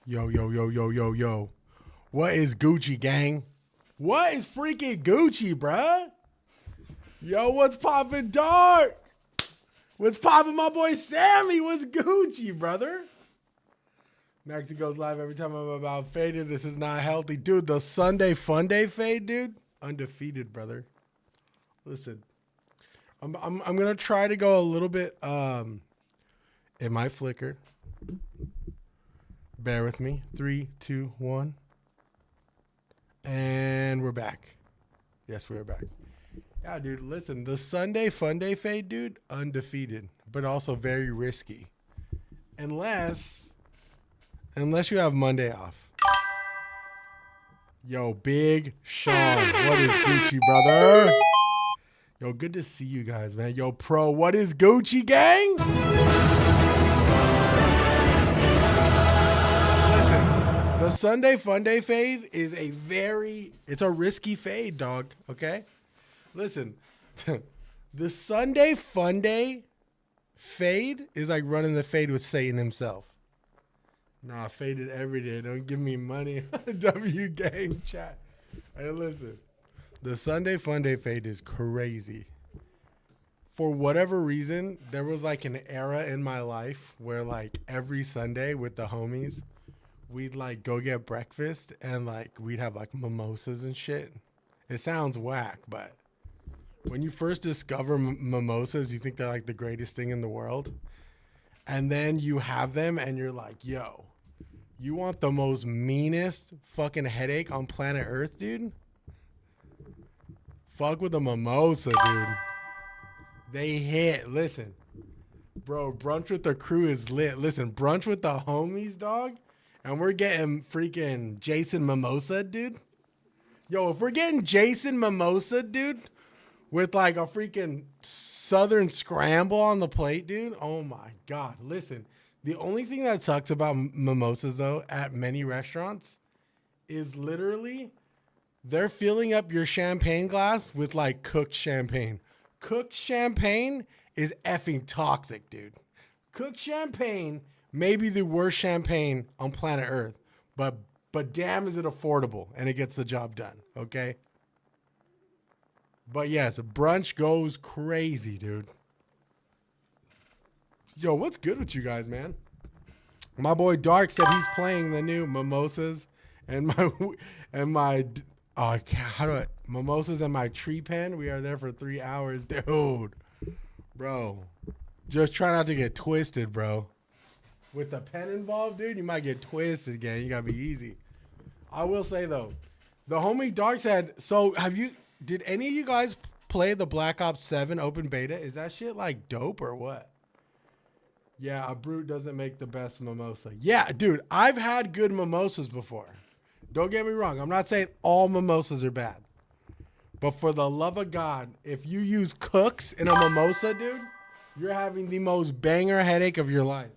Yo, yo, yo, yo, yo, yo. What is Gucci, gang? What is freaking Gucci, bruh? Yo, what's poppin', Dark? What's poppin', my boy Sammy? What's Gucci, brother? Maxi goes live every time I'm about faded. This is not healthy. Dude, the Sunday Fun Day fade, dude. Undefeated, brother. Listen, I'm gonna try to go a little bit, it might flicker. Bear with me. 3, 2, 1. And we're back. Yes, we're back. Yeah, dude, listen. The Sunday Fun Day fade, dude, undefeated, but also very risky. Unless you have Monday off. Yo, Big Sean. What is Gucci, brother? Yo, good to see you guys, man. Yo, Pro, what is Gucci, gang? The Sunday Fun Day fade is it's a risky fade, dog, okay? Listen, the Sunday Fun Day fade is like running the fade with Satan himself. Nah, faded every day. Don't give me money. W gang chat. Hey, listen, the Sunday Fun Day fade is crazy. For whatever reason, there was like an era in my life where like every Sunday with the homies, we'd like go get breakfast and like we'd have like mimosas and shit. It sounds whack, but when you first discover mimosas, you think they're like the greatest thing in the world. And then you have them and you're like, yo, you want the most meanest fucking headache on planet Earth, dude? Fuck with a mimosa, dude. They hit. Listen, bro, brunch with the crew is lit. Listen, brunch with the homies, dog. And we're getting freaking Jason Mimosa, dude. Yo, if we're getting Jason Mimosa, dude, with like a freaking Southern scramble on the plate, dude. Oh my God. Listen, the only thing that sucks about mimosas, though, at many restaurants is literally they're filling up your champagne glass with like cooked champagne. Cooked champagne is effing toxic, dude. Cooked champagne may be the worst champagne on planet Earth, but damn is it affordable and it gets the job done, okay? But yes, brunch goes crazy, dude. Yo, what's good with you guys, man? My boy Dark said he's playing the new Mimosas and Mimosas and my tree pen. We are there for 3 hours, dude. Bro, just try not to get twisted, bro. With the pen involved, dude, you might get twisted again. You gotta be easy. I will say though, the homie Dark said, so did any of you guys play the Black Ops 7 open beta? Is that shit like dope or what? Yeah, a brute doesn't make the best mimosa. Yeah, dude, I've had good mimosas before. Don't get me wrong. I'm not saying all mimosas are bad. But for the love of God, if you use cooks in a mimosa, dude, you're having the most banger headache of your life.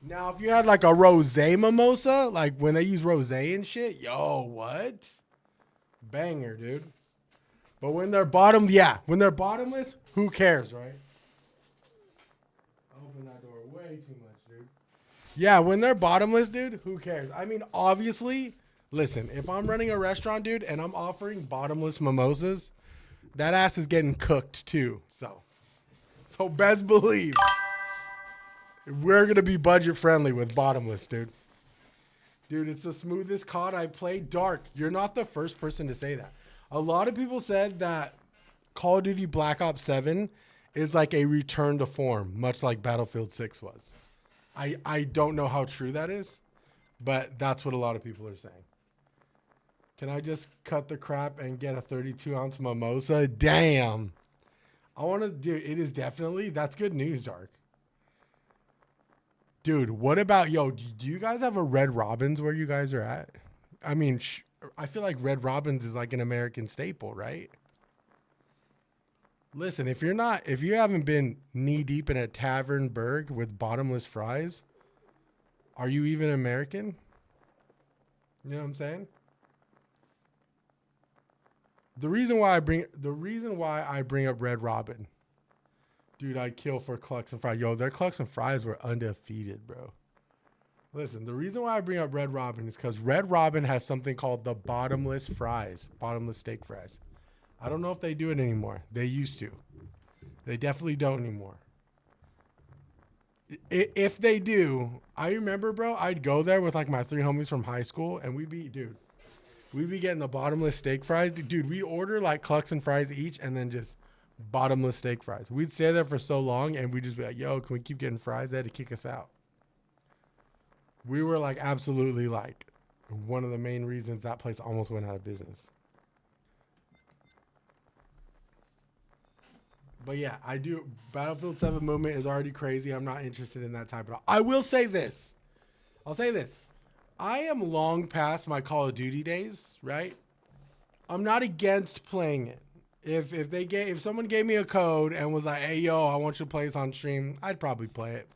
Now, if you had like a rosé mimosa, like when they use rosé and shit, yo, what? Banger, dude. But when they're bottomless, who cares, right? I opened that door way too much, dude. Yeah, when they're bottomless, dude, who cares? I mean, obviously, listen, if I'm running a restaurant, dude, and I'm offering bottomless mimosas, that ass is getting cooked too. So best believe we're going to be budget friendly with bottomless, dude. Dude, it's the smoothest COD I played. Dark, you're not the first person to say that. A lot of people said that Call of Duty Black Ops 7 is like a return to form, much like Battlefield 6 was. I don't know how true that is, but that's what a lot of people are saying. Can I just cut the crap and get a 32-ounce mimosa? Damn. I want to do it. Is definitely, that's good news, Dark. Dude, what about, do you guys have a Red Robin's where you guys are at? I mean, I feel like Red Robin's is like an American staple, right? Listen, if you haven't been knee deep in a Tavern Burg with bottomless fries, are you even American? You know what I'm saying? The reason why I bring up Red Robin, Dude, I'd kill for Clucks and Fries. Yo, their Clucks and Fries were undefeated, bro. Listen, the reason why I bring up Red Robin is because Red Robin has something called the bottomless fries, bottomless steak fries. I don't know if they do it anymore. They used to. They definitely don't anymore. If they do, I remember, bro, I'd go there with like my 3 homies from high school, and we'd be getting the bottomless steak fries. Dude, we'd order like Clucks and Fries each, and then just bottomless steak fries. We'd stay there for so long, and we'd just be like, yo, can we keep getting fries? They had to kick us out. We were like absolutely like one of the main reasons that place almost went out of business. But yeah, I do. Battlefield 7 movement is already crazy. I'm not interested in that type of. I will say this. I'll say this. I am long past my Call of Duty days, right? I'm not against playing it. If someone gave me a code and was like, hey yo, I want you to play this on stream, I'd probably play it.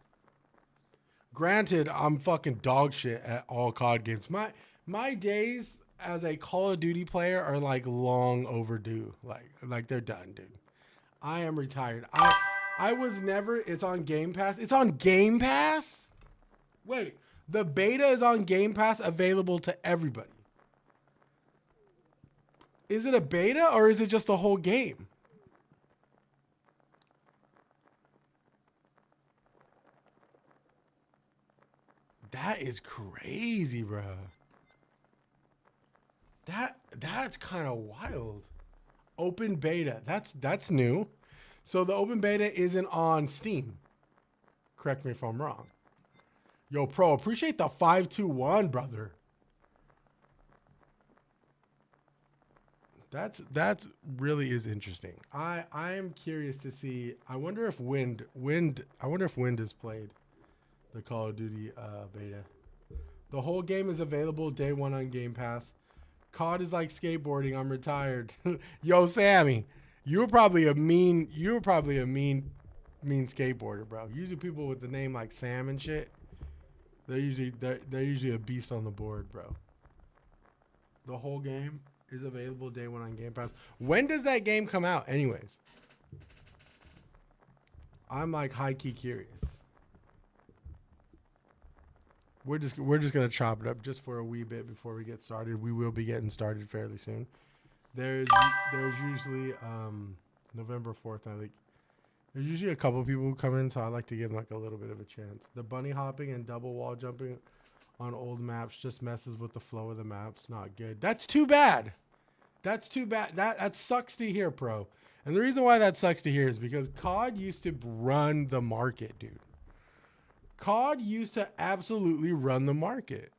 Granted, I'm fucking dog shit at all COD games. My days as a Call of Duty player are like long overdue. Like they're done, dude. I am retired. I was never. It's on Game Pass. It's on Game Pass? Wait, the beta is on Game Pass, available to everybody. Is it a beta or is it just the whole game? That is crazy, bro. That's kind of wild. Open beta. That's new. So the open beta isn't on Steam. Correct me if I'm wrong. Yo, Pro, appreciate the 521, brother. That's really is interesting. I am curious to see. I wonder if Wind has played the Call of Duty beta. The whole game is available day 1 on Game Pass. COD is like skateboarding. I'm retired. Yo, Sammy, you were probably a mean skateboarder, bro. Usually people with the name like Sam and shit, they're usually a beast on the board, bro. The whole game is available day 1 on Game Pass. When does that game come out, anyways? I'm like high key curious. We're just gonna chop it up just for a wee bit before we get started. We will be getting started fairly soon. There's usually November 4th. I think there's usually a couple people who come in, so I like to give them like a little bit of a chance. The bunny hopping and double wall jumping on old maps just messes with the flow of the maps. Not good. That's too bad. That's too bad. That sucks to hear, Pro. And the reason why that sucks to hear is because COD used to run the market, dude. COD used to absolutely run the market.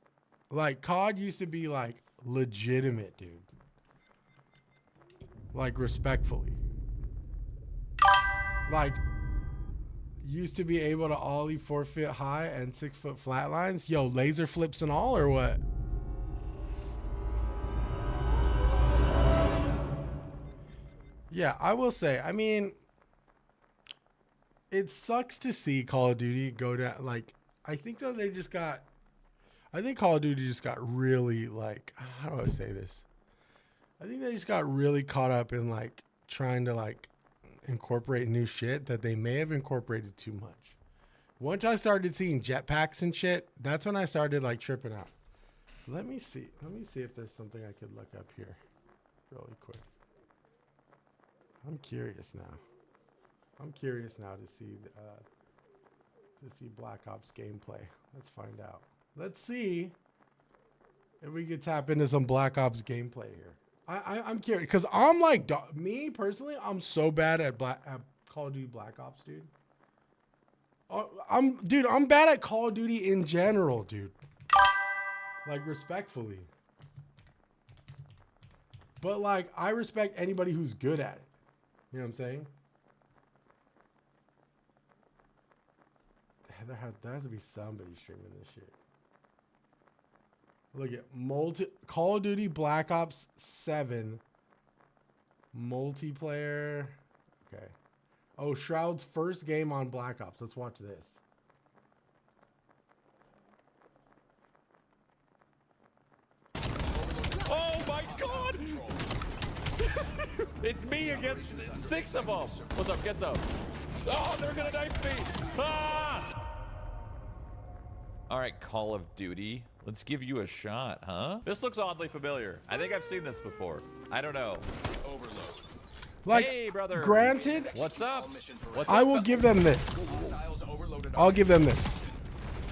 Like, COD used to be, like, legitimate, dude. Like, respectfully. Like, used to be able to ollie 4 foot high and 6 foot flatlines. Yo, laser flips and all, or what? Yeah, I will say, I mean, it sucks to see Call of Duty go down. Like, I think that I think Call of Duty just got really, like, how do I say this? I think they just got really caught up in, like, trying to, like, incorporate new shit that they may have incorporated too much. Once I started seeing jetpacks and shit, that's when I started, like, tripping out. Let me see if there's something I could look up here really quick. I'm curious now. I'm curious now to see Black Ops gameplay. Let's find out. Let's see if we could tap into some Black Ops gameplay here. I'm curious because I'm like, me personally, I'm so bad at Call of Duty Black Ops, dude. I'm bad at Call of Duty in general, dude. Like, respectfully. But like, I respect anybody who's good at it. You know what I'm saying? There has to be somebody streaming this shit. Look at Call of Duty Black Ops 7 multiplayer. Okay. Oh, Shroud's first game on Black Ops. Let's watch this. Oh my God! It's me against 6 of them. What's up? Get up. Oh, they're gonna knife me. Ah! All right, Call of Duty. Let's give you a shot, huh? This looks oddly familiar. I think I've seen this before. I don't know. Overload. Like, Hey, brother. granted, What's up? What's I up? will give them this. I'll give them this.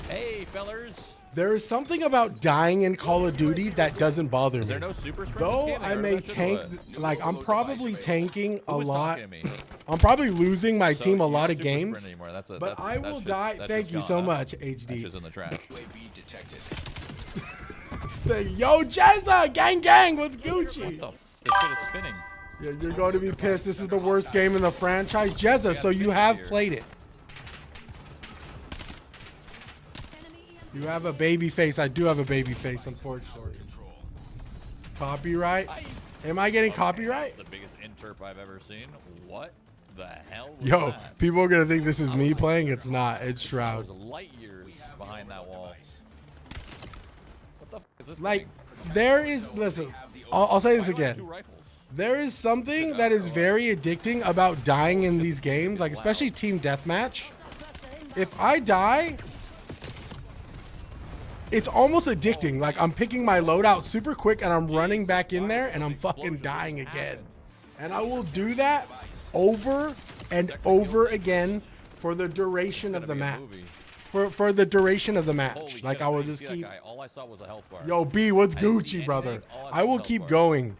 Hey, fellers. There is something about dying in Call of Duty that doesn't bother Is me. there no super sprint? Though This game? I heard may that shit or tank, what? like I'm probably tanking a Who was lot. talking to me? I'm probably losing my So team a you're lot not of super games. sprint anymore. That's But I will die. that's Thank just you gone, so huh? much, That's HD. just in the trash. Yo, Jezza, gang, gang, what's What Gucci? the f? This shit is spinning. Yeah, you're going to be pissed. This is the worst game in the franchise, Jezza. So you have played it. You have a baby face. I do have a baby face, unfortunately. Copyright? Am I getting copyright? The biggest interp I've ever seen. What the hell was Yo, that? people are gonna think this is me playing. It's not. It's I Shroud. was light years behind that wall. What the f is this Like, thing? there is. Listen, I'll say this Why do I have again. two rifles? There is something that is very addicting about dying in these games, like especially team deathmatch. If I die, it's almost addicting. Like I'm picking my loadout super quick and I'm running back in there and I'm fucking dying again. And I will do that over and over again for the duration of the Gonna be a match. movie. For the duration of the match. Holy Like shit, I will didn't just see that keep. guy. All I saw was a health bar. Yo, B, what's I didn't see Gucci, anything. brother? All I I saw will was keep health bar. going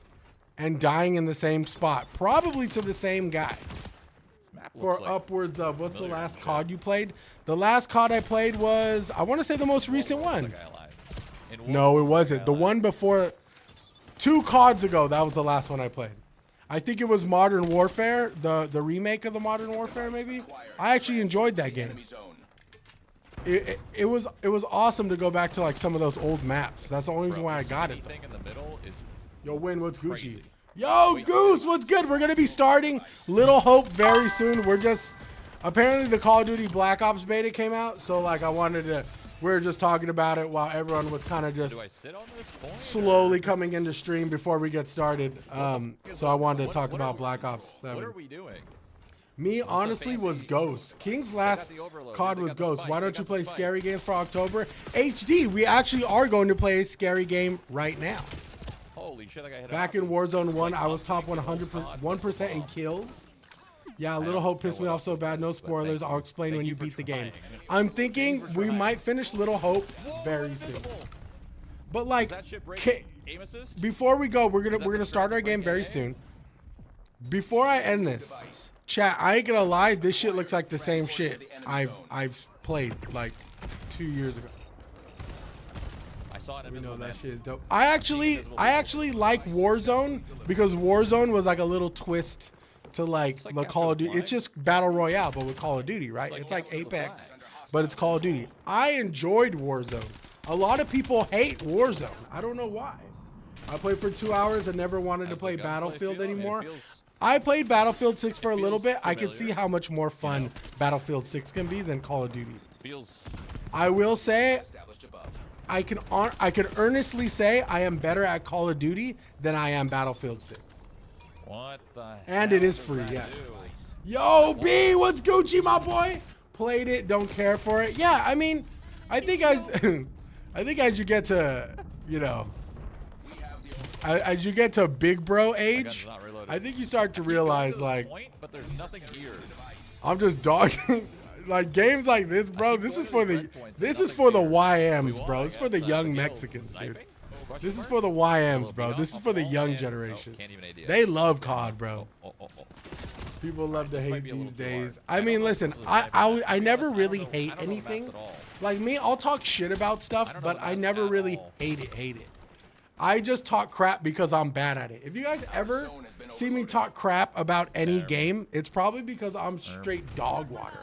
and dying in the same spot, probably to the same guy. Map looks For like upwards of what's the familiar last shit. COD you played? The last COD I played was, I want to say, the most recent What was one. that guy alive? In what No, it was wasn't. that The guy one before, 2 CODs ago, that was the last one I played. I think it was Modern Warfare, the remake of the Modern Warfare, maybe. I actually enjoyed that game. It was awesome to go back to like some of those old maps. That's the only reason Bro, why I this got it. anything in the middle is Yo, Win, what's Gucci? crazy. Yo, Goose, what's good? We're gonna be starting Little Hope very soon. We're just apparently the Call of Duty Black Ops beta came out, so like we're just talking about it while everyone was kind of just Do I sit on this point? slowly coming into stream before we get started. So I wanted to talk What about are Black Ops What 7. are we doing? Me, honestly, was Ghost. King's last the overload. COD They was got the Ghost. spike. Why They don't you got the play spike. scary games for October? HD, we actually are going to play a scary game right now. Holy shit, that guy hit Back in Warzone 1, I was top 1% in kills. Yeah, Little Hope pissed me off so bad. No spoilers. I'll explain when you beat the game. I'm thinking we might finish Little Hope very soon. But like, That shit break aim assist? before we go, we're gonna start our game very soon. Before I end this, chat, I ain't gonna lie, this shit looks like the same shit I've played like 2 years ago. I saw it in We know Invisible that Man. shit is dope. I actually like Warzone because Warzone was like a little twist to like like the Capture Call of the Duty. Flag. It's just battle royale, but with Call of Duty, right? like It's like Capture the Apex, Flag. but it's Call of Duty. I enjoyed Warzone. A lot of people hate Warzone. I don't know why. I played for 2 hours and never wanted to How's the play gunplay Battlefield feel? I mean, it anymore. feels- I played Battlefield 6 for a little feels bit. I could familiar. see how much more fun Battlefield 6 can be than Call of Duty. Feels I will say, I can earnestly say I am better at Call of Duty than I am Battlefield 6. what the And hell it is does free, that yeah. do? Yo, B, what's Gucci, my boy? Played it, don't care for it. Yeah, I mean, I think I think as you get to, you know, as you get to big bro gun's age, not reloaded. I think you start to Keep going realize to the like point, but there's nothing here. I'm just dogging. Like games like this, bro. This is for the YMs, bro. This is for the young Mexicans, dude. This is for the YMs, bro. This is for the young generation. They love COD, bro. People love to hate these days. I mean, listen, I never really hate anything. Like me, I'll talk shit about stuff, but I never really hate it. I just talk crap because I'm bad at it. If you guys ever see me talk crap about any game, it's probably because I'm straight dog water.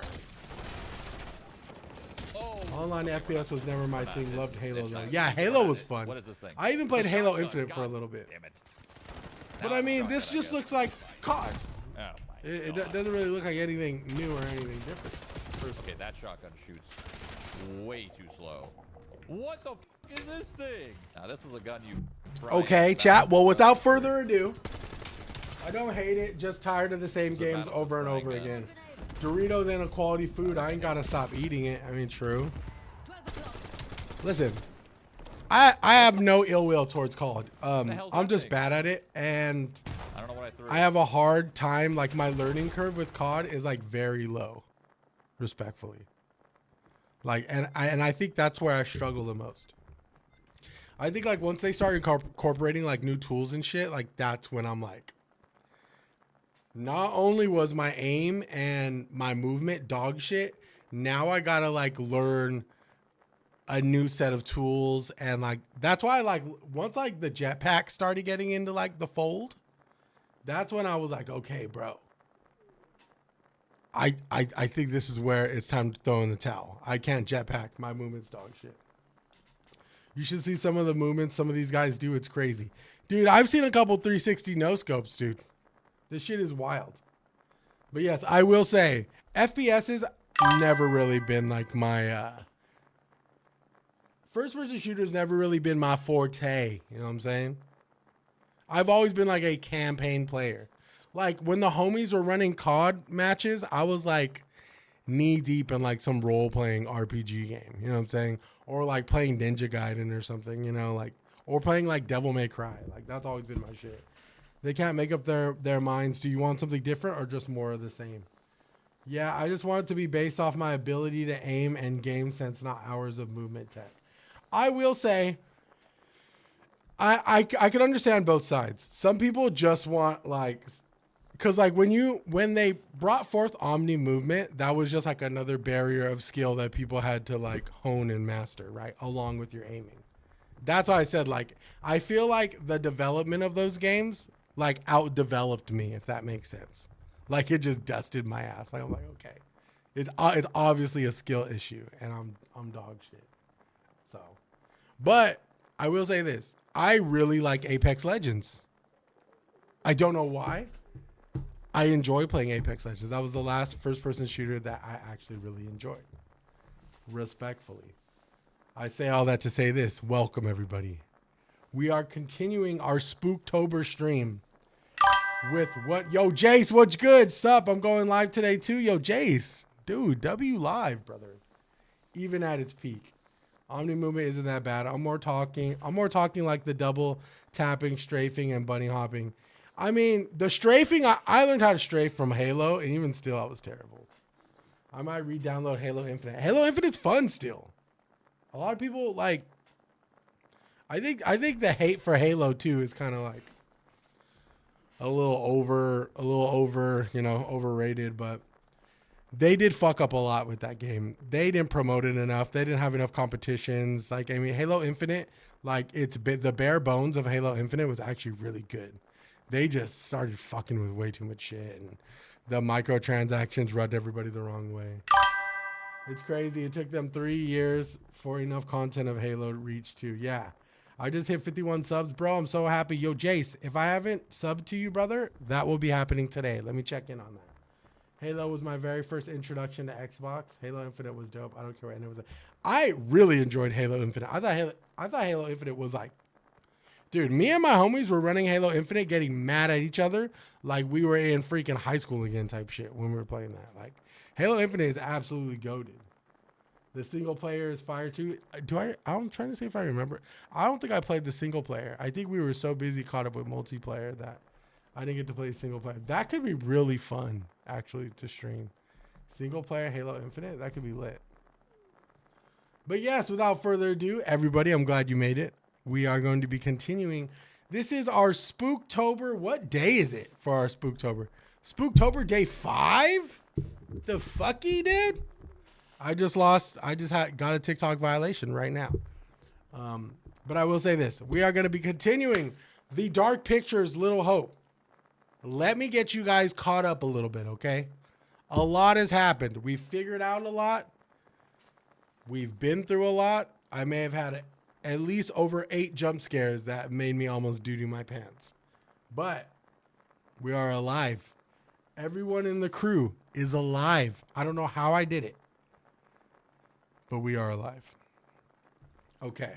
Online FPS was never my thing. Loved Halo though. Yeah, Halo was fun. What is this thing? I even played Halo Infinite for a little bit. Damn it. But I mean, this just looks like COD. Oh my It God. doesn't really look like anything new or anything different. Okay, that shotgun shoots way too slow. What the f is this thing? Now this is a gun you. try Okay, and chat. Well, battle- without further ado, I don't hate it. Just tired of the same It's a games battle over and frying over pan. again. Doritos ain't a quality food. I ain't gotta stop eating it. I mean, true. Listen, I have no ill will towards COD. I'm just bad at it, and I don't know what I threw. I have a hard time. Like, my learning curve with COD is like very low, respectfully. Like, and I think that's where I struggle the most. I think like once they start incorporating like new tools and shit, like that's when I'm like, not only was my aim and my movement dog shit, now I gotta like learn a new set of tools. And like, that's why like once like the jetpack started getting into like the fold, that's when I was like, okay, bro, I think this is where it's time to throw in the towel. I can't jetpack. My movement's dog shit. You should see some of the movements some of these guys do. It's crazy. Dude, I've seen a couple 360 no scopes, dude. This shit is wild. But yes, I will say, FPS has never really been like my... First-person shooters never really been my forte. You know what I'm saying? I've always been like a campaign player. Like when the homies were running COD matches, I was like knee deep in like some role-playing RPG game. You know what I'm saying? Or like playing Ninja Gaiden or something, you know, like, or playing like Devil May Cry. Like that's always been my shit. They can't make up their minds. Do you want something different or just more of the same? Yeah, I just want it to be based off my ability to aim and game sense, not hours of movement tech. I will say, I can understand both sides. Some people just want like, because like when they brought forth Omni movement, that was just like another barrier of skill that people had to like hone and master, right? Along with your aiming. That's why I said like, I feel like the development of those games like outdeveloped me, if that makes sense. Like it just dusted my ass. Like I'm like, okay, it's obviously a skill issue, and I'm dog shit. So, but I will say this: I really like Apex Legends. I don't know why. I enjoy playing Apex Legends. That was the last first-person shooter that I actually really enjoyed. Respectfully, I say all that to say this: welcome everybody. We are continuing our Spooktober stream with what? Yo, Jace, what's good? Sup? I'm going live today too. Yo, Jace, dude, W live, brother. Even at its peak, Omni movement isn't that bad. I'm more talking like the double tapping, strafing, and bunny hopping. I mean, the strafing, I learned how to strafe from Halo, and even still, I was terrible. I might re-download Halo Infinite. Halo Infinite's fun still. A lot of people like. I think the hate for Halo 2 is kind of like a little over, you know, overrated, but they did fuck up a lot with that game. They didn't promote it enough. They didn't have enough competitions. Like, I mean, Halo Infinite, like the bare bones of Halo Infinite was actually really good. They just started fucking with way too much shit, and the microtransactions rubbed everybody the wrong way. It's crazy. It took them 3 years for enough content of Halo to reach to. Yeah. I just hit 51 subs, bro. I'm so happy. Yo, Jace, if I haven't subbed to you, brother, that will be happening today. Let me check in on that. Halo was my very first introduction to Xbox. Halo Infinite was dope. I don't care what anyone was. I really enjoyed Halo Infinite. I thought Halo Infinite was like, dude, me and my homies were running Halo Infinite, getting mad at each other like we were in freaking high school again type shit when we were playing that. Like, Halo Infinite is absolutely goated. The single player is fire too. I'm trying to see if I remember. I don't think I played the single player. I think we were so busy caught up with multiplayer that I didn't get to play single player. That could be really fun, actually, to stream. Single player Halo Infinite, that could be lit. But yes, without further ado, everybody, I'm glad you made it. We are going to be continuing. This is our Spooktober. What day is it for our Spooktober? Spooktober day 5? The fucky, dude? I just got a TikTok violation right now. But I will say this. We are going to be continuing the Dark Pictures Little Hope. Let me get you guys caught up a little bit, okay? A lot has happened. We've figured out a lot. We've been through a lot. I may have had at least over 8 jump scares that made me almost doo-doo my pants. But we are alive. Everyone in the crew is alive. I don't know how I did it, but we are alive. Okay.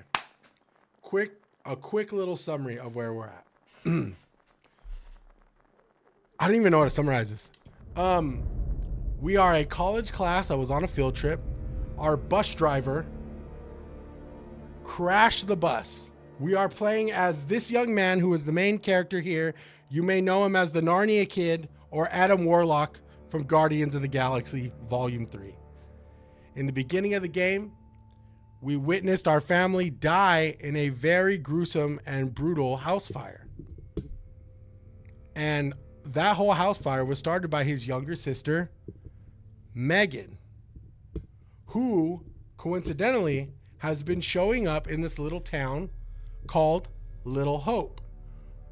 A quick little summary of where we're at. I don't even know how to summarize this. We are a college class that was on a field trip. Our bus driver crashed the bus. We are playing as this young man who is the main character here. You may know him as the Narnia Kid or Adam Warlock from Guardians of the Galaxy Volume 3. In the beginning of the game, we witnessed our family die in a very gruesome and brutal house fire. And that whole house fire was started by his younger sister, Megan, who coincidentally has been showing up in this little town called Little Hope,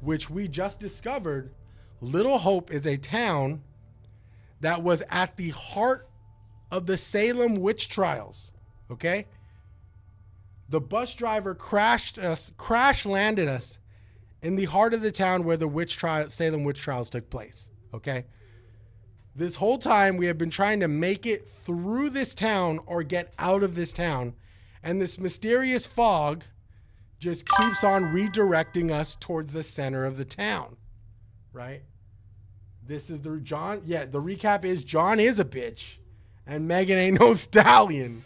which we just discovered. Little Hope is a town that was at the heart of the Salem witch trials. Okay? The bus driver crash landed us in the heart of the town where the Salem witch trials took place. Okay? This whole time we have been trying to make it through this town or get out of this town. And this mysterious fog just keeps on redirecting us towards the center of the town. Right? This is the recap is John is a bitch and Megan ain't no stallion.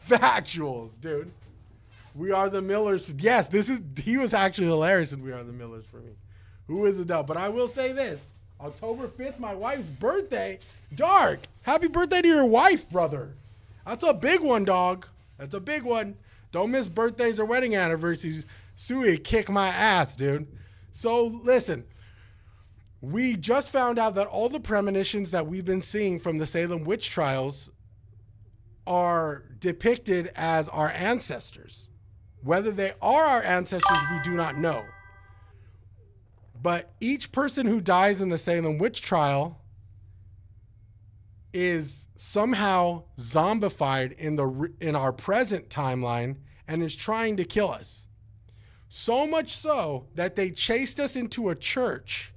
Factuals, dude. We Are the Millers. Yes, he was actually hilarious in We Are the Millers for me. Who is the dub? But I will say this. October 5th, my wife's birthday. Dark. Happy birthday to your wife, brother. That's a big one, dog. That's a big one. Don't miss birthdays or wedding anniversaries. Sui, kick my ass, dude. So listen, we just found out that all the premonitions that we've been seeing from the Salem witch trials are depicted as our ancestors. Whether they are our ancestors, we do not know. But each person who dies in the Salem witch trial is somehow zombified in our present timeline and is trying to kill us. So much so that they chased us into a church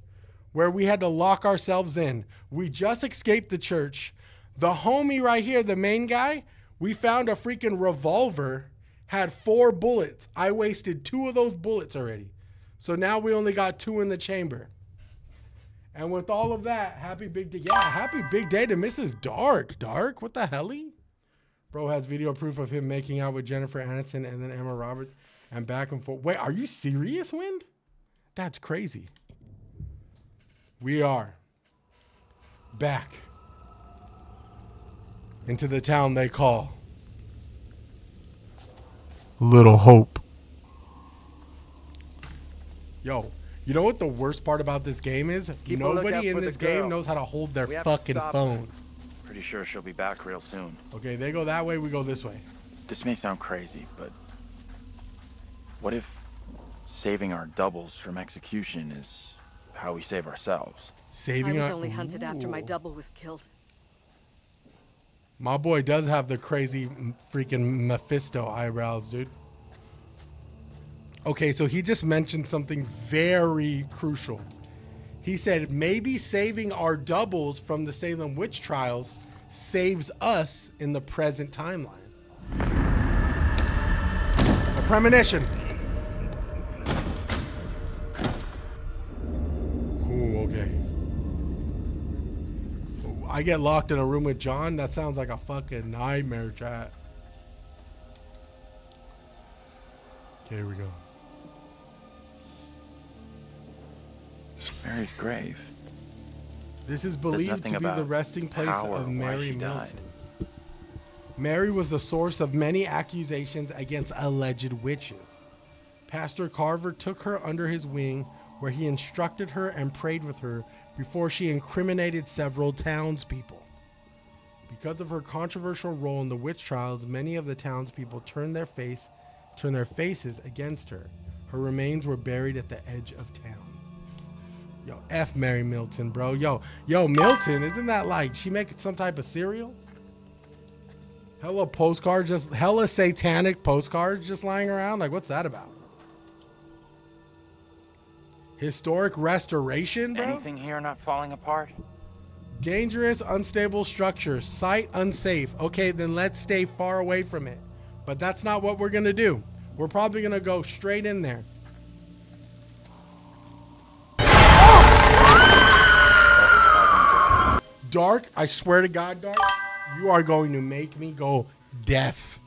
where we had to lock ourselves in. We just escaped the church. The homie right here, the main guy, we found a freaking revolver, had 4 bullets. I wasted 2 of those bullets already. So now we only got 2 in the chamber. And with all of that, happy big day. Yeah, happy big day to Mrs. Dark. Dark? What the helly? Bro has video proof of him making out with Jennifer Aniston and then Emma Roberts and back and forth. Wait, are you serious, Wind? That's crazy. We are back into the town they call Little Hope. Yo, you know what the worst part about this game is? Nobody in this game knows how to hold their fucking phone. Pretty sure she'll be back real soon. Okay, they go that way, we go this way. This may sound crazy, but what if saving our doubles from execution is how we save ourselves? I was only hunted after my double was killed. My boy does have the crazy freaking Mephisto eyebrows, dude. Okay, so he just mentioned something very crucial. He said maybe saving our doubles from the Salem witch trials saves us in the present timeline. A premonition. Ooh, okay. I get locked in a room with John? That sounds like a fucking nightmare, chat. Okay, here we go. Mary's grave. This is believed to be the resting place of Mary Milton. Mary was the source of many accusations against alleged witches. Pastor Carver took her under his wing, where he instructed her and prayed with her before she incriminated several townspeople. Because of her controversial role in the witch trials, many of the townspeople turned their faces against her. Her remains were buried at the edge of town. Yo, F Mary Milton, bro. Yo, Milton, isn't that like she making some type of cereal? Hella postcards, just hella satanic postcards just lying around. Like, what's that about? Historic restoration, bro? Anything here not falling apart? Dangerous, unstable structure. Site unsafe. Okay, then let's stay far away from it. But that's not what we're going to do. We're probably going to go straight in there. Dark, I swear to God, Dark, you are going to make me go deaf.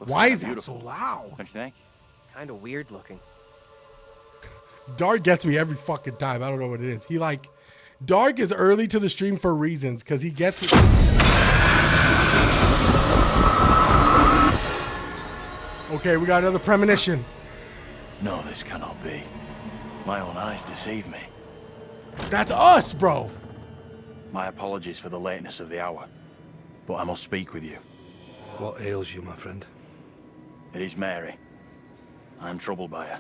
Looks Why kinda is that so beautiful, loud? don't you think? Kind of weird looking. Dark gets me every fucking time. I don't know what it is. He like, Dark is early to the stream for reasons, because he gets it. Okay, we got another premonition. No, this cannot be. My own eyes deceive me. That's us, bro. My apologies for the lateness of the hour, but I must speak with you. What ails you, my friend? It is Mary. I am troubled by her,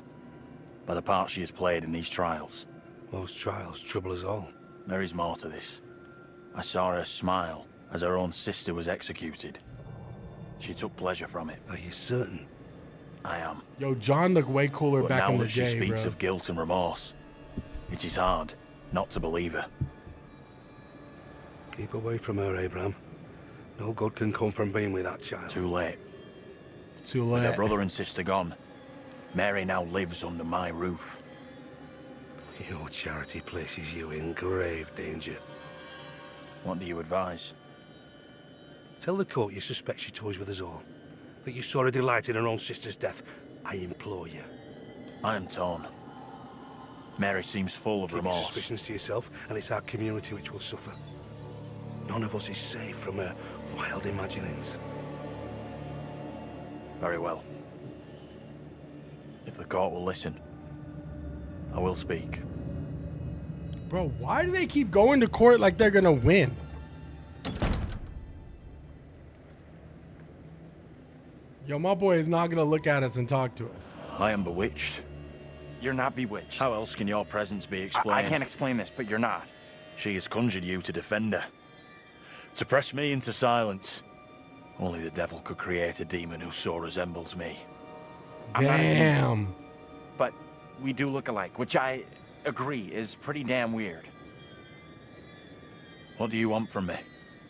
by the part she has played in these trials. Most trials trouble us all. There is more to this. I saw her smile as her own sister was executed. She took pleasure from it. Are you certain? I am. Yo, John looked way cooler But back now in the that she day, speaks bro. of guilt and remorse, it is hard not to believe her. Keep away from her, Abraham. No good can come from being with that child. Too late. Too With her late. brother and sister gone, Mary now lives under my roof. Your charity places you in grave danger. What do you advise? Tell the court you suspect she toys with us all. That you saw her delight in her own sister's death. I implore you. I am torn. Mary seems full of Keep your remorse. suspicions to yourself, and it's our community which will suffer. None of us is safe from her wild imaginings. Very well. If the court will listen, I will speak. Bro, why do they keep going to court like they're gonna win? Yo, my boy is not gonna look at us and talk to us. I am bewitched. You're not bewitched. How else can your presence be explained? I can't explain this, but you're not. She has conjured you to defend her. To press me into silence. Only the devil could create a demon who so resembles me. I'm not a demon. Damn. But we do look alike, which I agree is pretty damn weird. What do you want from me?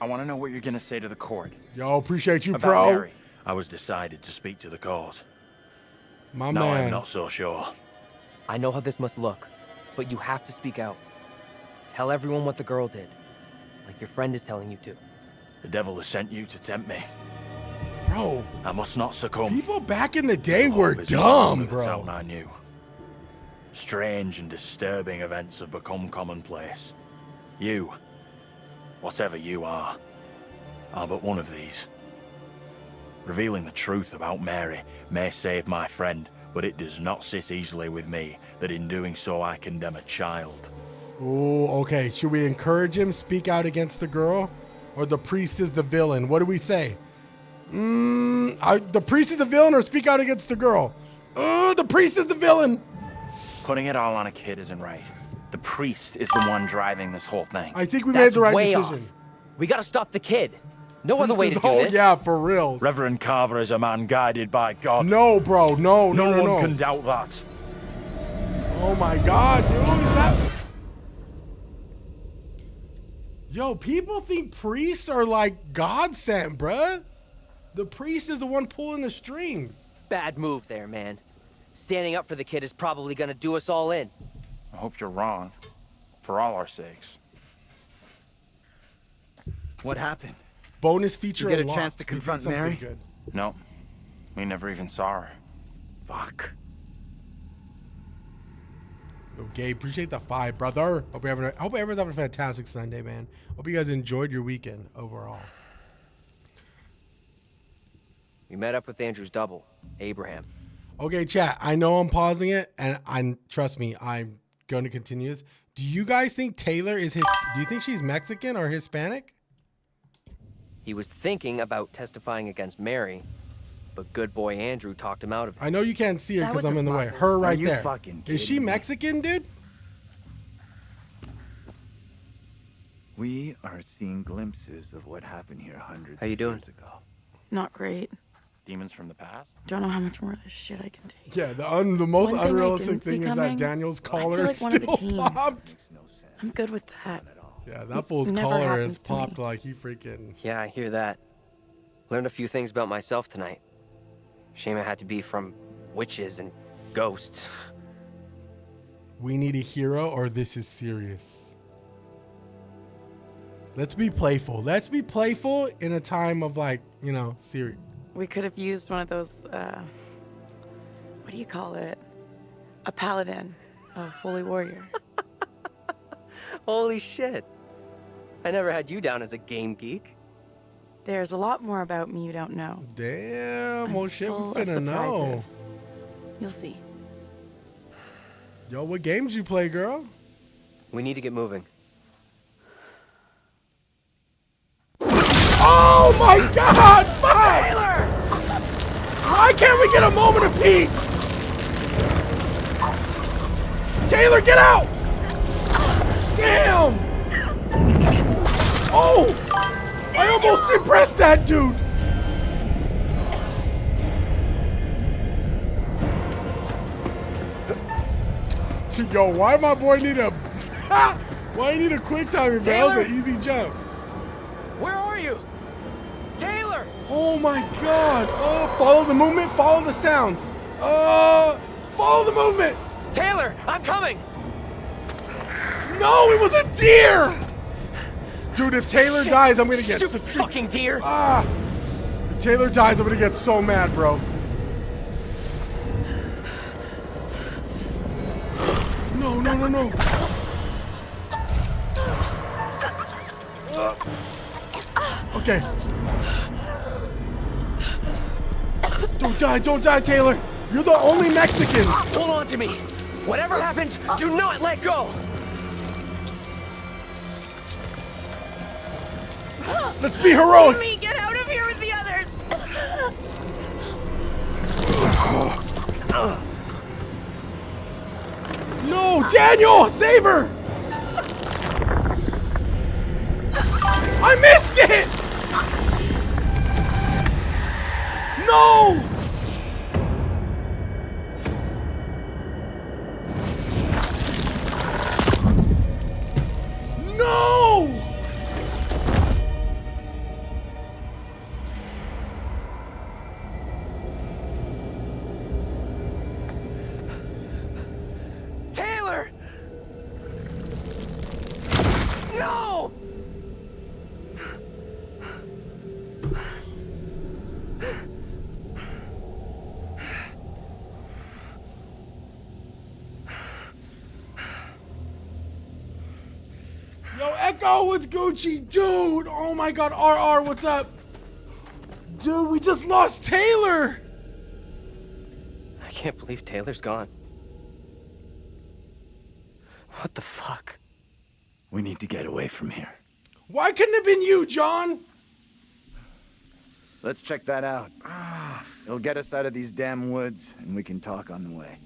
I want to know what you're going to say to the court. Yo, appreciate you, about bro. Mary. I was decided to speak to the court. My Now I am man. not so sure. I know how this must look, but you have to speak out. Tell everyone what the girl did, like your friend is telling you to. The devil has sent you to tempt me. Bro, I must not succumb. people back in the day Hope were is not dumb, of its bro. out I knew. Strange and disturbing events have become commonplace. You, whatever you are but one of these. Revealing the truth about Mary may save my friend, but it does not sit easily with me that in doing so I condemn a child. Oh, okay. Should we encourage him? Speak out against the girl? Or the priest is the villain? What do we say? The priest is the villain or speak out against the girl? The priest is the villain. Putting it all on a kid isn't right. The priest is the one driving this whole thing. I think we made That's the right way decision. off. We gotta stop the kid. No other Priest way is- to do oh, this. yeah, for real. Reverend Carver is a man guided by God. No, bro. No, no no, no, one no. can doubt that. Oh my God, dude. Is that... Yo, people think priests are like God sent, bruh. The priest is the one pulling the strings. Bad move there, man. Standing up for the kid is probably gonna do us all in. I hope you're wrong. For all our sakes. What happened? Bonus feature. You get a unlocked. chance to We did confront something Mary? good. No. We never even saw her. Fuck. Yo, Gabe, appreciate the 5, brother. Hope everyone's having a fantastic Sunday, man. Hope you guys enjoyed your weekend overall. We met up with Andrew's double, Abraham. Okay, chat. I know I'm pausing it, and trust me, I'm going to continue this. Do you guys think Taylor is his? Do you think she's Mexican or Hispanic? He was thinking about testifying against Mary, but good boy Andrew talked him out of it. I know you can't see her That because was I'm a in the way. smart Her Are right you there. fucking Is she kidding me? Mexican, dude? We are seeing glimpses of what happened here hundreds How you of doing? years ago. Not great. Demons from the past? Don't know how much more of this shit I can take. Yeah. The most One thing I unrealistic didn't see thing is that coming, Daniel's I collar feel is like one of the still team. popped. Makes no sense. I'm good with that. At all. Yeah, that fool's Never collar happens is to me. popped like he freaking. Yeah, I hear that. Learned a few things about myself tonight. Shame I had to be from witches and ghosts. We need a hero or this is serious. Let's be playful. Let's be playful in a time of like, you know, serious. We could have used one of those, what do you call it? A paladin, a holy warrior. Holy shit. I never had you down as a game geek. There's a lot more about me you don't know. Damn, I'm oh shit, we full of finna know. surprises. You'll see. Yo, what games you play, girl? We need to get moving. Oh my God! Fuck! Taylor! Why can't we get a moment of peace? Taylor, get out! Damn! Oh! I almost impressed that dude! Yo, why my boy need a... Why you need a quick time if that was an easy jump? Where are you? Taylor! Oh my God! Oh, follow the movement, follow the sounds. Follow the movement. Taylor, I'm coming! No, it was a deer! Dude, if Taylor dies, I'm gonna get... Stupid fucking deer! If Taylor dies, I'm gonna get so mad, bro. No, no, no, no. Okay. Don't die, Taylor. You're the only Mexican. Hold on to me. Whatever happens, do not let go. Let's be heroic. Let me get out of here with the others. No, Daniel, save her. I missed it. No. No. Taylor! No! Yo, Echo, what's Gucci? Dude, oh my God, RR, what's up? Dude, we just lost Taylor. I can't believe Taylor's gone. What the fuck? We need to get away from here. Why couldn't it have been you, John? Let's check that out. It'll get us out of these damn woods, and we can talk on the way.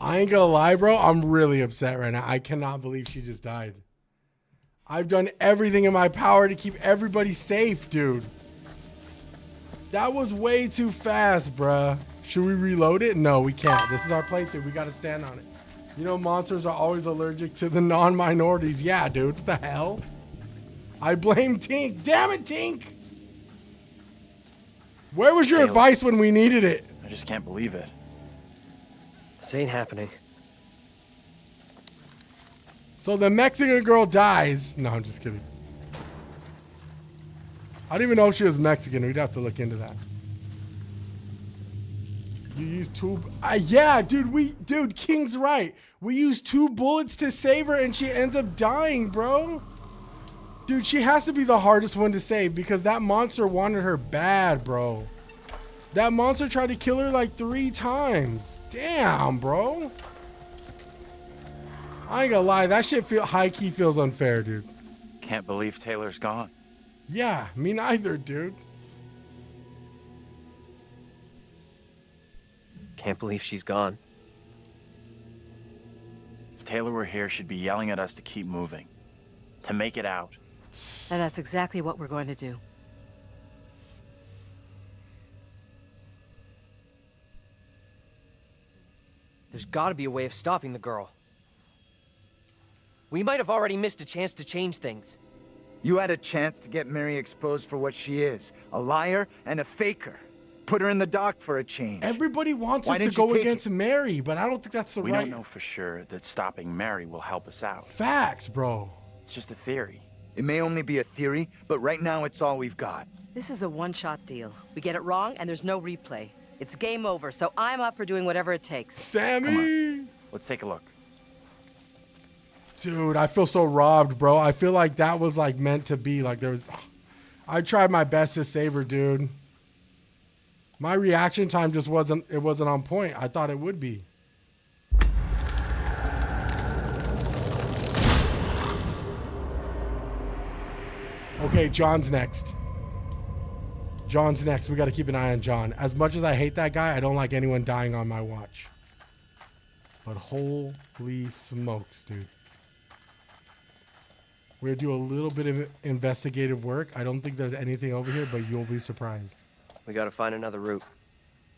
I ain't gonna lie, bro. I'm really upset right now. I cannot believe she just died. I've done everything in my power to keep everybody safe, dude. That was way too fast, bruh. Should we reload it? No, we can't. This is our playthrough. We gotta stand on it. You know, monsters are always allergic to the non-minorities. Yeah, dude. What the hell? I blame Tink. Damn it, Tink! Where was your Taylor. advice when we needed it? I just can't believe it. This ain't happening. So the Mexican girl dies. No, I'm just kidding. I don't even know if she was Mexican. We'd have to look into that. You used two. Yeah, dude, King's right. We used 2 bullets to save her and she ends up dying, bro. Dude, she has to be the hardest one to save because that monster wanted her bad, bro. That monster tried to kill her like 3 times. Damn, bro. I ain't gonna lie, that shit high-key feels unfair, dude. Can't believe Taylor's gone. Yeah, me neither, dude. Can't believe she's gone. If Taylor were here, she'd be yelling at us to keep moving. To make it out. And that's exactly what we're going to do. There's gotta be a way of stopping the girl. We might have already missed a chance to change things. You had a chance to get Mary exposed for what she is. A liar and a faker. Put her in the dock for a change. Everybody wants Why us to didn't you go take against Mary, but I don't think that's the We right... don't know for sure that stopping Mary will help us out. Facts, bro. It's just a theory. It may only be a theory, but right now it's all we've got. This is a one-shot deal. We get it wrong, and there's no replay. It's game over, so I'm up for doing whatever it takes. Sammy! Let's take a look. Dude, I feel so robbed, bro. I feel like that was like meant to be. Like there was, I tried my best to save her, dude. My reaction time just wasn't on point. I thought it would be. Okay, John's next. John's next. We got to keep an eye on John. As much as I hate that guy, I don't like anyone dying on my watch. But holy smokes, dude. We're going to do a little bit of investigative work. I don't think there's anything over here, but you'll be surprised. We gotta find another route.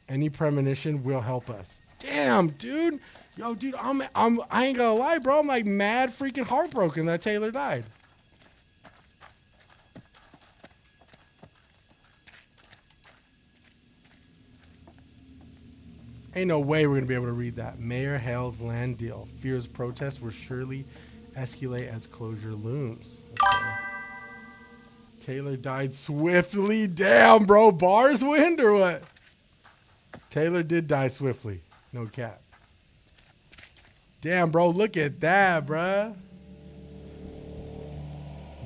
Any premonition will help us. Damn, dude. Yo, dude, I ain't gonna lie, bro. I'm like mad freaking heartbroken that Taylor died. Ain't no way we're gonna be able to read that. Mayor hails land deal. Fears protests will surely escalate as closure looms. Okay. Taylor died swiftly. Damn, bro. Bars wind or what? Taylor did die swiftly. No cap. Damn, bro. Look at that, bruh.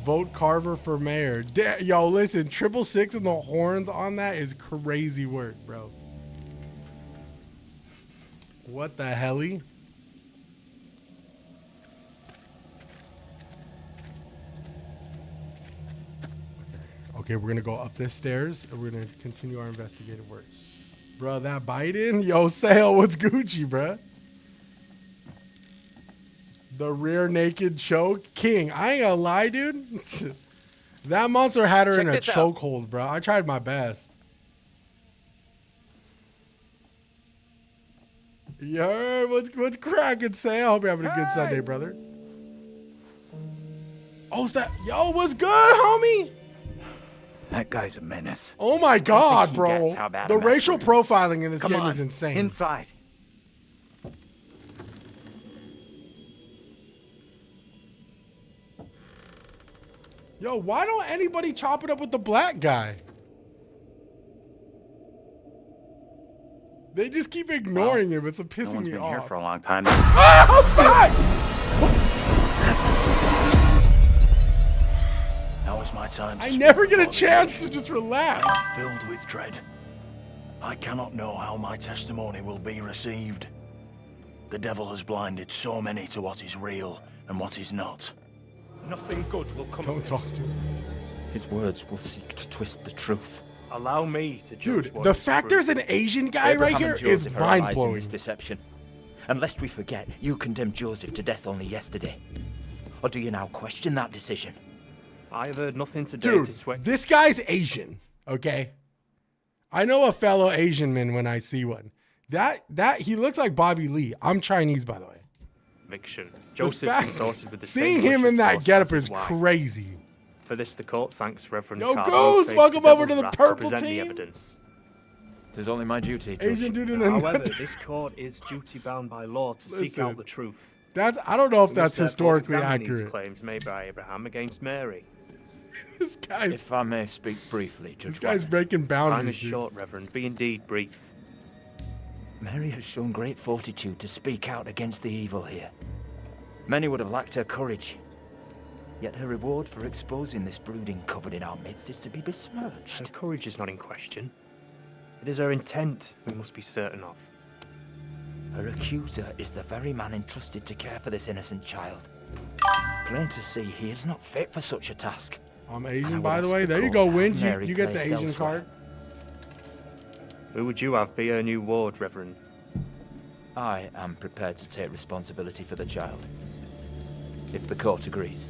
Vote Carver for mayor. Yo, listen. 666 and the horns on that is crazy work, bro. What the helly? Okay, we're gonna go up the stairs and we're gonna continue our investigative work. Bro, that Biden? Yo, Sale, what's Gucci, bro? The rear naked choke king. I ain't gonna lie, dude. That monster had her in a chokehold, bro. I tried my best. Yo, what's cracking, Sale? I hope you're having a good Sunday, brother. Oh, is that? Yo, what's good, homie? That guy's a menace. Oh my God, he bro. gets how bad The a mess racial we're in. profiling in this Come game on, is insane. inside. Yo, why don't anybody chop it up with the black guy? They just keep ignoring him. It's No pissing one's me been off. here for a long time. Oh, fuck! Now is my time to I speak never get a before the chance judge. to just relax. I am filled with dread. I cannot know how my testimony will be received. The devil has blinded so many to what is real and what is not. Nothing good will come Don't of talk this. to me. His words will seek to twist the truth. Allow me to judge Dude, what the is fact true. there's an Asian guy right Abraham here and is Joseph are allies in mind-blowing. this deception. And lest we forget, you condemned Joseph to death only yesterday. Or do you now question that decision? I have heard nothing today Dude, to sway. this guy's Asian, okay? I know a fellow Asian man when I see one. That he looks like Bobby Lee. I'm Chinese, by the way. Conviction. The Joseph fact- consorted with the Seeing same him in vicious that force getup as his is wife. crazy. For this, the court thanks Reverend Yo, Carlo Goose, faced welcome over to devil's the wrath purple present team. the evidence. It is only my duty, Judge. Asian dude in However, a this court is duty-bound by law to seek Listen, out the truth. I don't know if We that's must therefore historically examine these accurate. claims made by Abraham against Mary. This guy's If I may speak briefly, Judge this guy's Watson. breaking Time is boundaries. dude. short, Reverend. Be indeed brief. Mary has shown great fortitude to speak out against the evil here. Many would have lacked her courage. Yet her reward for exposing this brooding coven in our midst is to be Her besmirched. courage is not in question. It is her intent we must be certain of. Her accuser is the very man entrusted to care for this innocent child. Plain to see, he is not fit for such a task. I'm I Asian, would by the ask way. the There you court go, to have Win. Mary You get the placed Asian elsewhere. card. Who would you have be her new ward, Reverend? I am prepared to take responsibility for the child. If the court agrees.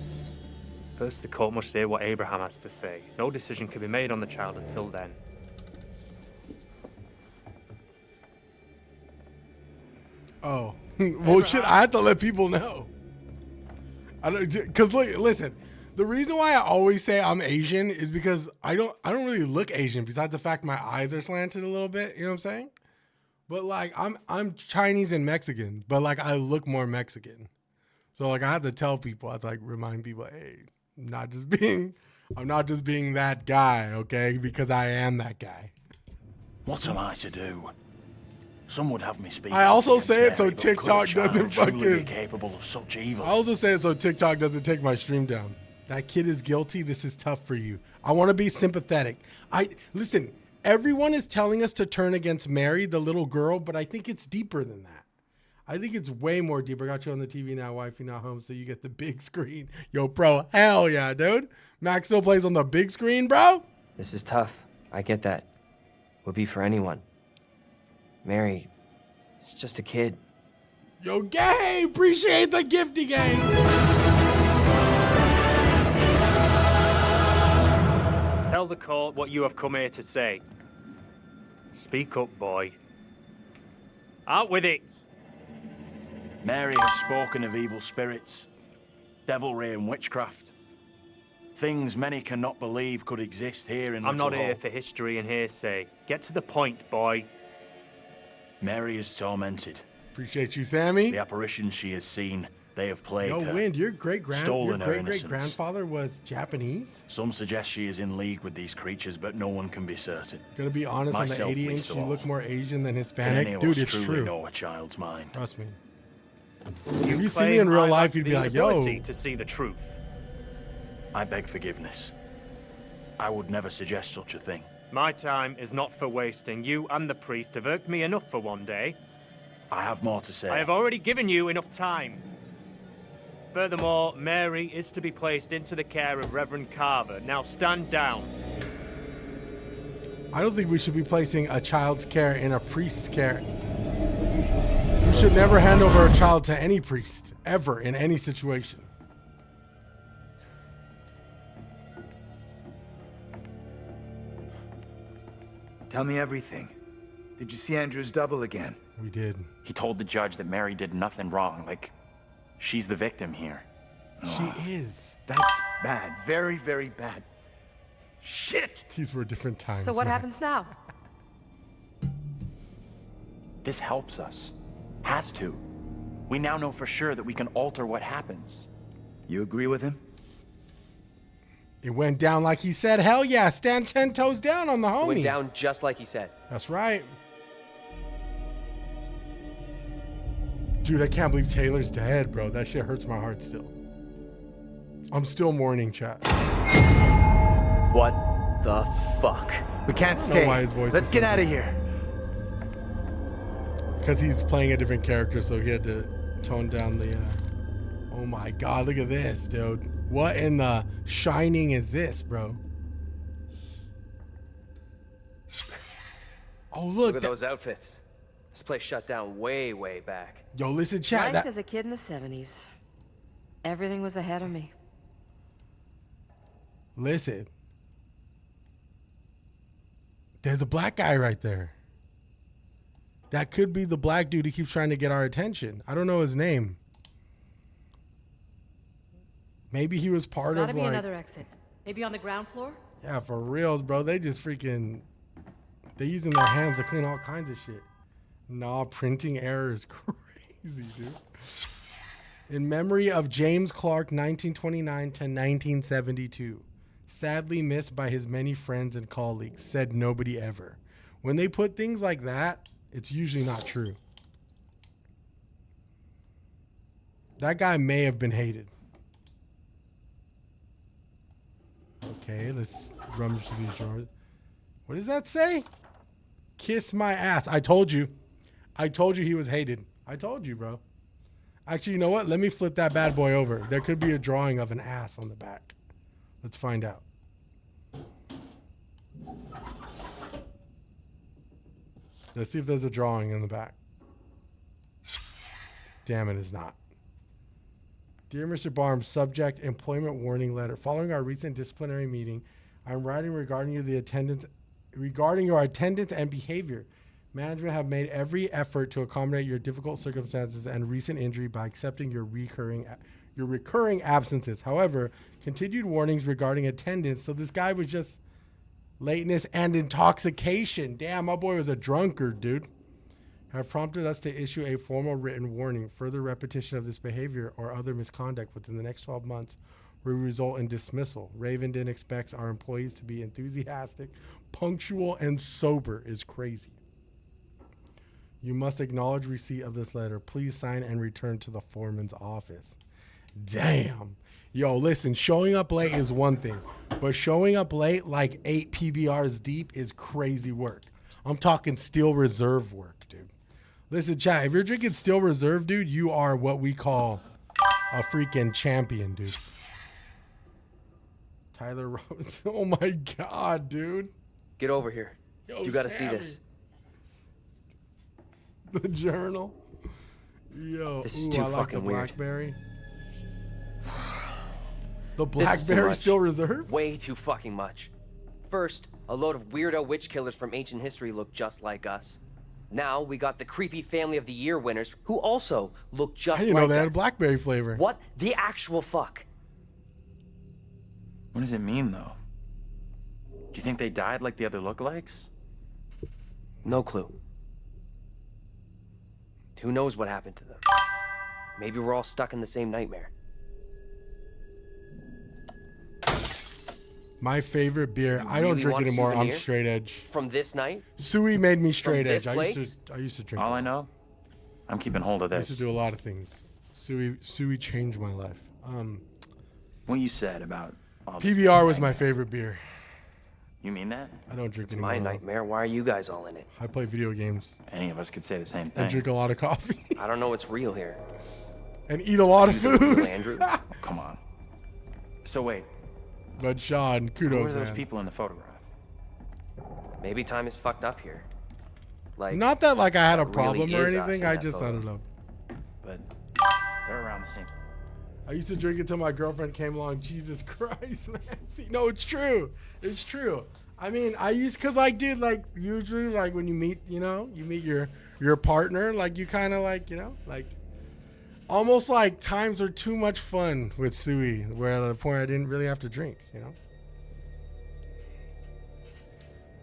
First, the court must hear what Abraham has to say. No decision can be made on the child until then. Oh, well, shit! I have to let people know. I don't, because look, listen. The reason why I always say I'm Asian is because I don't really look Asian. Besides the fact my eyes are slanted a little bit, you know what I'm saying? But like I'm Chinese and Mexican, but like I look more Mexican. So like I have to tell people, I have to like remind people, hey, I'm not just being that guy, okay? Because I am that guy. What am I to do? Some would have me speak. I also against say it so Mary, but could a TikTok child doesn't truly be fucking- capable of such evil. I also say it so TikTok doesn't take my stream down. That kid is guilty. This is tough for you. I want to be sympathetic. Listen, everyone is telling us to turn against Mary, the little girl, but I think it's deeper than that. I think it's way more deeper. Got you on the TV now, wifey not home, so you get the big screen. Yo, bro, hell yeah, dude. Max still plays on the big screen, bro. This is tough. I get that. Would be for anyone. Mary, it's just a kid. Yo, gay, appreciate the gifty gang. Tell the court what you have come here to say. Speak up, boy. Out with it! Mary has spoken of evil spirits, devilry and witchcraft. Things many cannot believe could exist here in I'm Little not here Hope. for history and hearsay. Get to the point, boy. Mary is tormented. Appreciate you, Sammy. The apparitions she has seen, they have plagued Yo, her. Wind, your great stolen her innocence. grandfather was Japanese. Some suggest she is in league with these creatures, but no one can be certain. Gonna be honest, on the Myself 80 inch, least of you all. look more Asian than Can Hispanic. any of Dude, us it's truly true. know a child's mind? Trust me. You If you see me claim in real I life, lack you'd be the like, yo. ability to see the truth. I beg forgiveness. I would never suggest such a thing. My time is not for wasting. You and the priest have irked me enough for one day. I have more to say. I have already given you enough time. Furthermore, Mary is to be placed into the care of Reverend Carver. Now stand down. I don't think we should be placing a child's care in a priest's care. You should never hand over a child to any priest, ever, in any situation. Tell me everything. Did you see Andrew's double again? We did. He told the judge that Mary did nothing wrong, like she's the victim here. She is. That's bad. Very, very bad. Shit! These were different times. So what man. happens now? This helps us. Has to. We now know for sure that we can alter what happens. You agree with him? It went down like he said. Hell yeah, stand 10 toes down on the homie. Went down just like he said. That's right. Dude, I can't believe Taylor's dead, bro. That shit hurts my heart still. I'm still mourning, chat. What the fuck? We can't know stay. why his voice Let's is get so out of good. here. Because he's playing a different character, so he had to tone down the... Oh my god, look at this, dude. What in the shining is this, bro? Oh, Look look. at those outfits. This place shut down way, way back. Yo, listen, chat. Life That, as a kid in the 70s. Everything was ahead of me. listen. There's a black guy right there. That could be the black dude who keeps trying to get our attention. I don't know his name. Maybe he was part There's of gotta be like... another exit. Maybe on the ground floor? Yeah, for reals, bro. They just freaking... They using their hands to clean all kinds of shit. Nah, printing error is crazy, dude. In memory of James Clark, 1929 to 1972. Sadly missed by his many friends and colleagues, said nobody ever. When they put things like that, it's usually not true. That guy may have been hated. Okay, let's rummage through these drawers. What does that say? Kiss my ass. I told you. I told you he was hated. I told you, bro. Actually, you know what? Let me flip that bad boy over. There could be a drawing of an ass on the back. Let's find out. Let's see if there's a drawing in the back. Damn, it is not. Dear Mr. Barnes, subject employment warning letter. Following our recent disciplinary meeting, I'm writing regarding your attendance and behavior. Management have made every effort to accommodate your difficult circumstances and recent injury by accepting your recurring absences. However, continued warnings regarding attendance. So this guy was just lateness and intoxication. Damn, my boy was a drunkard, dude. Have prompted us to issue a formal written warning. Further repetition of this behavior or other misconduct within the next 12 months will result in dismissal. Ravenden expects our employees to be enthusiastic, punctual, and sober. Is crazy. You must acknowledge receipt of this letter. Please sign and return to the foreman's office. Damn. Yo, listen, showing up late is one thing, but showing up late like 8 PBRs deep is crazy work. I'm talking Steel Reserve work, dude. Listen, chat, if you're drinking Steel Reserve, dude, you are what we call a freaking champion, dude. Tyler Robinson. Oh my God, dude. Get over here. Yo, You gotta Sammy. see this. The journal. Yo, This is ooh, too I like fucking the weird. Blackberry. The This is too Blackberry much. Steel Reserve? Way too fucking much. First, a load of weirdo witch killers from ancient history look just like us. Now we got the creepy Family of the Year winners who also look just I didn't like know they had a us. blackberry flavor. What the actual fuck? What does it mean, though? Do you think they died like the other lookalikes? No clue. Who knows what happened to them? Maybe we're all stuck in the same nightmare. My favorite beer. You I don't really drink want a anymore. I'm souvenir? straight edge. From this night? Sui made me straight this edge. place? I used to drink. All I know, I'm keeping hold of I used this. to do a lot of things. Sui changed my life. What you said about all this PBR was my nightmare. favorite beer. You mean that? I don't drink It's anymore. my nightmare. Why are you guys all in it? I play video games Any of us could say the same and thing. drink a lot of coffee I don't know what's real here. and eat a lot of You the real food. Andrew? Oh, come on. So wait, But Sean, who kudos, are those man. people in the photograph? Maybe time is fucked up here. Like, Not that like I had a really problem or is us anything. in I that just I photo. don't know. But they're around the same. I used to drink until my girlfriend came along. Jesus Christ, man. See, no, it's true. It's true. I mean, I used, cause like, dude, like usually, like when you meet, you meet your partner, like you kind of like, like almost like times are too much fun with Sui, where at the point I didn't really have to drink,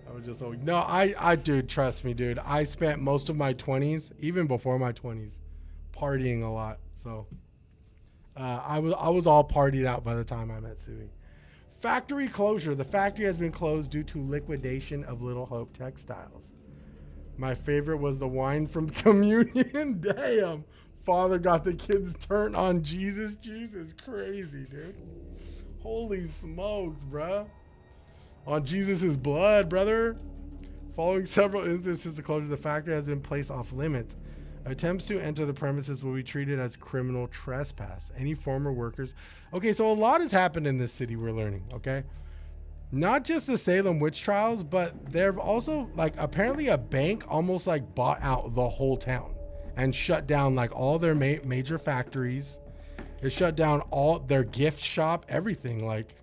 I was just like, no, dude, trust me, dude. I spent most of my 20s, even before my 20s, partying a lot. So I was all partied out by the time I met Sui. Factory closure. The factory has been closed due to liquidation of Little Hope Textiles. My favorite was the wine from communion. Damn. Father got the kids turned on Jesus juice. Is crazy, dude. Holy smokes, bruh. On Jesus' blood, brother. Following several instances of closure, the factory has been placed off limits. Attempts to enter the premises will be treated as criminal trespass. Any former workers. Okay, so a lot has happened in this city, we're learning, okay? Not just the Salem witch trials, but there've also, like, apparently a bank almost, like, bought out the whole town and shut down, like, all their major factories. It shut down all their gift shop, everything, like.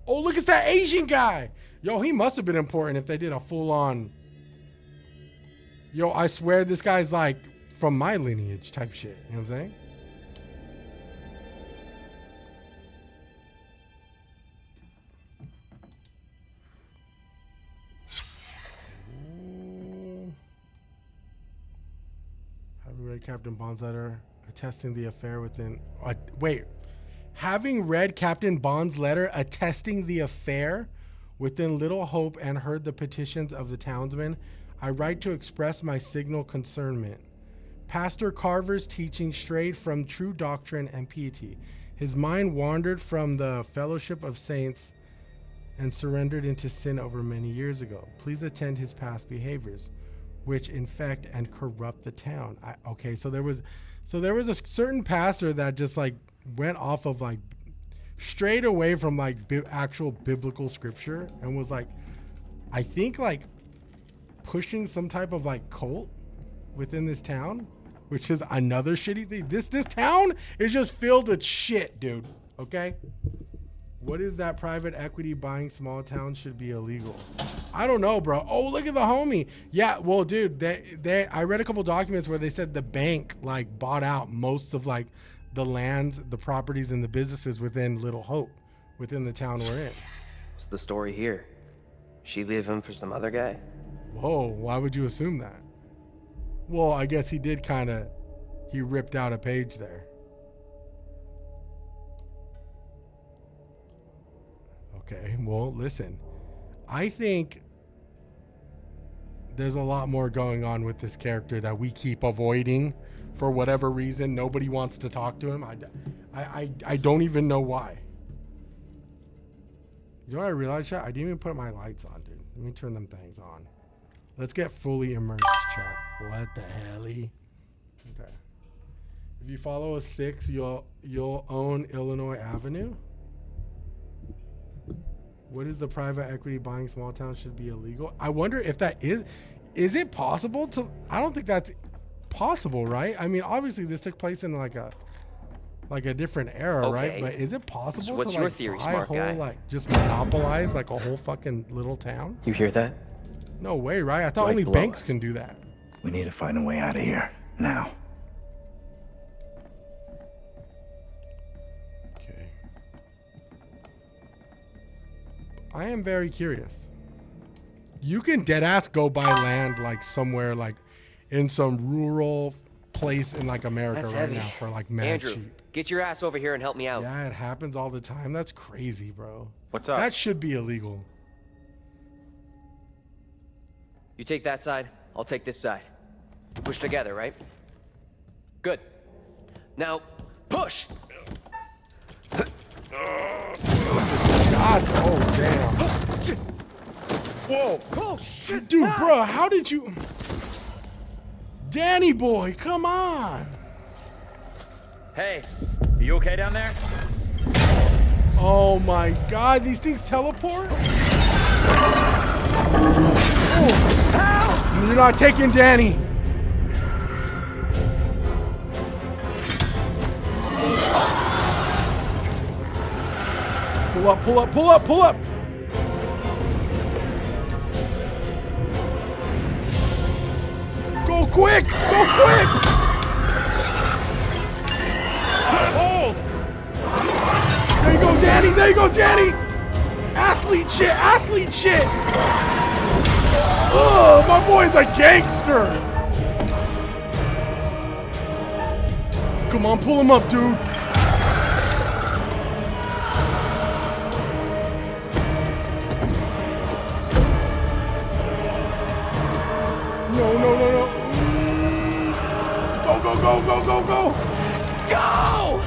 Oh, look, it's that Asian guy. Yo, he must have been important if they did a full-on. Yo, I swear this guy's, like, from my lineage type shit. You know what I'm saying? Having read Captain Bond's letter attesting the affair within... Having read Captain Bond's letter attesting the affair within Little Hope and heard the petitions of the townsmen, I write to express my signal concernment. Pastor Carver's teaching strayed from true doctrine and piety. His mind wandered from the fellowship of saints and surrendered into sin over many years ago. Please attend his past behaviors, which infect and corrupt the town. So there was a certain pastor that just like went off of like strayed away from like actual biblical scripture and was like, I think like pushing some type of like cult within this town, which is another shitty thing. This town is just filled with shit, dude. Okay. What is that? Private equity buying small towns should be illegal. I don't know, bro. Oh, look at the homie. Yeah, well, dude, I read a couple documents where they said the bank like bought out most of like the lands, the properties, and the businesses within Little Hope, within the town we're in. What's the story here? She leave him for some other guy? Whoa, why would you assume that? Well, I guess he did he ripped out a page there. Okay, well, listen. I think there's a lot more going on with this character that we keep avoiding for whatever reason. Nobody wants to talk to him. I don't even know why. You know what I realized, chat? I didn't even put my lights on, dude. Let me turn them things on. Let's get fully immersed, chat. What the hell-y? Okay. If you follow a 6, you'll own Illinois Avenue. What is the private equity buying small towns should be illegal? I wonder if that is it possible to, I don't think that's possible, right? I mean, obviously this took place in like a different era, right? But is it possible So what's to your like theory, buy a smart whole, guy? like just monopolize like a whole fucking little town? You hear that? No way, right? I thought Right only below banks us. can do that. We need to find a way out of here. Now. Okay. I am very curious. You can deadass go buy land like somewhere like in some rural place in like America That's right heavy. now for like mad Andrew, cheap. get your ass over here and help me out. Yeah, it happens all the time. That's crazy, bro. What's up? That should be illegal. You take that side, I'll take this side. Push together, right? Good. Now, push! God, oh damn. Whoa. Oh shit. Dude, bro, how did you... Danny boy, come on. Hey, are you okay down there? Oh my God, these things teleport? Oh. You're not taking Danny. Pull up, pull up, pull up, pull up. Go quick, go quick. Hold. There you go, Danny. There you go, Danny. Athlete shit, athlete shit. Ugh, my boy's a gangster. Come on, pull him up, dude. No, no, no, no. Go, go, go, go, go, go. Go!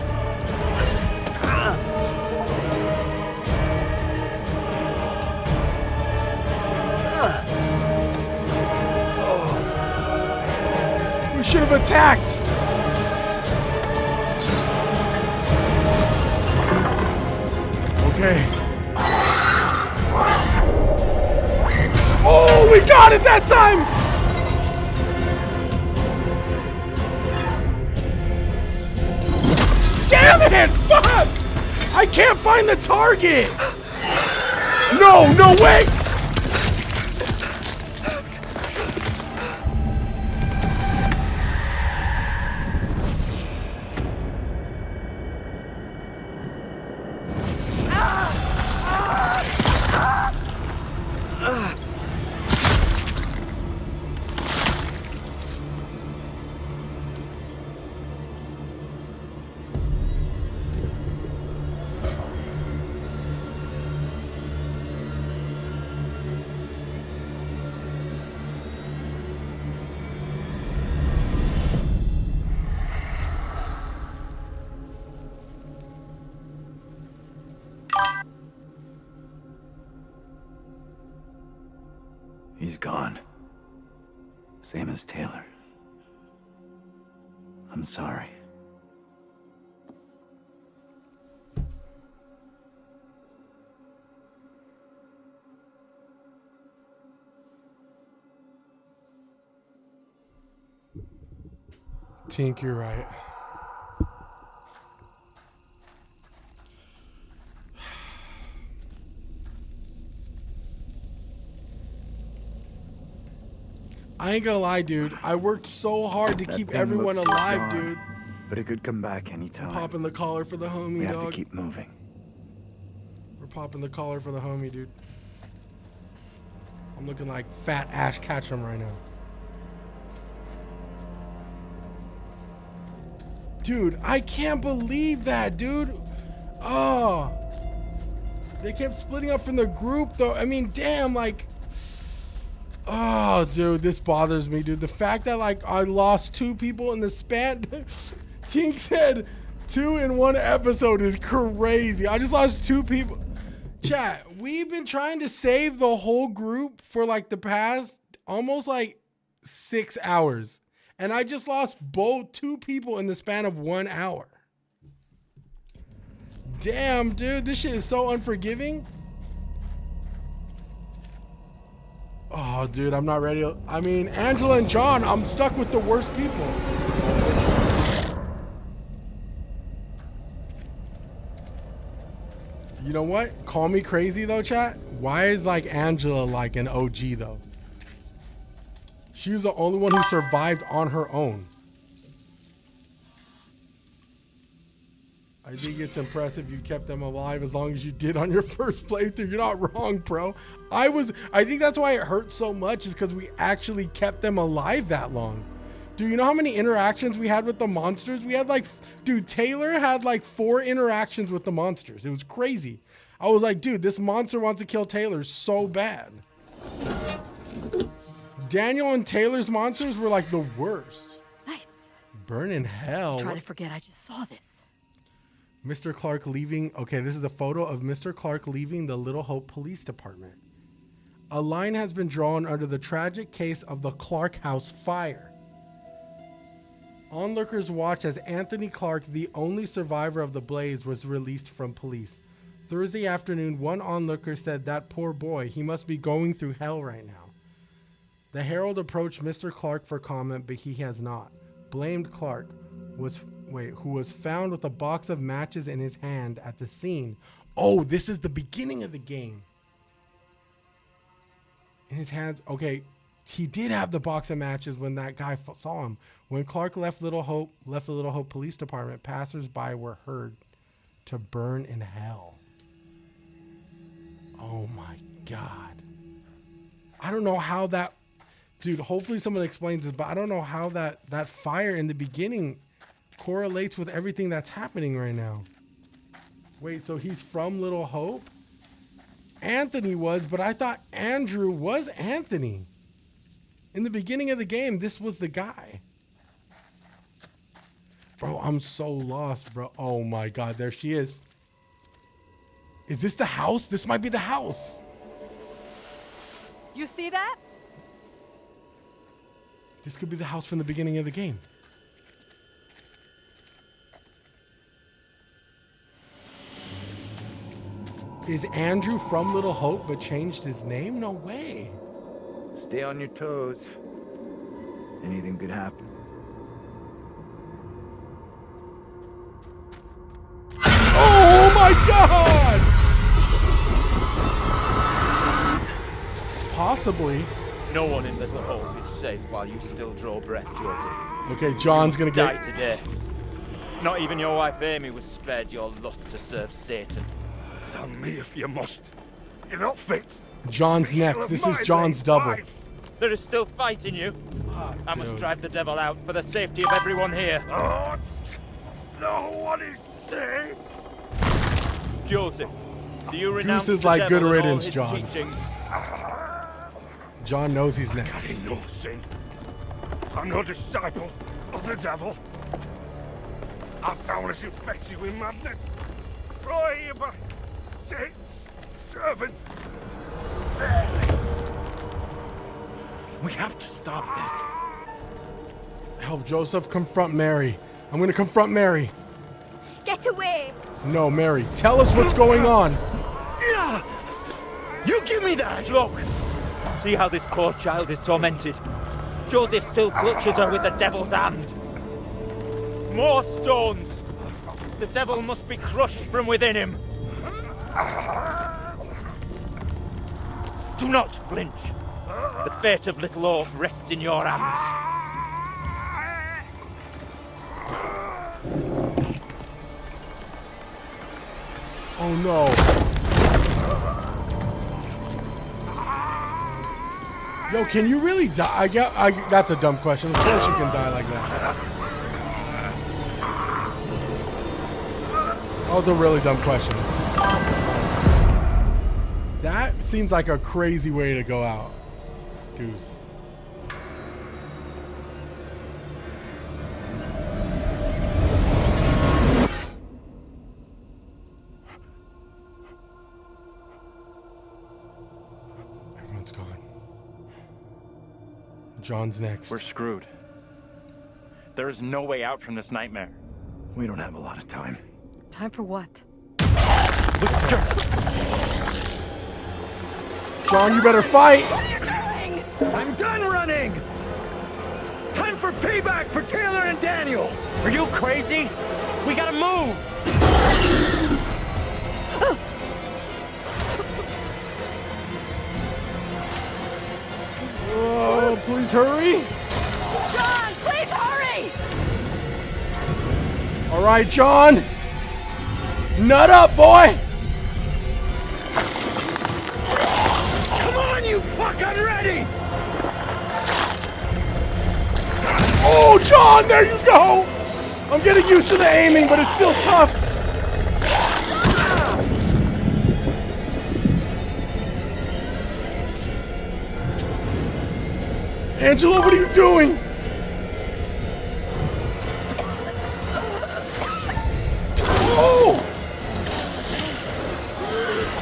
We should have attacked. Okay. Oh, we got it that time! Damn it! Fuck! I can't find the target! No, no, wait! He's gone. Same as Taylor. I'm sorry. Tink, you're right. I ain't gonna lie, dude. I worked so hard to That keep thing everyone looks alive, gone, dude. But it could come back anytime. Popping the collar for the homie, We have dog. to keep moving. We're popping the collar for the homie, dude. I'm looking like fat Ash Ketchum right now. Dude, I can't believe that, dude. Oh. They kept splitting up from the group, though. I mean, damn, like... Oh, dude, this bothers me, dude. The fact that, like, I lost 2 people in the span... Tink said 2 in 1 episode is crazy. I just lost 2 people. Chat, we've been trying to save the whole group for, like, the past almost, like, 6 hours. And I just lost 2 people in the span of 1 hour. Damn, dude, this shit is so unforgiving. Oh, dude, I'm not ready. I mean, Angela and John, I'm stuck with the worst people. You know what? Call me crazy though, chat. Why is like Angela like an OG though? She was the only one who survived on her own. I think it's impressive you kept them alive as long as you did on your first playthrough. You're not wrong, bro. I think that's why it hurt so much, is because we actually kept them alive that long. Dude, you know how many interactions we had with the monsters? We had like, dude, Taylor had like 4 interactions with the monsters. It was crazy. I was like, dude, this monster wants to kill Taylor so bad. Daniel and Taylor's monsters were like the worst. Nice. Burn in hell. Try to forget I just saw this. Mr. Clark leaving. Okay, this is a photo of Mr. Clark leaving the Little Hope Police Department. A line has been drawn under the tragic case of the Clark House fire. Onlookers watch as Anthony Clark, the only survivor of the blaze, was released from police. Thursday afternoon, one onlooker said, "That poor boy, he must be going through hell right now." The Herald approached Mr. Clark for comment, but he has not. Blamed Clark who was found with a box of matches in his hand at the scene. Oh, this is the beginning of the game. In his hands. Okay, he did have the box of matches when that guy saw him. When Clark left the Little Hope Police Department, passers-by were heard to burn in hell. Oh my God. I don't know how that... Dude, hopefully someone explains this, but I don't know how that fire in the beginning correlates with everything that's happening right now. Wait, so he's from Little Hope? Anthony was, but I thought Andrew was Anthony. In the beginning of the game, this was the guy. Bro, I'm so lost, bro. Oh my God, there she is. Is this the house? This might be the house. You see that? This could be the house from the beginning of the game. Is Andrew from Little Hope but changed his name? No way. Stay on your toes. Anything could happen. Oh my God! Possibly. No one in Little Hope is safe while you still draw breath, Joseph. Okay, John's gonna die today. Not even your wife Amy was spared your lust to serve Satan. Damn me if you must. You're not fit. John's next. This is John's double. There is still fight in you. I must drive the devil out for the safety of everyone here. Oh, no one is safe. Joseph, do you renounce Goose is the like devil good and all riddance, his John. teachings? John knows he's next. Carry no sin. I'm no disciple of the devil. Our town is infected with madness. Brought here by Satan's servants. We have to stop this. Help Joseph confront Mary. I'm gonna confront Mary. Get away! No, Mary. Tell us what's going on. You give me that! Look! See how this poor child is tormented. Joseph still clutches her with the devil's hand. More stones! The devil must be crushed from within him. Do not flinch. The fate of Little Hope rests in your hands. Oh no. Yo, can you really die? That's a dumb question. Of course you can die like that. That was a really dumb question. That seems like a crazy way to go out, Goose. Everyone's gone. John's next. We're screwed. There is no way out from this nightmare. We don't have a lot of time. Time for what? John, you better fight. What are you doing? I'm done running. Time for payback for Taylor and Daniel. Are you crazy? We gotta move! Oh, please hurry. John, please hurry! All right, John. Nut up, boy. Come on, you fuck! I'm ready. Oh, John, there you go. I'm getting used to the aiming, but it's still tough. Angela, what are you doing? Oh!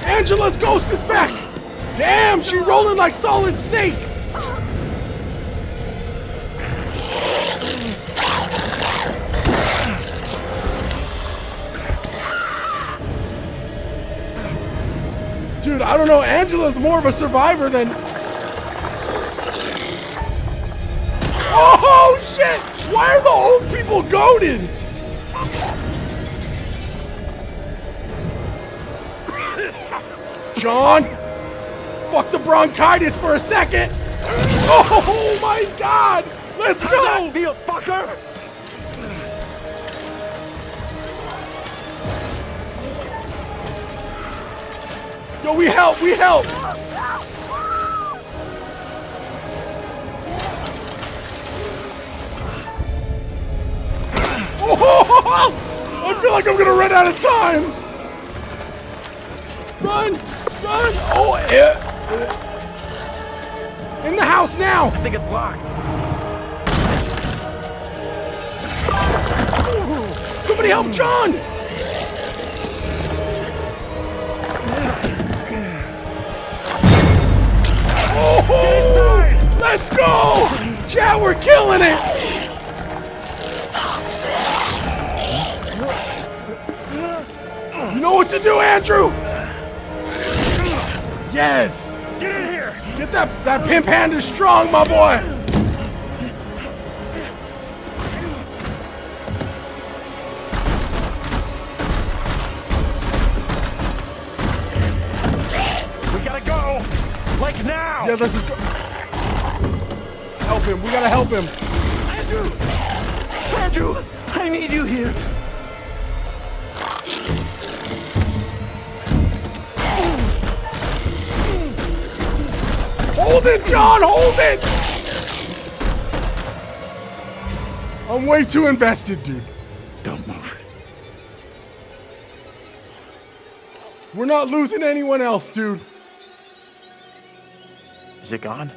Angela's ghost is back! Damn, she rolling like Solid Snake! Dude, I don't know, Angela's more of a survivor than... Oh, shit! Why are the old people goaded? John! Fuck the bronchitis for a second! Oh my god! Let's go! How's that feel, fucker? Yo, we help! We help! Oh, I feel like I'm gonna run out of time! Run! Run! Oh, yeah! In the house now! I think it's locked. Somebody help John! Oh! Let's go! Chat, we're killing it! You know what to do, Andrew! Yes! Get in here! Get that pimp hand is strong, my boy! We gotta go! Like now! Yeah, let's just go. Help him, we gotta help him. Andrew! Andrew! I need you here! Hold it, John, hold it! I'm way too invested, dude. Don't move. We're not losing anyone else, dude. Is it gone?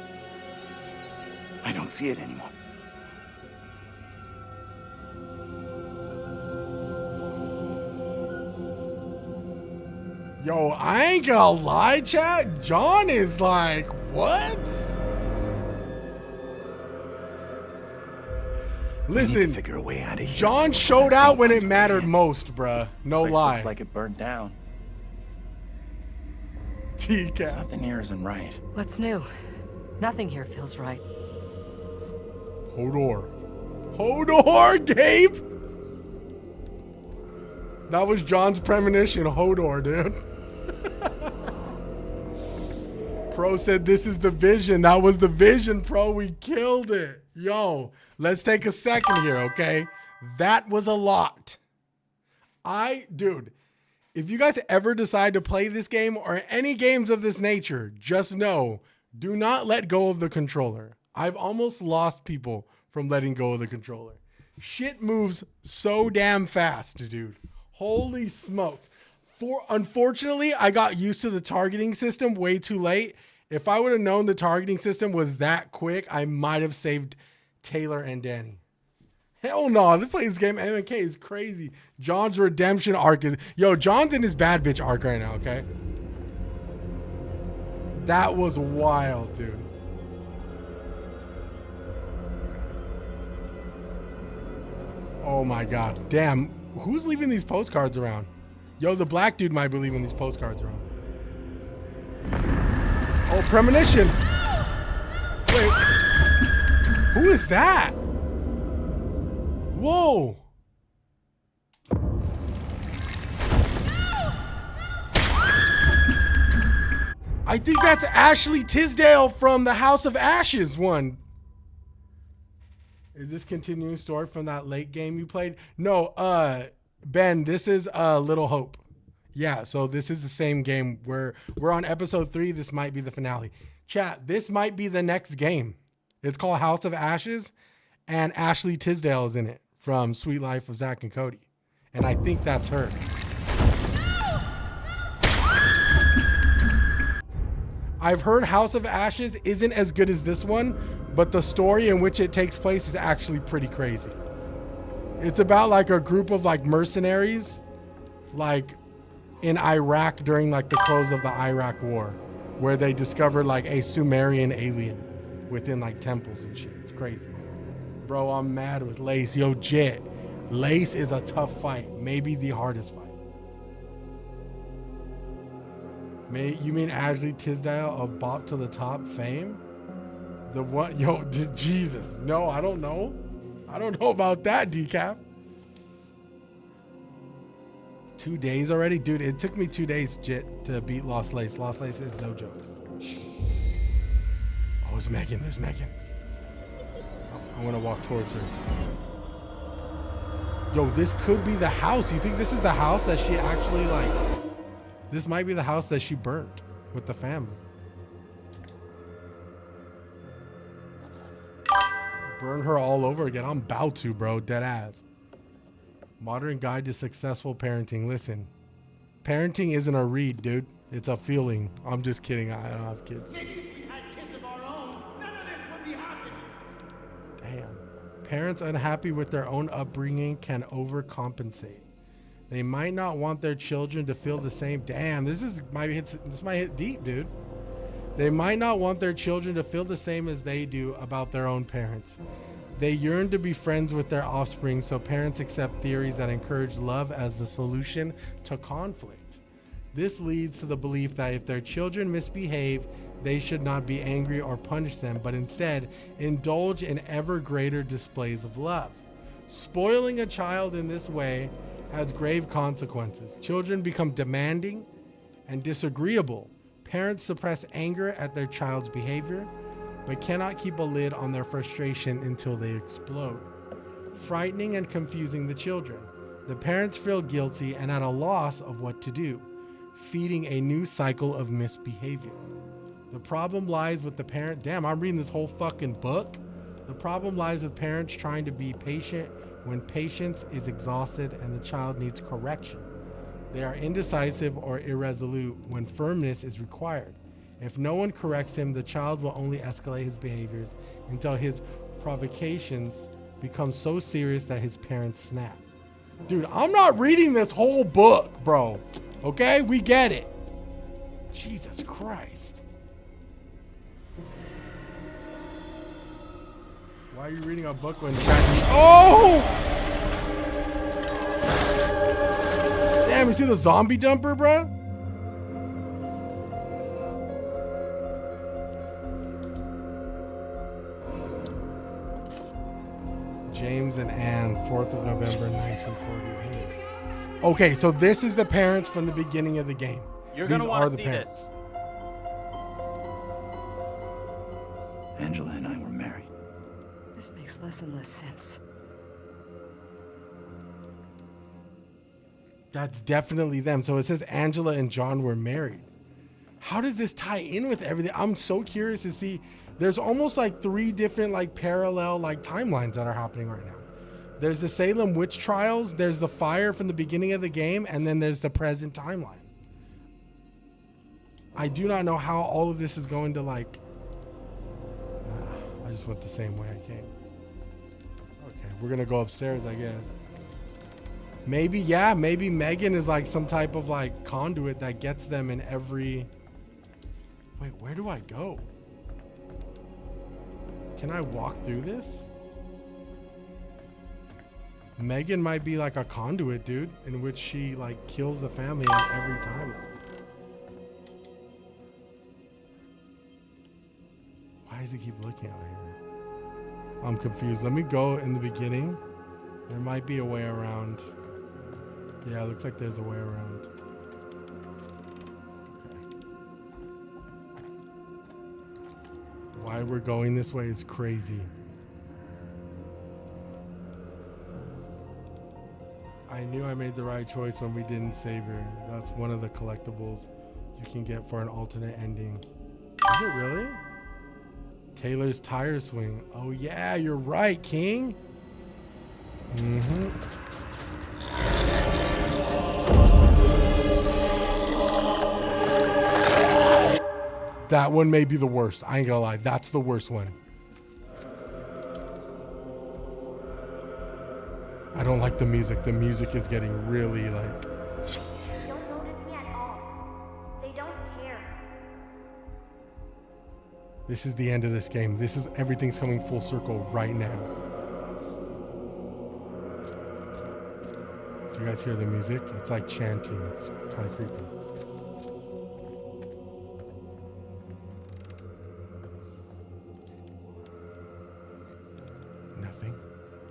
I don't see it anymore. Yo, I ain't gonna lie, chat. John is like, what? Listen, We need to figure a way out of here. John showed out when it mattered most, bruh. No Place lie. looks like it burned down. TCAP. Something here isn't right. What's new? Nothing here feels right. Hodor. Hodor, Gabe! That was John's premonition, Hodor, dude. Pro said this is the vision. That was the vision, Pro. We killed it. Yo, let's take a second here, okay? That was a lot. Dude, if you guys ever decide to play this game or any games of this nature, just know, do not let go of the controller. I've almost lost people from letting go of the controller. Shit moves so damn fast, dude. Holy smokes. Unfortunately, I got used to the targeting system way too late. If I would have known the targeting system was that quick, I might have saved Taylor and Danny. Hell no, this playing this game MK is crazy. John's redemption arc is... Yo, John's in his bad bitch arc right now, okay? That was wild, dude. Oh my God. Damn, who's leaving these postcards around? Yo, the black dude might be leaving these postcards around. Oh, premonition. Wait. Who is that? Whoa. I think that's Ashley Tisdale from the House of Ashes one. Is this continuing story from that late game you played? No, Ben, this is Little Hope. Yeah, so this is the same game where we're on episode 3. This might be the finale. Chat, this might be the next game. It's called House of Ashes, and Ashley Tisdale is in it from Sweet Life of Zack and Cody. And I think that's her. I've heard House of Ashes isn't as good as this one, but the story in which it takes place is actually pretty crazy. It's about like a group of like mercenaries, like in Iraq during like the close of the Iraq War, where they discovered like a Sumerian alien within like temples and shit. It's crazy. Bro, I'm mad with Lace. Yo, Jit, Lace is a tough fight. Maybe the hardest fight. You mean Ashley Tisdale of Bop to the Top fame? The what? Yo, Jesus. No, I don't know. I don't know about that, Decaf. 2 days already? Dude, it took me 2 days, Jit, to beat Lost Lace. Lost Lace is no joke. Oh, it's Megan. There's Megan. I want to walk towards her. Yo, this could be the house. You think this is the house that she actually, like... This might be the house that she burnt with the family. Burn her all over again. I'm about to, bro. Dead ass. Modern Guide to Successful Parenting. Listen, parenting isn't a read, dude. It's a feeling. I'm just kidding. I don't have kids. Damn. Parents unhappy with their own upbringing can overcompensate. They might not want their children to feel the same. Damn, this might hit deep, dude. They might not want their children to feel the same as they do about their own parents. They yearn to be friends with their offspring, so parents accept theories that encourage love as the solution to conflict. This leads to the belief that if their children misbehave, they should not be angry or punish them, but instead indulge in ever greater displays of love. Spoiling a child in this way has grave consequences. Children become demanding and disagreeable. Parents suppress anger at their child's behavior, but cannot keep a lid on their frustration until they explode, frightening and confusing the children. The parents feel guilty and at a loss of what to do, feeding a new cycle of misbehavior. The problem lies with the parent. Damn, I'm reading this whole fucking book. The problem lies with parents trying to be patient when patience is exhausted and the child needs correction. They are indecisive or irresolute when firmness is required. If no one corrects him, the child will only escalate his behaviors until his provocations become so serious that his parents snap. Dude, I'm not reading this whole book, bro. Okay? We get it. Jesus Christ. Why are you reading a book when Oh! Damn, you see the zombie dumper, bro? James and Anne, 4th of November, 1948. Okay, so this is the parents from the beginning of the game. You're going to want to see parents. this. Angela and I were married. This makes less and less sense. That's definitely them. So it says Angela and John were married. How does this tie in with everything? I'm so curious to see. There's almost like 3 different like parallel like timelines that are happening right now. There's the Salem witch trials, there's the fire from the beginning of the game, and then there's the present timeline. I do not know how all of this is going to like... I just went the same way I came. Okay, we're gonna go upstairs, I guess. Maybe, yeah, maybe Megan is like some type of like conduit that gets them in every... Wait, where do I go? Can I walk through this? Megan might be like a conduit, dude, in which she like kills the family every time. Why does he keep looking out here? I'm confused. Let me go in the beginning. There might be a way around. Yeah, it looks like there's a way around. Okay. Why we're going this way is crazy. I knew I made the right choice when we didn't save her. That's one of the collectibles you can get for an alternate ending. Is it really? Taylor's tire swing. Oh yeah, you're right, King. Mm-hmm. That one may be the worst. I ain't gonna lie. That's the worst one. I don't like the music. The music is getting really like... They don't notice me at all. They don't care. This is the end of this game. This is... Everything's coming full circle right now. Do you guys hear the music? It's like chanting. It's kind of creepy. Nothing.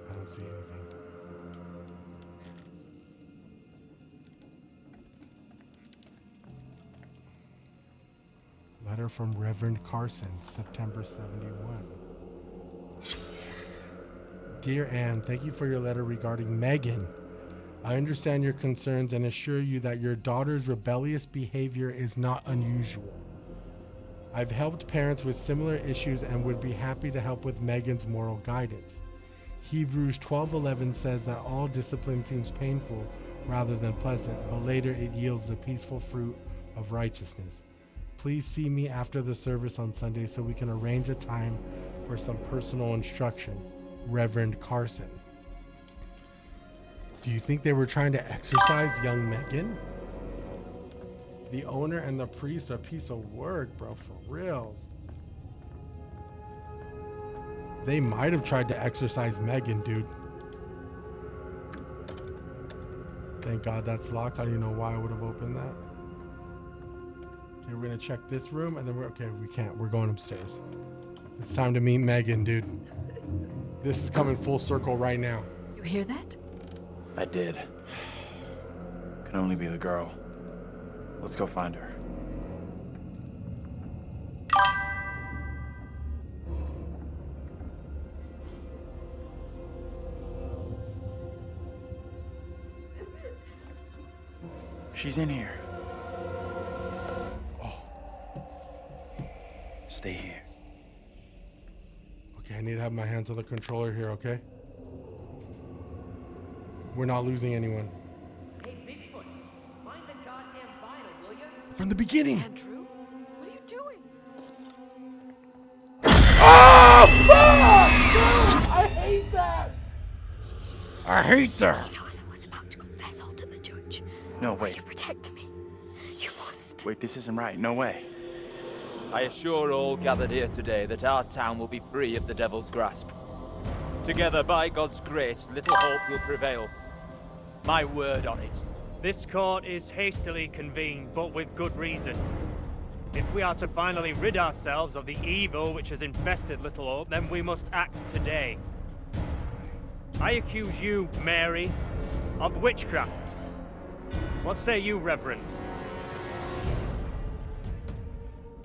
I don't see anything. Letter from Reverend Carson, September 71. Dear Anne, thank you for your letter regarding Megan. I understand your concerns and assure you that your daughter's rebellious behavior is not unusual. I've helped parents with similar issues and would be happy to help with Megan's moral guidance. Hebrews 12:11 says that all discipline seems painful rather than pleasant, but later it yields the peaceful fruit of righteousness. Please see me after the service on Sunday so we can arrange a time for some personal instruction. Reverend Carson. Do you think they were trying to exorcise young Megan? The owner and the priest are a piece of work, bro, for reals. They might have tried to exorcise Megan, dude. Thank God that's locked. I don't even know why I would have opened that. Okay, we're gonna check this room and then we can't. We're going upstairs. It's time to meet Megan, dude. This is coming full circle right now. You hear that? I did. Can only be the girl. Let's go find her. She's in here. Oh. Stay here. Okay, I need to have my hands on the controller here, okay? We're not losing anyone. Hey, Bigfoot, mind the goddamn vinyl, will you? From the beginning. Andrew, what are you doing? Oh, fuck! Dude, I hate that. I hate that. He knows I was about to confess all to the judge. No, Will wait. you protect me? You must. Wait, this isn't right. No way. I assure all gathered here today that our town will be free of the devil's grasp. Together, by God's grace, little hope will prevail. My word on it. This court is hastily convened, but with good reason. If we are to finally rid ourselves of the evil which has infested Little Hope, then we must act today. I accuse you, Mary, of witchcraft. What say you, Reverend?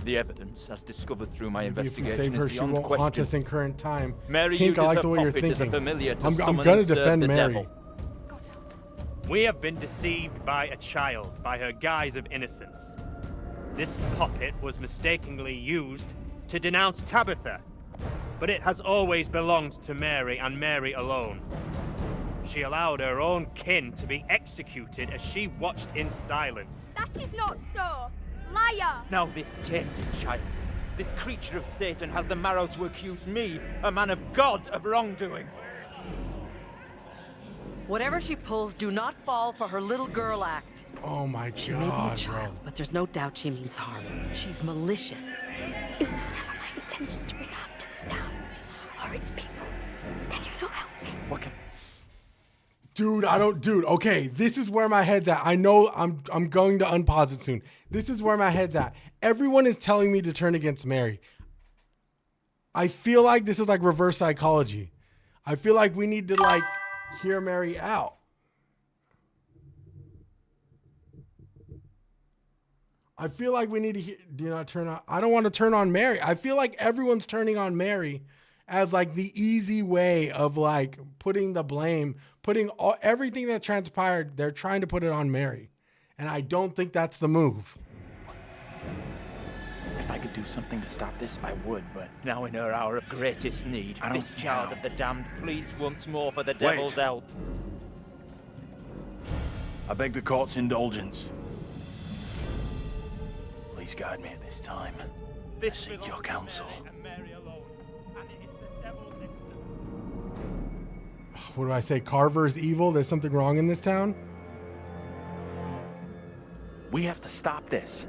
The evidence, as discovered through my Maybe if we investigation, save her, is she beyond won't haunt question. us in current time. Mary Tink, uses I like her the way you're puppet as a thinking. familiar to I'm summon gonna and serve defend the Mary. devil. We have been deceived by a child, by her guise of innocence. This puppet was mistakenly used to denounce Tabitha, but it has always belonged to Mary and Mary alone. She allowed her own kin to be executed as she watched in silence. That is not so. Liar! Now this tainted child, this creature of Satan has the marrow to accuse me, a man of God, of wrongdoing. Whatever she pulls, do not fall for her little girl act. Oh my She may be a God, child, bro. but there's no doubt she means harm. She's malicious. It was never my intention to bring harm to this town or its people. Can you not help me? What can... Dude, okay, this is where my head's at. I know I'm going to unpause it soon. This is where my head's at. Everyone is telling me to turn against Mary. I feel like this is like reverse psychology. I feel like we need to like hear Mary out. I feel like we need to do not turn on. I don't want to turn on Mary. I feel like everyone's turning on Mary as like the easy way of like putting the blame, putting everything that transpired. They're trying to put it on Mary. And I don't think that's the move. If I could do something to stop this, I would, but... Now in her hour of greatest need, I don't this see child how. of the damned pleads once more for the devil's help. I beg the court's indulgence. Please guide me at this time. I seek your counsel. What do I say? Carver is evil? There's something wrong in this town? We have to stop this.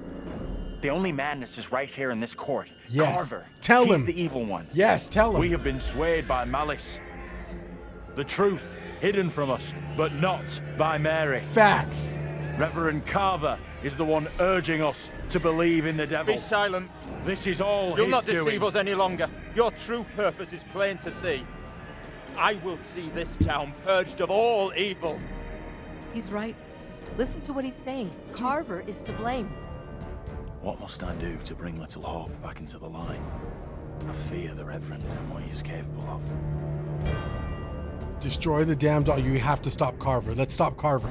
The only madness is right here in this court. Yes. Carver. Tell He's him. the evil one. Yes, tell him. We have been swayed by malice. The truth hidden from us, but not by Mary. Facts. Reverend Carver is the one urging us to believe in the devil. Be silent. This is all You'll his not deceive doing. us any longer. Your true purpose is plain to see. I will see this town purged of all evil. He's right. Listen to what he's saying. Carver is to blame. What must I do to bring Little Hope back into the line? I fear the Reverend and what he is capable of. Destroy the damn dog. You have to stop Carver. Let's stop Carver.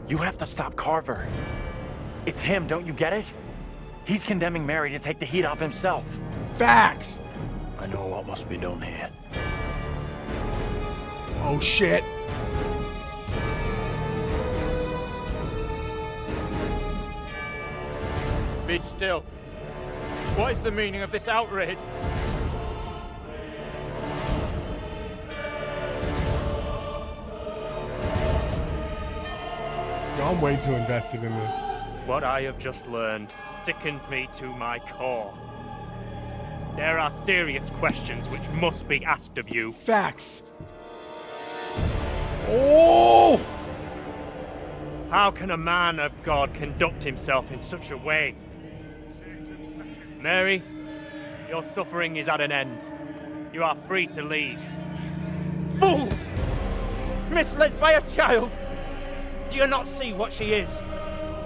You have to stop Carver. It's him, don't you get it? He's condemning Mary to take the heat off himself. Facts. I know what must be done here. Oh shit. Be still. What is the meaning of this outrage? Yo, I'm way too invested in this. What I have just learned sickens me to my core. There are serious questions which must be asked of you. Facts. Oh! How can a man of God conduct himself in such a way? Mary, your suffering is at an end. You are free to leave. Fool! Misled by a child! Do you not see what she is?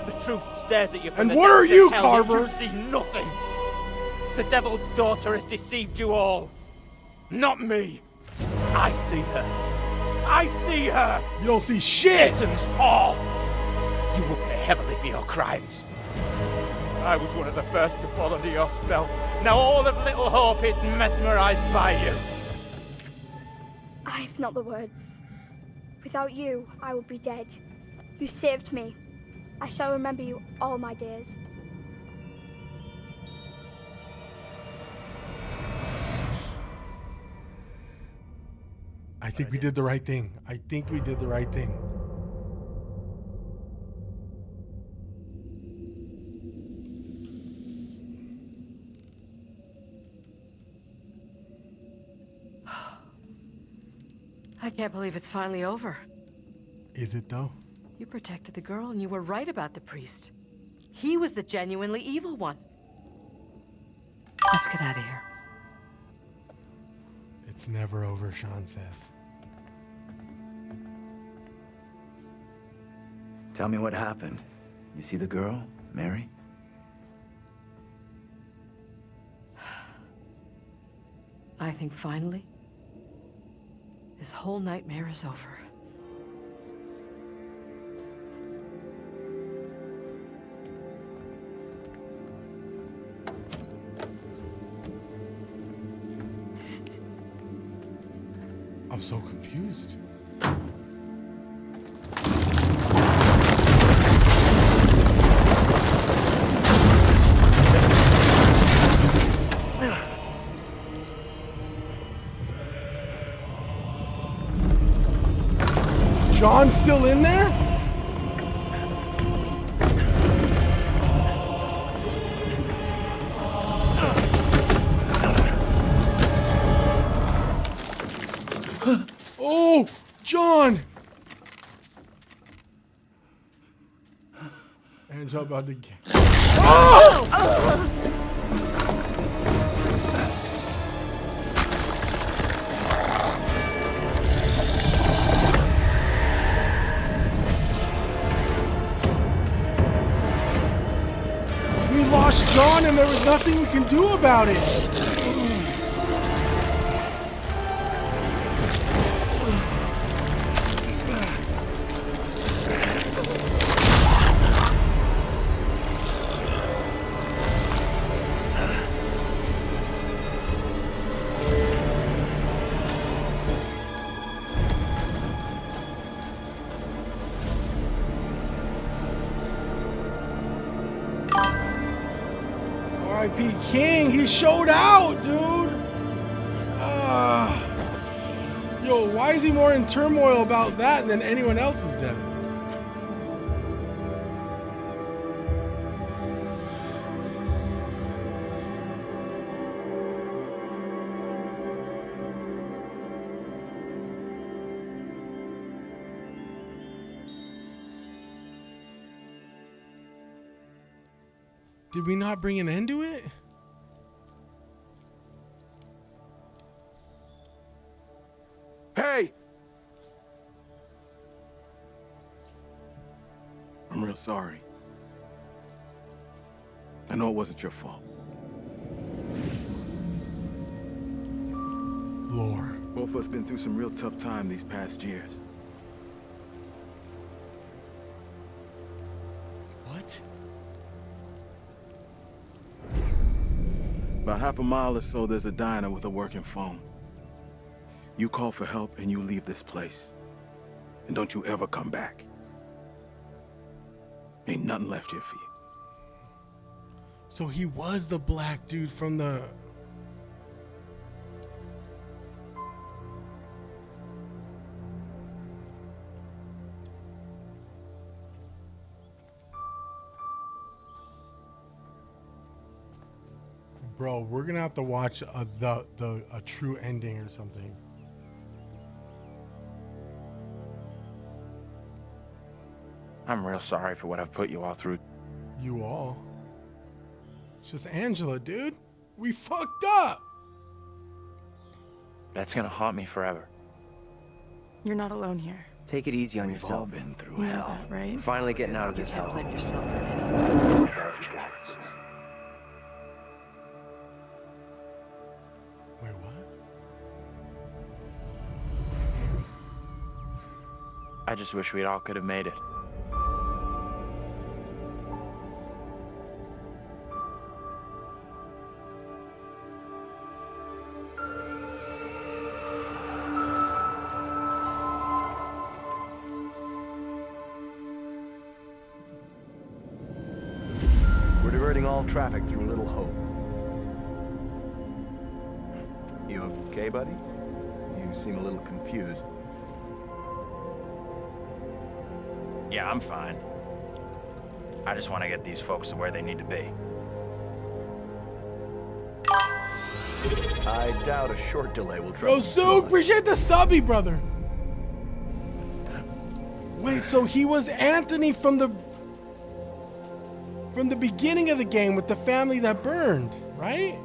The truth stares at you from And the what are depths of you, hell, Carver? yet you see nothing. The devil's daughter has deceived you all. Not me. I see her. I see her. You don't see shit. Satan's whore. You will pay heavily for your crimes. I was one of the first to fall under your spell. Now all of Little Hope is mesmerized by you. I've not the words. Without you, I would be dead. You saved me. I shall remember you all my days. I think we did the right thing. I think we did the right thing. I can't believe it's finally over. Is it though? You protected the girl and you were right about the priest. He was the genuinely evil one. Let's get out of here. It's never over, Sean says. Tell me what happened. You see the girl, Mary? I think finally, this whole nightmare is over. I'm so confused. John's still in there? Oh, John! Angela about to get. Oh! We lost John and there was nothing we can do about it. R.I.P. King, he showed out, dude. Yo, why is he more in turmoil about that than anyone else's death? Did we not bring an end to it? Hey! I'm real sorry. I know it wasn't your fault. Lore. Both of us been through some real tough time these past years. What? About half a mile or so, there's a diner with a working phone. You call for help and you leave this place. And don't you ever come back. Ain't nothing left here for you. So he was the black dude from the... Bro, we're gonna have to watch a true ending or something. I'm real sorry for what I've put you all through. You all? It's just Angela, dude. We fucked up. That's gonna haunt me forever. You're not alone here. Take it easy on We've all yourself. been through You know hell. that, right? We're finally getting out of this hell. Blame yourself. Wait, what? I just wish we all could have made it. We're diverting all traffic through Little Hope. You okay, buddy? You seem a little confused. Yeah, I'm fine. I just want to get these folks to where they need to be. I doubt a short delay will Bro, trouble Sue, appreciate the subby, brother. Wait, so he was Anthony from the beginning of the game with the family that burned, right?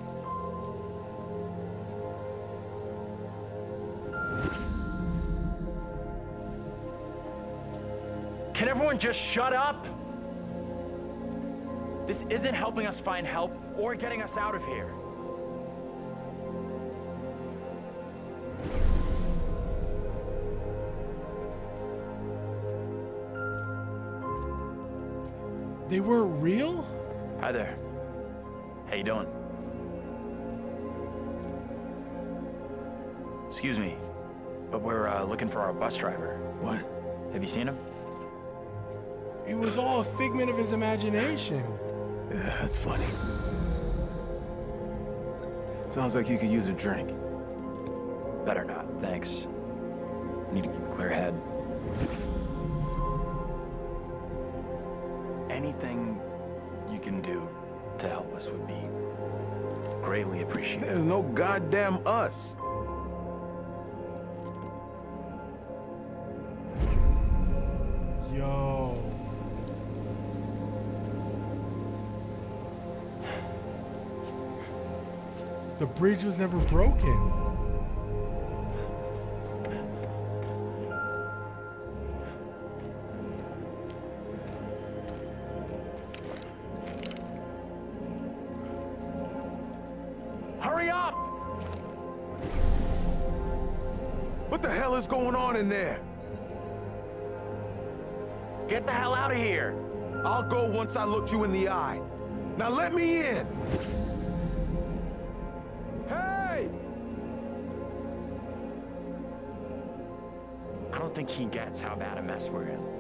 Can everyone just shut up? This isn't helping us find help or getting us out of here. They weren't real? Hi there. How you doing? Excuse me, but we're looking for our bus driver. What? Have you seen him? It was all a figment of his imagination. Yeah, that's funny. Sounds like you could use a drink. Better not, thanks. Need to keep a clear head. Anything you can do to help us would be greatly appreciated. There's no goddamn us. Yo. The bridge was never broken. Hurry up! What the hell is going on in there? Get the hell out of here! I'll go once I look you in the eye. Now let me in! Hey! I don't think he gets how bad a mess we're in.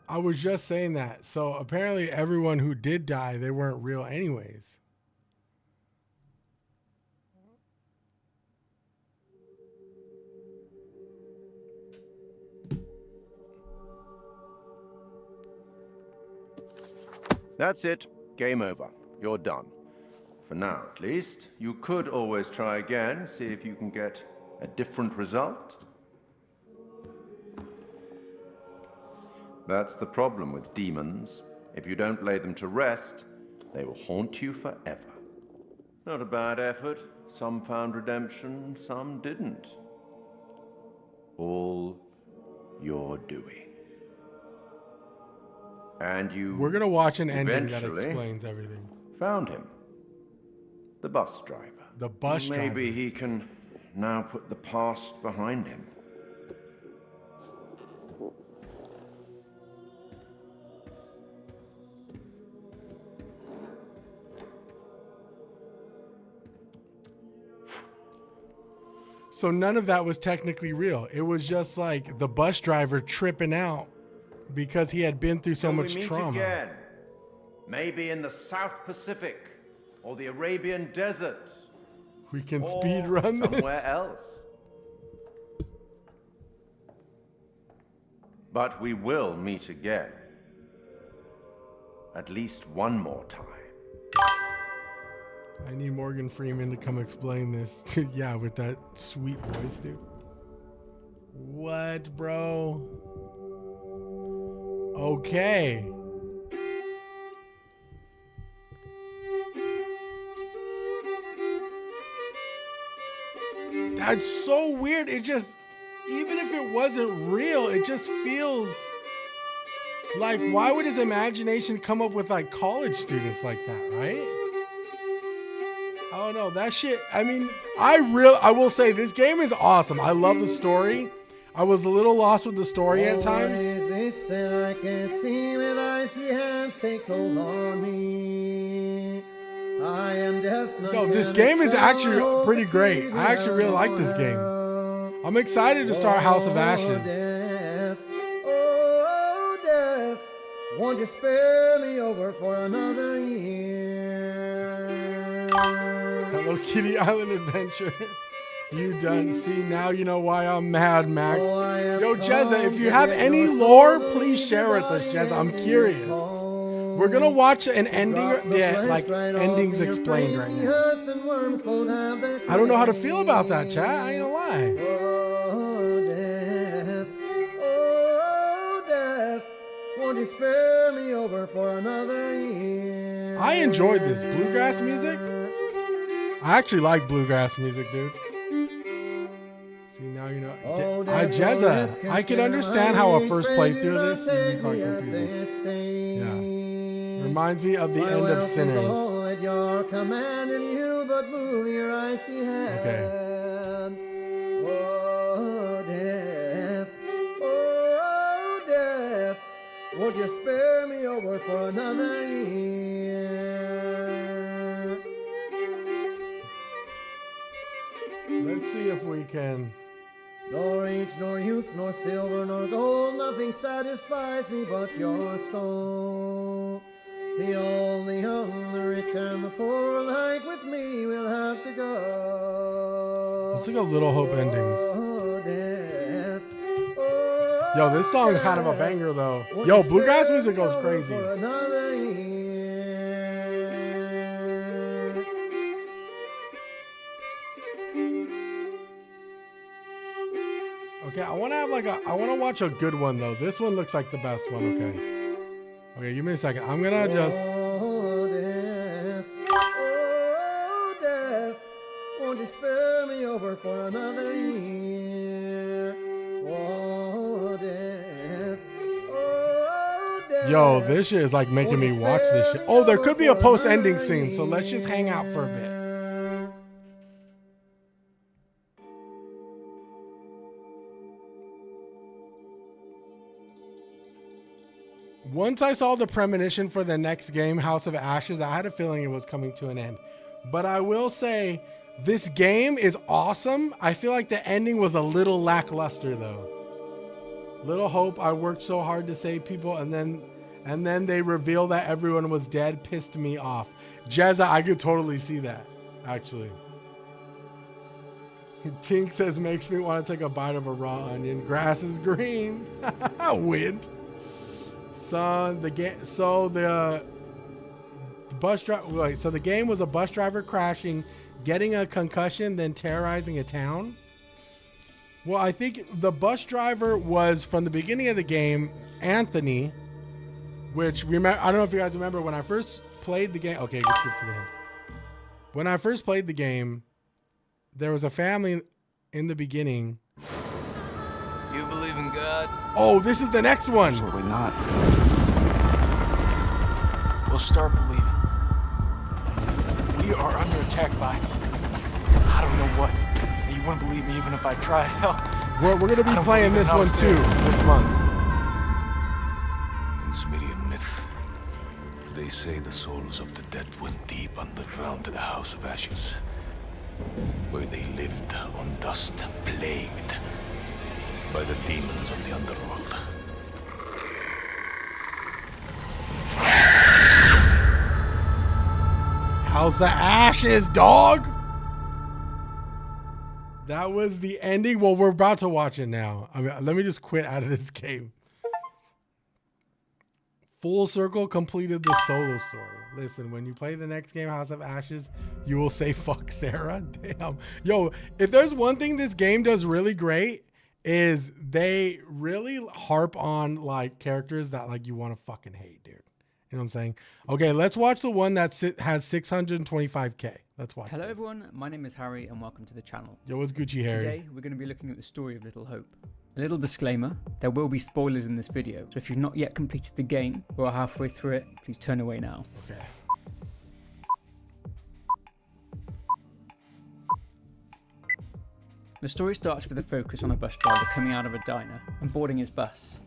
I was just saying that. So apparently everyone who did die, they weren't real anyways. That's it. Game over. You're done. For now, at least. You could always try again, see if you can get a different result. That's the problem with demons. If you don't lay them to rest, they will haunt you forever. Not a bad effort. Some found redemption, some didn't. All your doing. And you We're going to watch an ending that eventually explains everything. found him. The bus driver. The bus driver. Maybe he can now put the past behind him. So none of that was technically real. It was just like the bus driver tripping out because he had been through so Till much we meet trauma. again. Maybe in the South Pacific or the Arabian Desert. We can or speed run this. somewhere else. But we will meet again. At least one more time. I need Morgan Freeman to come explain this. Yeah, with that sweet voice, dude. What, bro? Okay. That's so weird. It just, even if it wasn't real, it just feels like, why would his imagination come up with like college students like that, right? I don't know. That shit, I mean, I will say this game is awesome. I love the story. I was a little lost with the story at times. What is this that I can't see with icy hands takes hold on me? I am death. Yo, this game is actually pretty great. I actually really like this game. I'm excited to start House of Ashes. Death, oh death, won't you spare me over for another year? Hello Kitty Island Adventure. You done. See, now you know why I'm mad, Max. Yo, Jezza, if you have any lore, please share with us, Jezza. I'm curious. We're gonna watch an ending, like endings explained right now. I don't know how to feel about that, chat. I ain't gonna lie. Oh death, oh death, won't you spare me over for another year? I enjoyed this bluegrass music. I actually like bluegrass music, dude. See, now you know. Jezza, I can understand how a first playthrough of this would be quite confusing. Yeah. Reminds me of the end of Sinners. At your command and you but move your icy hand. Okay. Oh death, oh death, won't you spare me over for another year? Let's see if we can. Nor age, nor youth, nor silver, nor gold, nothing satisfies me but your soul. The old, the young, the rich, and the poor, like with me, will have to go. Let's look at Little Hope endings. Oh, death. Yo, this song is kind of a banger though. Yo, bluegrass music goes crazy. For another year. Okay, I want to watch a good one though. This one looks like the best one. Okay, give me a second. I'm gonna just. Oh, death, won't you spare me over for another year? Oh, death, Yo, this shit is like making me watch this shit. Oh, there could be a post-ending scene, so let's just hang out for a bit. Once I saw the premonition for the next game, House of Ashes, I had a feeling it was coming to an end. But I will say, this game is awesome. I feel like the ending was a little lackluster though. Little Hope, I worked so hard to save people, and then they reveal that everyone was dead, pissed me off. Jezza, I could totally see that, actually. Tink says, makes me want to take a bite of a raw onion. Grass is green. Wind. Son, the bus driver. Wait, so the game was a bus driver crashing, getting a concussion, then terrorizing a town. Well, I think the bus driver was from the beginning of the game, Anthony. Which I don't know if you guys remember when I first played the game. Okay, let's get to the end. When I first played the game, there was a family in the beginning. You believe in God? Oh, this is the next one. Absolutely not. We'll start believing. We are under attack by I don't know what. You wouldn't believe me even if I tried. Hell, we're going to be playing this one too this month. In Sumerian myth, they say the souls of the dead went deep underground to the House of Ashes, where they lived on dust, plagued by the demons of the underworld. House of Ashes, dog. That was the ending. Well, we're about to watch it now. I mean, let me just quit out of this game. Full circle completed the solo story. Listen, when you play the next game, House of Ashes, you will say fuck Sarah. Damn. Yo, if there's one thing this game does really great, is they really harp on like characters that like you want to fucking hate, dude. You know what I'm saying? Okay, let's watch the one that has 625K. Let's watch. Hello everyone, my name is Harry and welcome to the channel. Yo, what's Gucci Harry? Today we're going to be looking at the story of Little Hope. A little disclaimer, there will be spoilers in this video, so if you've not yet completed the game or are halfway through it, please turn away now. Okay. The story starts with a focus on a bus driver coming out of a diner and boarding his bus.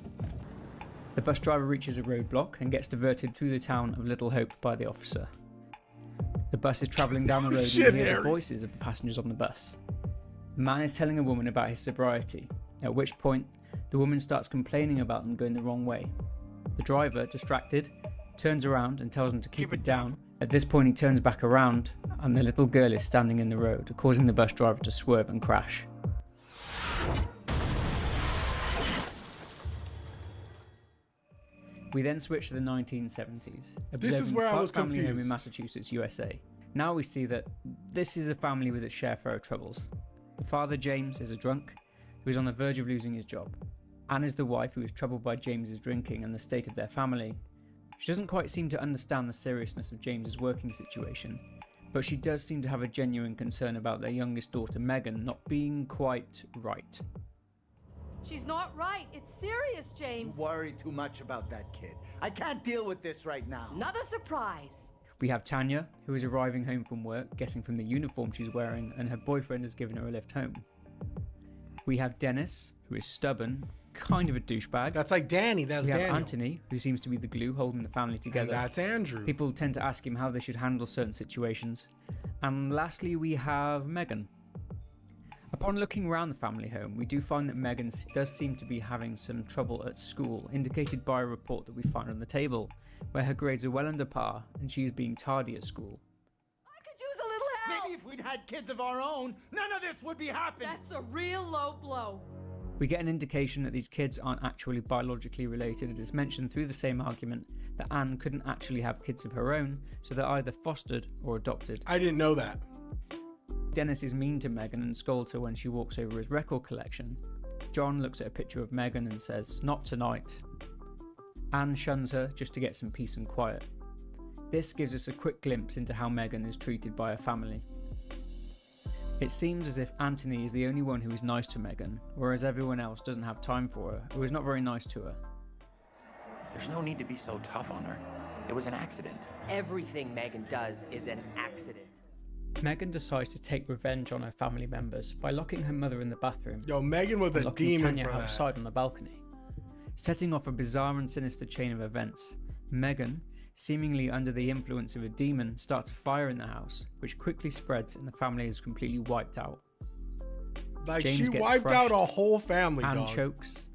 The bus driver reaches a roadblock and gets diverted through the town of Little Hope by the officer. The bus is travelling down the road and you hear the voices of the passengers on the bus. The man is telling a woman about his sobriety, at which point the woman starts complaining about them going the wrong way. The driver, distracted, turns around and tells him to keep it down. At this point he turns back around and the little girl is standing in the road, causing the bus driver to swerve and crash. We then switch to the 1970s, observing where the I Clark was family home in confused. Massachusetts, USA. Now we see that this is a family with its share of troubles. The father, James, is a drunk who is on the verge of losing his job. Anne is the wife who is troubled by James's drinking and the state of their family. She doesn't quite seem to understand the seriousness of James's working situation, but she does seem to have a genuine concern about their youngest daughter, Megan, not being quite right. She's not right. It's serious, James. You worry too much about that kid. I can't deal with this right now. Another surprise. We have Tanya, who is arriving home from work, guessing from the uniform she's wearing, and her boyfriend has given her a lift home. We have Dennis, who is stubborn, kind of a douchebag. That's like Danny. That's We have Daniel. Anthony, who seems to be the glue holding the family together. And that's Andrew. People tend to ask him how they should handle certain situations. And lastly, we have Megan. A Upon looking around the family home, we do find that Megan does seem to be having some trouble at school, indicated by a report that we find on the table, where her grades are well under par and she is being tardy at school. Use a little help! Maybe if we'd had kids of our own, none of this would be happening. That's a real low blow. We get an indication that these kids aren't actually biologically related. It is mentioned through the same argument that Anne couldn't actually have kids of her own, so they're either fostered or adopted. I didn't know that. Dennis is mean to Megan and scolds her when she walks over his record collection. John looks at a picture of Megan and says, "Not tonight." Anne shuns her just to get some peace and quiet. This gives us a quick glimpse into how Megan is treated by her family. It seems as if Anthony is the only one who is nice to Megan, whereas everyone else doesn't have time for her, or is not very nice to her. There's no need to be so tough on her. It was an accident. Everything Megan does is an accident. Megan decides to take revenge on her family members by locking her mother in the bathroom. Yo, Megan was and a locking demon Tanya for that. outside on the balcony. Setting off a bizarre and sinister chain of events, Megan, seemingly under the influence of a demon, starts a fire in the house, which quickly spreads and the family is completely wiped out. Like, James she gets wiped crushed, out a whole family, Anne dog. chokes.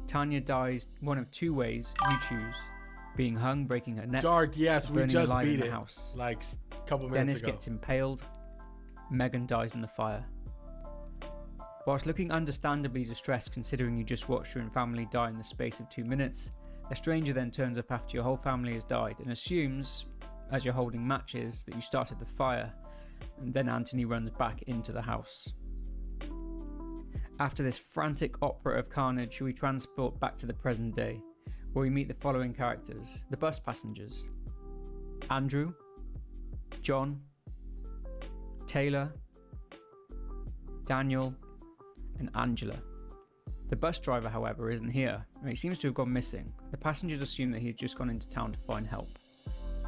Tanya dies one of two ways, you choose. Being hung, breaking her neck. Dark, yes, or we burning just alive beat in the it house. like a couple minutes Dennis ago. gets impaled. Megan dies in the fire. Whilst looking understandably distressed considering you just watched your family die in the space of 2 minutes, a stranger then turns up after your whole family has died and assumes, as you're holding matches, that you started the fire, and then Anthony runs back into the house. After this frantic opera of carnage, we transport back to the present day, where we meet the following characters: the bus passengers, Andrew, John, Taylor, Daniel, and Angela. The bus driver, however, isn't here, and he seems to have gone missing. The passengers assume that he's just gone into town to find help.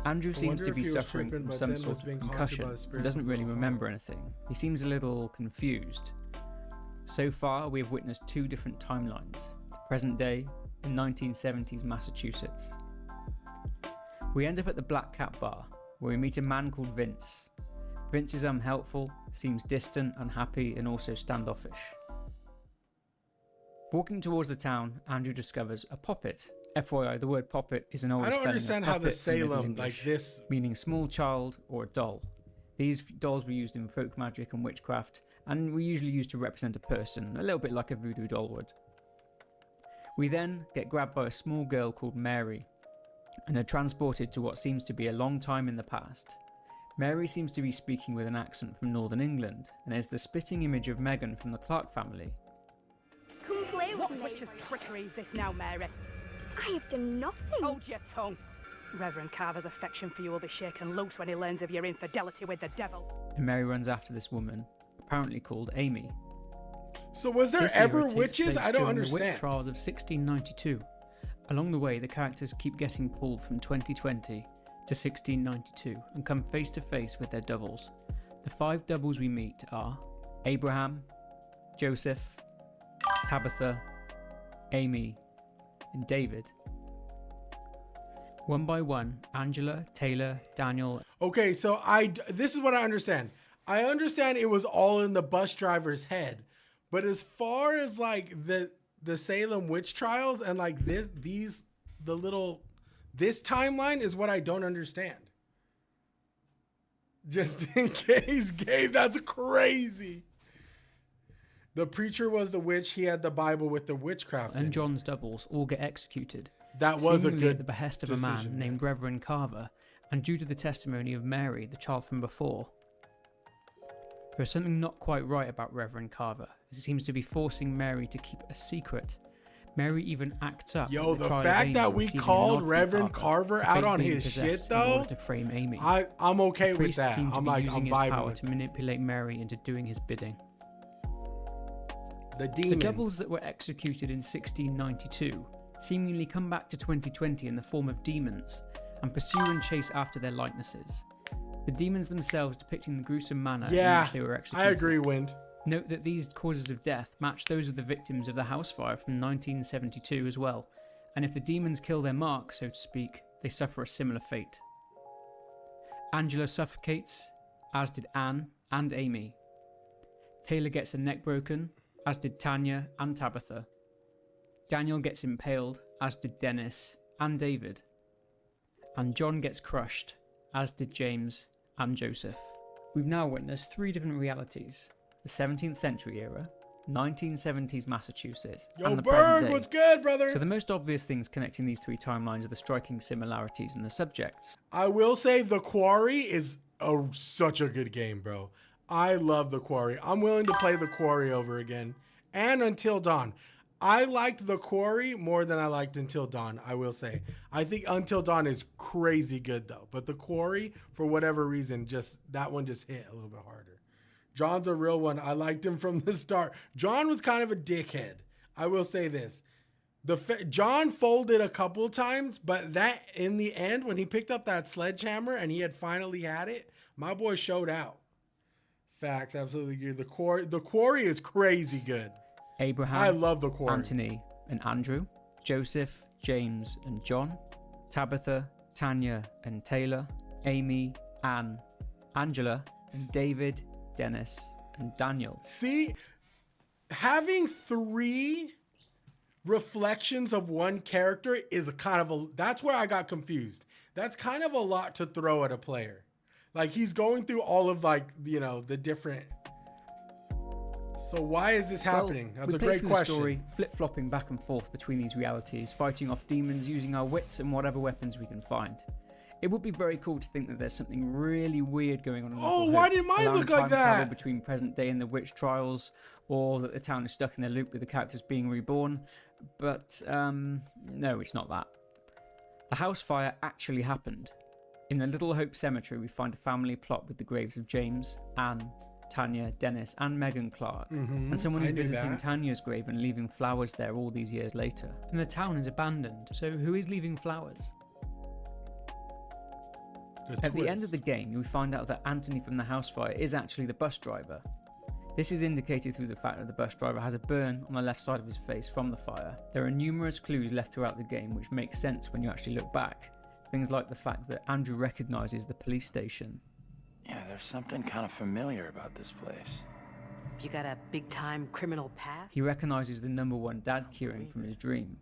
Andrew seems to be suffering from some sort of concussion and doesn't really remember anything. He seems a little confused. So far, we have witnessed two different timelines: the present day and 1970s Massachusetts. We end up at the Black Cat Bar, where we meet a man called Vince. Vince is unhelpful, seems distant, unhappy, and also standoffish. Walking towards the town, Andrew discovers a poppet. FYI, the word poppet is an older I don't spelling understand of how the puppet from Middle Salem, English, like this. meaning small child or a doll. These dolls were used in folk magic and witchcraft, and were usually used to represent a person, a little bit like a voodoo doll would. We then get grabbed by a small girl called Mary, and are transported to what seems to be a long time in the past. Mary seems to be speaking with an accent from Northern England, and is the spitting image of Megan from the Clark family. Come play with What me. witch's trickery is this now, Mary? I have done nothing. Hold your tongue. Reverend Carver's affection for you will be shaken loose when he learns of your infidelity with the devil. And Mary runs after this woman, apparently called Amy. So was there This era ever takes witches? place I don't during the witch understand. trials of 1692. Along the way, the characters keep getting pulled from 2020 to 1692 and come face to face with their doubles. The 5 doubles we meet are Abraham, Joseph, Tabitha, Amy, and David. One by one, Angela, Taylor, Daniel. Okay, so this is what I understand. I understand it was all in the bus driver's head, but as far as like the Salem witch trials and like this timeline is what I don't understand. Just in case, Gabe, that's crazy. The preacher was the witch. He had the Bible with the witchcraft. And John's doubles all get executed. That was a seemingly good at the behest of a decision, man named Reverend Carver, and due to the testimony of Mary, the child from before. There is something not quite right about Reverend Carver, as he seems to be forcing Mary to keep a secret. Mary even acts up. Yo, at the trial of fact Amy, that we receiving a called nod from Reverend Carver to out fake on being his shit, possessed in though, order to frame Amy. I'm okay The with priest that. seemed to I'm be like, using I'm his vibing power with to manipulate Mary into doing his bidding. The The demons. doubles that were executed in 1692 seemingly come back to 2020 in the form of demons and pursue and chase after their likenesses. The demons themselves depicting the gruesome manner in Yeah, which they were executed. I agree, Wind. Note that these causes of death match those of the victims of the house fire from 1972 as well, and if the demons kill their mark, so to speak, they suffer a similar fate. Angela suffocates, as did Anne and Amy. Taylor gets her neck broken, as did Tanya and Tabitha. Daniel gets impaled, as did Dennis and David. And John gets crushed, as did James and Joseph. We've now witnessed 3 different realities: the 17th century era, 1970s Massachusetts, Yo, and the Berg, present day. what's good, brother? So the most obvious things connecting these 3 timelines are the striking similarities in the subjects. I will say The Quarry is such a good game, bro. I love The Quarry. I'm willing to play The Quarry over again. And Until Dawn. I liked The Quarry more than I liked Until Dawn, I will say. I think Until Dawn is crazy good, though. But The Quarry, for whatever reason, that one just hit a little bit harder. John's a real one. I liked him from the start. John was kind of a dickhead. I will say this. John folded a couple times, but that in the end, when he picked up that sledgehammer and he had finally had it, my boy showed out. Facts, absolutely good. The Quarry is crazy good. Abraham, I love The Quarry. Anthony and Andrew, Joseph, James and John, Tabitha, Tanya and Taylor, Amy, Anne, Angela, and David, Dennis, and Daniel. See, having 3 reflections of one character is that's where I got confused. That's kind of a lot to throw at a player. Like, he's going through all of, like, you know, the different. So why is this happening? That's a great question. Story, flip-flopping back and forth between these realities, fighting off demons using our wits and whatever weapons we can find. It would be very cool to think that there's something really weird going on in Little Hope, why didn't mine allowing look like time travel that? between present day and the witch trials, or that the town is stuck in their loop with the characters being reborn. But no, it's not that. The house fire actually happened. In the Little Hope Cemetery, we find a family plot with the graves of James, Anne, Tanya, Dennis, and Megan Clark. And someone is visiting Tanya's grave and leaving flowers there all these years later. And the town is abandoned, so who is leaving flowers? At the end of the game, we find out that Anthony from the house fire is actually the bus driver. This is indicated through the fact that the bus driver has a burn on the left side of his face from the fire. There are numerous clues left throughout the game which make sense when you actually look back. Things like the fact that Andrew recognizes the police station. Yeah, there's something kind of familiar about this place. You got a big-time criminal past? He recognizes the #1 dad keyring from his dream.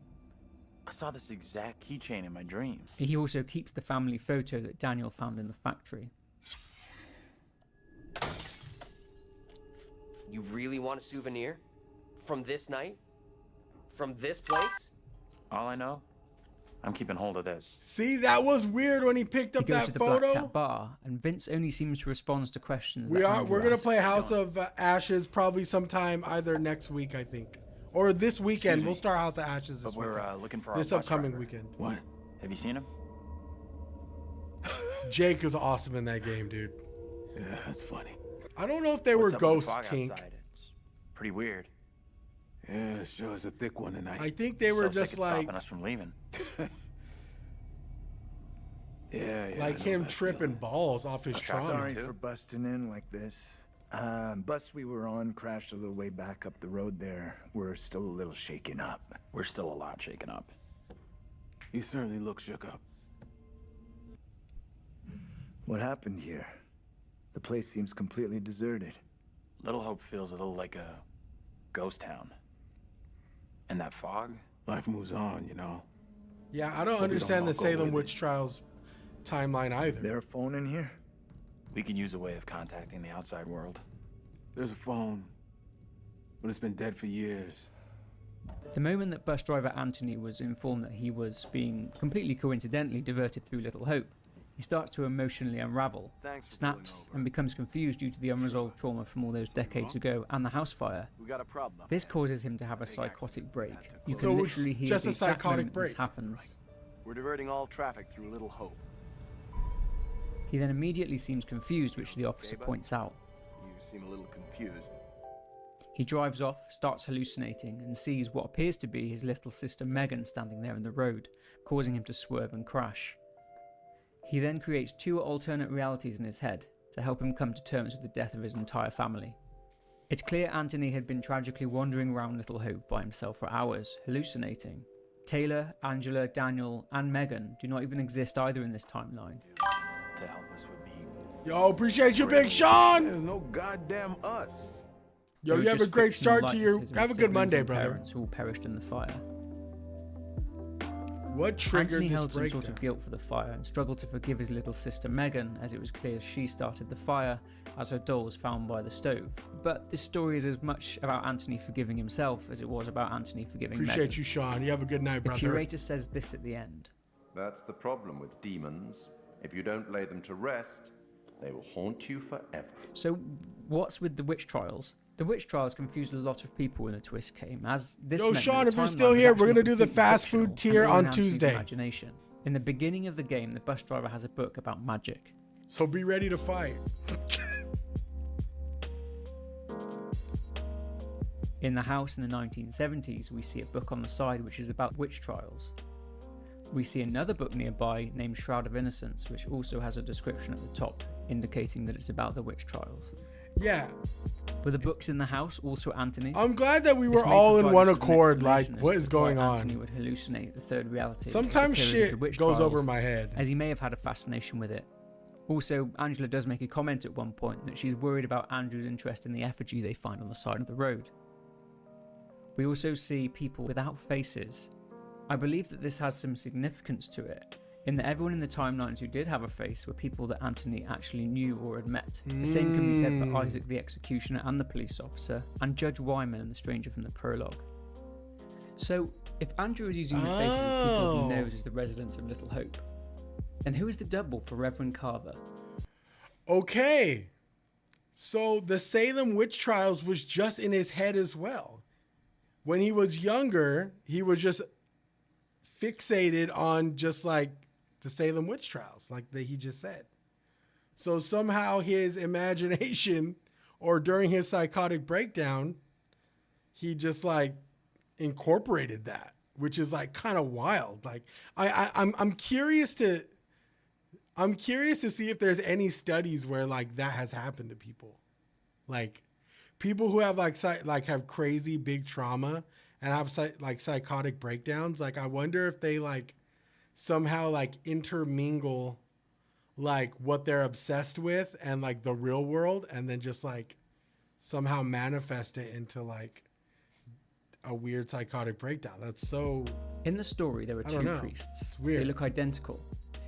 I saw this exact keychain in my dream. He also keeps the family photo that Daniel found in the factory. You really want a souvenir? From this night? From this place? All I know, I'm keeping hold of this. See, that was weird when he picked up He goes that to the photo. Black Cat Bar, and Vince only seems to respond to questions. We're gonna play House of Ashes probably sometime either next week, I think, or this weekend. We'll start House of Ashes this But we're weekend. looking for our This bus upcoming driver. weekend. What? Have you seen him? Jake is awesome in that game, dude. Yeah, that's funny. I don't know if they were What's up with the ghosts, fog Tink. outside? It's pretty weird. Yeah, sure is a thick one tonight. I think they were So thick just it's like stopping us from leaving. Yeah, like him tripping balls off his trauma. Sorry for busting in like this. Bus we were on crashed a little way back up the road there. We're still a little shaken up. We're still a lot shaken up. You certainly look shook up. What happened here? The place seems completely deserted. Little Hope feels a little like a ghost town. And that fog? Life moves on, you know. Yeah, I don't But we understand the don't all go Salem with witch trials timeline either. There a phone in here? We could use a way of contacting the outside world. There's a phone, but it's been dead for years. The moment that bus driver Anthony was informed that he was being completely coincidentally diverted through Little Hope, he starts to emotionally unravel, snaps, and becomes confused due to the unresolved trauma from all those decades ago and the house fire. We got a problem. This causes him to have a psychotic break. You So can literally hear just the a exact psychotic moment this break. happens. We're diverting all traffic through Little Hope. He then immediately seems confused, which the officer points out. You seem a little confused. He drives off, starts hallucinating, and sees what appears to be his little sister Megan standing there in the road, causing him to swerve and crash. He then creates 2 alternate realities in his head to help him come to terms with the death of his entire family. It's clear Anthony had been tragically wandering around Little Hope by himself for hours, hallucinating. Taylor, Angela, Daniel, and Megan do not even exist either in this timeline. To help us would be... Yo, appreciate you, Big Sean. There's no goddamn us. Yo, They were you have a just great fictional start to your. likenesses of Have a his good siblings Monday, and brother. parents who all perished in the fire. What triggered Anthony this held some sort breakdown? of guilt for the fire and struggled to forgive his little sister Megan, as it was clear she started the fire as her doll was found by the stove. But this story is as much about Anthony forgiving himself as it was about Anthony forgiving Megan. Appreciate you, Sean. You have a good night, The brother. curator says this at the end. That's the problem with demons. If you don't lay them to rest, they will haunt you forever. So, what's with the witch trials? The witch trials confused a lot of people when the twist came, as this Yo, meant Sean, that if the you're timeline still was here, we're actually gonna do the completely fast food fictional tier and all on in Anthony's Tuesday. Imagination. In the beginning of the game, the bus driver has a book about magic. So be ready to fight. In the house in the 1970s, we see a book on the side which is about witch trials. We see another book nearby named Shroud of Innocence, which also has a description at the top, indicating that it's about the witch trials. Yeah. Were the books in the house also Anthony's? I'm glad that we This were may all in provide one us with an accord. Like, explanation as what to is going why on? Anthony would hallucinate the third reality. Sometimes which is the period of shit the witch goes trials, over my head. as he may have had a fascination with it. Also, Angela does make a comment at one point that she's worried about Andrew's interest in the effigy they find on the side of the road. We also see people without faces. I believe that this has some significance to it, in that everyone in the timelines who did have a face were people that Anthony actually knew or had met. The same can be said for Isaac the Executioner and the police officer, and Judge Wyman and the stranger from the prologue. So, if Andrew is using the faces of people he knows as the residents of Little Hope, then who is the double for Reverend Carver? Okay. So the Salem witch trials was just in his head as well. When he was younger, he was just fixated on just like the Salem witch trials, like he just said. So somehow his imagination, or during his psychotic breakdown, he just like incorporated that, which is like kind of wild. Like I'm curious to see if there's any studies where like that has happened to people, like people who have have crazy big trauma and have psychotic breakdowns. Like I wonder if they like somehow like intermingle like what they're obsessed with and like the real world, and then just like somehow manifest it into like a weird psychotic breakdown. That's so... In the story, there are I don't two know. priests. It's weird. They look identical.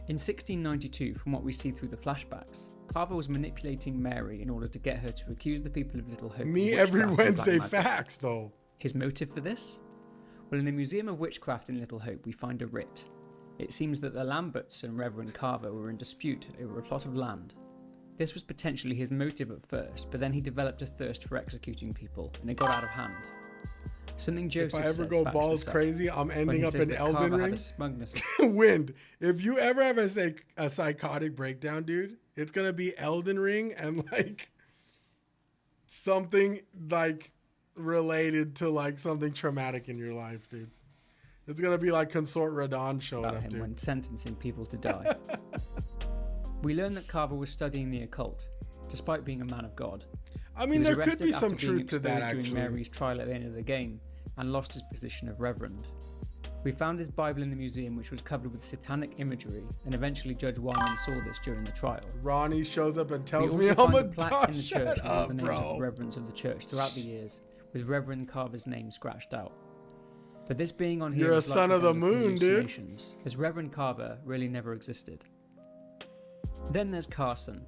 In 1692, from what we see through the flashbacks, Carver was manipulating Mary in order to get her to accuse the people of Little Hope of Me witchcraft every and black Wednesday magic. facts, though. His motive for this? Well, in the Museum of Witchcraft in Little Hope, we find a writ. It seems that the Lamberts and Reverend Carver were in dispute over a plot of land. This was potentially his motive at first, but then he developed a thirst for executing people, and it got out of hand. Something Joseph If I ever says go backs balls this up, crazy, I'm when ending he up says in that Elden Carver had Ring. a smugness. Wind. If you ever have a psychotic breakdown, dude, it's gonna be Elden Ring and like something like related to like something traumatic in your life, dude. It's gonna be like Consort Radon showing about up, him dude. when sentencing people to die. We learn that Carver was studying the occult, despite being a man of God. I He mean, was there could arrested be after some being truth to that, exposed during actually. Mary's trial at the end of the game, and lost his position of reverend. We found his Bible in the museum, which was covered with satanic imagery, and eventually Judge Wyman saw this during the trial. Ronnie shows up and tells we me also I'm find a a plaque dog. in the Shut church with all up, the names of bro. the reverends of the church throughout the years, with Reverend Carver's name scratched out. But this being on here You're a is son likely of the down to moon, dude. hallucinations, as Reverend Carver really never existed. Then there's Carson.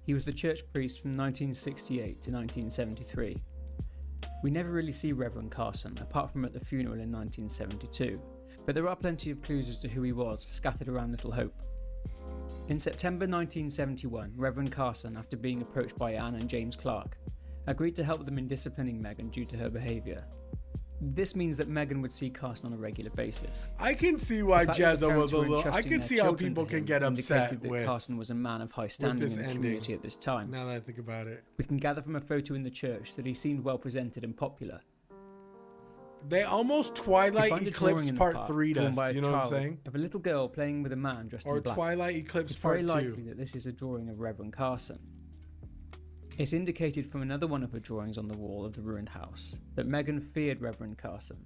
He was the church priest from 1968 to 1973. We never really see Reverend Carson, apart from at the funeral in 1972, but there are plenty of clues as to who he was, scattered around Little Hope. In September 1971, Reverend Carson, after being approached by Anne and James Clark, agreed to help them in disciplining Megan due to her behaviour. This means that Megan would see Carson on a regular basis. I can see why The fact that the Jezza parents was a were little. I entrusting can their see how children people to can him get upset indicated that with Carson was a man of high standing this in the ending. community at this time. Now that I think about it, We can gather from a photo in the church that he seemed well presented and popular. they almost We Twilight find a Eclipse drawing in the Part park 3 drawn does. by a You know what I'm child saying? Of a little girl playing with a man dressed Or in black. Twilight Eclipse It's Part very 2. likely that this is a drawing of Reverend Carson. It's indicated from another one of her drawings on the wall of the ruined house that Megan feared Reverend Carson.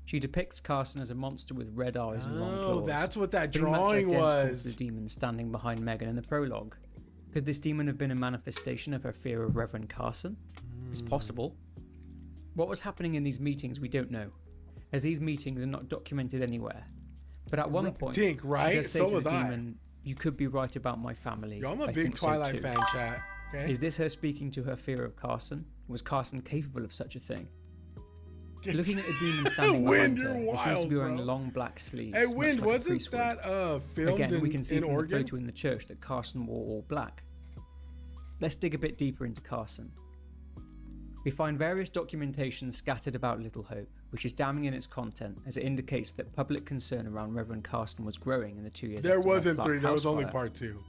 She depicts Carson as a monster with red eyes and long Oh, claws. that's what that pretty much drawing identical was. to the demon standing behind Megan in the prologue. Could this demon have been a manifestation of her fear of Reverend Carson? It's possible. What was happening in these meetings, we don't know, as these meetings are not documented anywhere. But at one point, Tink, right? she does say So to was the I. demon, "You could be right about my family." Yo, I'm a I big think so Twilight too." fan, chat. Okay? Is this her speaking to her fear of Carson? Was Carson capable of such a thing? Looking at the demon standing Wind, behind her, you're he seems to be wild, wearing bro. long black sleeves. Hey, much Wind, like a wasn't priest would. that filmed Again, we can in see from the Oregon? photo in the church that Carson wore all black. Let's dig a bit deeper into Carson. We find various documentation scattered about Little Hope, which is damning in its content as it indicates that public concern around Reverend Carson was growing in the 2 years There after Red wasn't Flag 3, there was house only fire. part 2.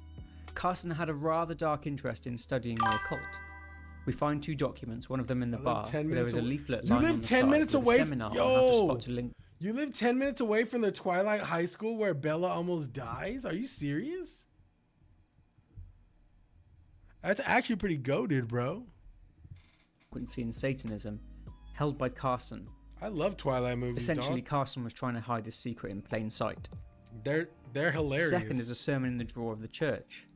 Carson had a rather dark interest in studying the occult. We find 2 documents, one of them in the bar, 10 where there minutes was a away- leaflet You lying live on the 10 side minutes with a away seminar on yo, how to spot a link. You live 10 minutes away from the Twilight High School where Bella almost dies? Are you serious? That's actually pretty goated, bro. Frequency in Satanism, held by Carson. I love Twilight movies, Essentially, dog. Carson was trying to hide his secret in plain sight. They're hilarious. Second is a sermon in the drawer of the church,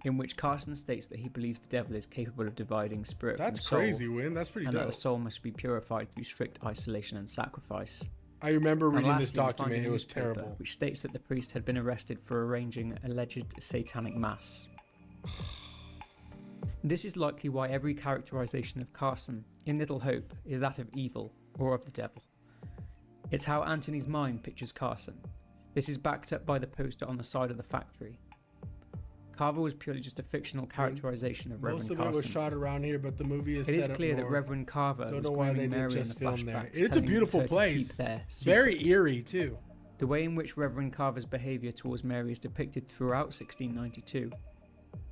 in which Carson states that he believes the devil is capable of dividing spirit from That's soul, crazy, Win. That's pretty and that dope. the soul must be purified through strict isolation and sacrifice. I remember And reading this lastly, we find document. a It was newspaper terrible. which states that the priest had been arrested for arranging alleged satanic mass. This is likely why every characterization of Carson in Little Hope is that of evil or of the devil. It's how Anthony's mind pictures Carson. This is backed up by the poster on the side of the factory. Carver was purely just a fictional characterization of Most Reverend of it was Carson. shot around here, but the movie is It is set up clear that north. Reverend Carver Don't was know why they grooming didn't Mary in just the film there. flashbacks, It's a telling beautiful her to place. keep their Very secret. eerie too. The way in which Reverend Carver's behaviour towards Mary is depicted throughout 1692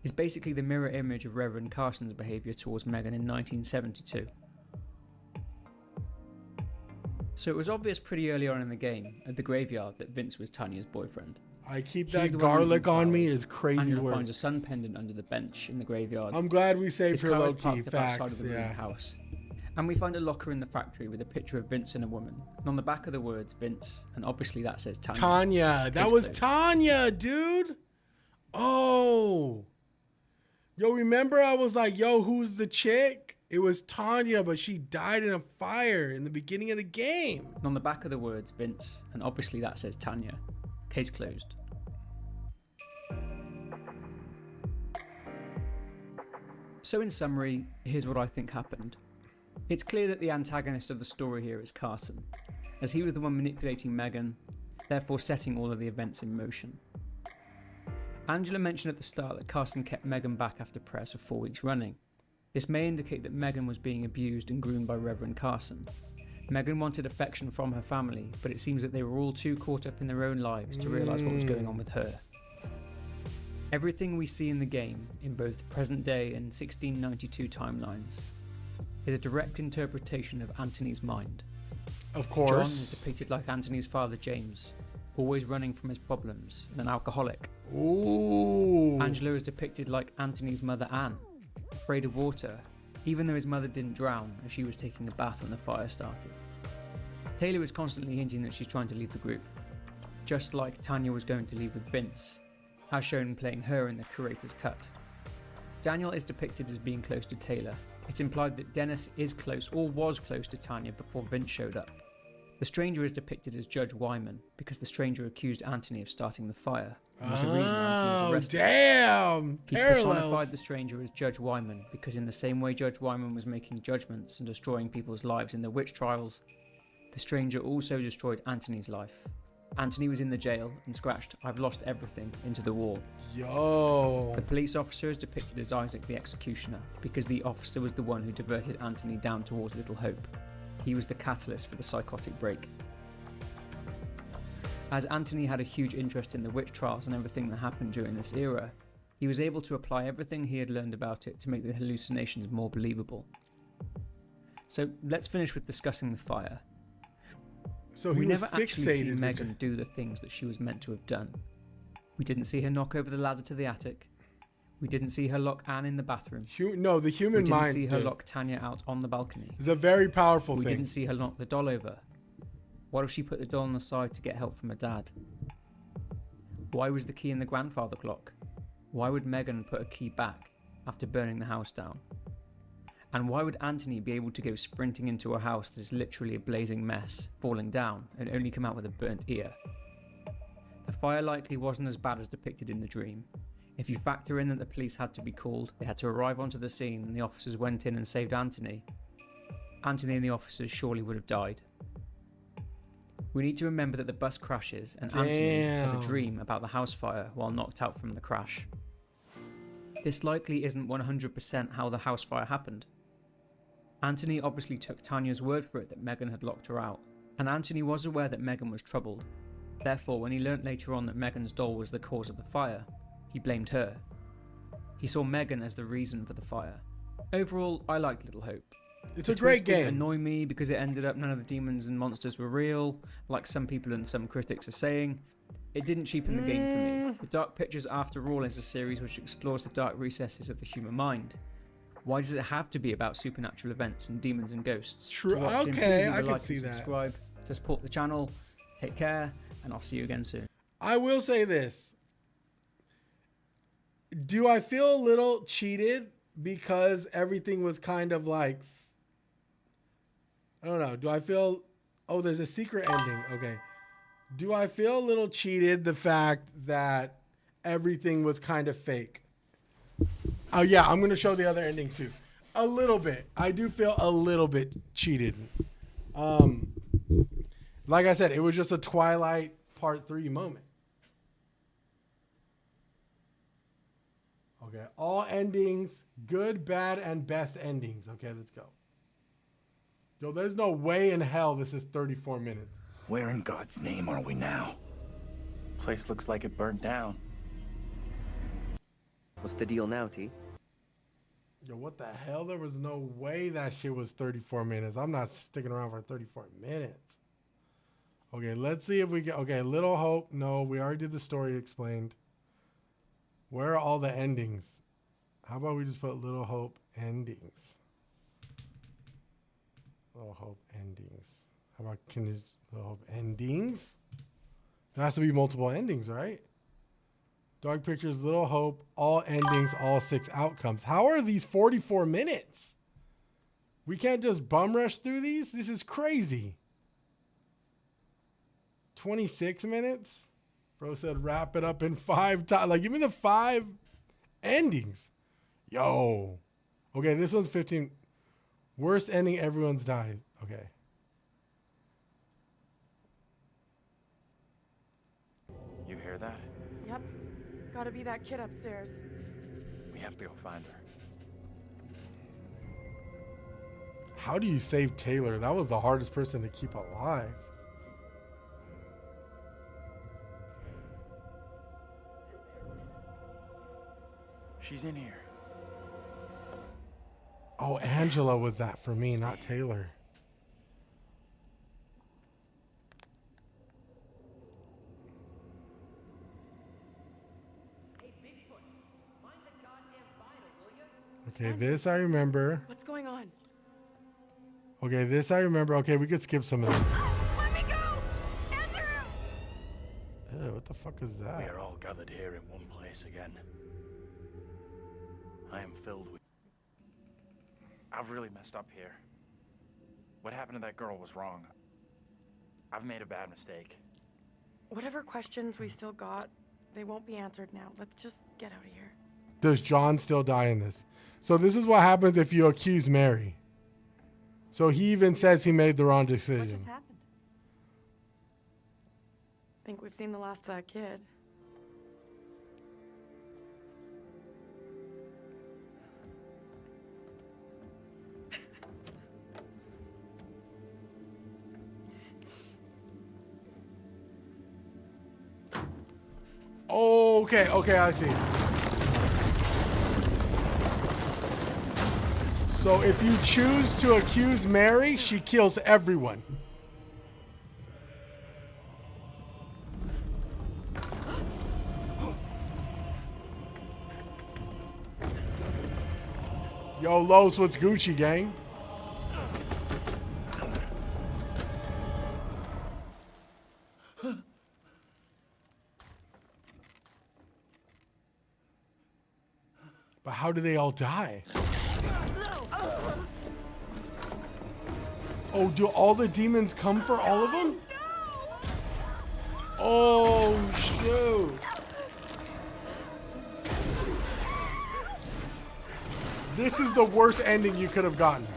is basically the mirror image of Reverend Carson's behaviour towards Megan in 1972. So it was obvious pretty early on in the game, at the graveyard, that Vince was Tanya's boyfriend. I keep He's that the one who garlic beat on me Bowers. is crazy Angela work. finds a sun pendant under the bench in the graveyard. I'm glad we saved His her car is low-key. parked up outside Facts, of the ruined yeah. house. And we find a locker in the factory with a picture of Vince and a woman. And on the back of the words, Vince, and obviously that says Tanya. Tanya. That Case was closed. Tanya, dude. Oh. Yo, remember I was like, yo, who's the chick? It was Tanya, but she died in a fire in the beginning of the game. And on the back of the words, Vince, and obviously that says Tanya. Case closed. So in summary, here's what I think happened. It's clear that the antagonist of the story here is Carson, as he was the one manipulating Megan, therefore setting all of the events in motion. Angela mentioned at the start that Carson kept Megan back after prayers for 4 weeks running. This may indicate that Megan was being abused and groomed by Reverend Carson. Megan wanted affection from her family, but it seems that they were all too caught up in their own lives to realise what was going on with her. Everything we see in the game, in both present day and 1692 timelines, is a direct interpretation of Anthony's mind. Of course. John is depicted like Anthony's father James, always running from his problems and an alcoholic. Ooh. Angela is depicted like Anthony's mother Anne, afraid of water, even though his mother didn't drown as she was taking a bath when the fire started. Taylor is constantly hinting that she's trying to leave the group, just like Tanya was going to leave with Vince, as shown playing her in the curator's cut. Daniel is depicted as being close to Taylor. It's implied that Dennis is close or was close to Tanya before Vince showed up. The stranger is depicted as Judge Wyman because the stranger accused Anthony of starting the fire and was the reason Anthony was arrested. Damn! He personified the stranger as Judge Wyman because in the same way Judge Wyman was making judgments and destroying people's lives in the witch trials, the stranger also destroyed Anthony's life. Anthony was in the jail and scratched "I've lost everything" into the wall. Yo. The police officer is depicted as Isaac the executioner because the officer was the one who diverted Anthony down towards Little Hope. He was the catalyst for the psychotic break. As Anthony had a huge interest in the witch trials and everything that happened during this era, he was able to apply everything he had learned about it to make the hallucinations more believable. So let's finish with discussing the fire. So he we was never actually see fixated with Megan do the things that she was meant to have done. We didn't see her knock over the ladder to the attic. We didn't see her lock Anne in the bathroom. No, the human We mind. didn't see her did. lock Tanya out on the balcony. It's a very powerful We thing. didn't see her knock the doll over. What if she put the doll on the side to get help from her dad? Why was the key in the grandfather clock? Why would Megan put a key back after burning the house down? And why would Anthony be able to go sprinting into a house that is literally a blazing mess, falling down, and only come out with a burnt ear? The fire likely wasn't as bad as depicted in the dream. If you factor in that the police had to be called, they had to arrive onto the scene, and the officers went in and saved Anthony, Anthony and the officers surely would have died. We need to remember that the bus crashes, and Anthony has a dream about the house fire while knocked out from the crash. This likely isn't 100% how the house fire happened. Anthony obviously took Tanya's word for it that Megan had locked her out, and Anthony was aware that Megan was troubled. Therefore, when he learnt later on that Megan's doll was the cause of the fire, he blamed her. He saw Megan as the reason for the fire. Overall, I liked Little Hope. It's a great game. It didn't annoy me because it ended up none of the demons and monsters were real, like some people and some critics are saying. It didn't cheapen the game for me. The Dark Pictures, after all, is a series which explores the dark recesses of the human mind. Why does it have to be about supernatural events and demons and ghosts? True. To watch him, please Okay, leave a I can like see and that. subscribe to support the channel. Take care, and I'll see you again soon. I will say this. Do I feel a little cheated because everything was kind of like, I don't know. Do I feel, oh, there's a secret ending. Okay. Do I feel a little cheated the fact that everything was kind of fake? Oh yeah, I'm going to show the other endings too. A little bit. I do feel a little bit cheated. Like I said, it was just a Twilight Part 3 moment. Okay, all endings, good, bad, and best endings. Okay, let's go. Yo, there's no way in hell this is 34 minutes. Where in God's name are we now? Place looks like it burnt down. What's the deal now, T? Yo, what the hell? There was no way that shit was 34 minutes. I'm not sticking around for 34 minutes. Okay, let's see if we get... Okay, Little Hope. No, we already did the story explained. Where are all the endings? How about we just put Little Hope endings? Little Hope endings. How about Little Hope endings? There has to be multiple endings, right? Dark Pictures, Little Hope, all endings, all 6 outcomes. How are these 44 minutes? We can't just bum rush through these? This is crazy. 26 minutes? Bro said wrap it up in 5 times. Like, give me the 5 endings. Yo. Okay, this one's 15. Worst ending, everyone's died. Okay. You hear that? Yep. Gotta be that kid upstairs. We have to go find her. How do you save Taylor? That was the hardest person to keep alive. She's in here. Oh, Angela was that for me, not Taylor. Okay, this I remember. What's going on? Okay, this I remember. Okay, we could skip some of this. Let me go! Andrew! Ew, what the fuck is that? We are all gathered here in one place again. I am filled with... I've really messed up here. What happened to that girl was wrong. I've made a bad mistake. Whatever questions we still got, they won't be answered now. Let's just get out of here. Does John still die in this? So this is what happens if you accuse Mary. So he even says he made the wrong decision. What just happened? Think we've seen the last of that kid. Okay, I see. So if you choose to accuse Mary, she kills everyone. Yo, Los, what's Gucci, gang? But how do they all die? Oh, do all the demons come for all of them? Oh, shoot. This is the worst ending you could have gotten.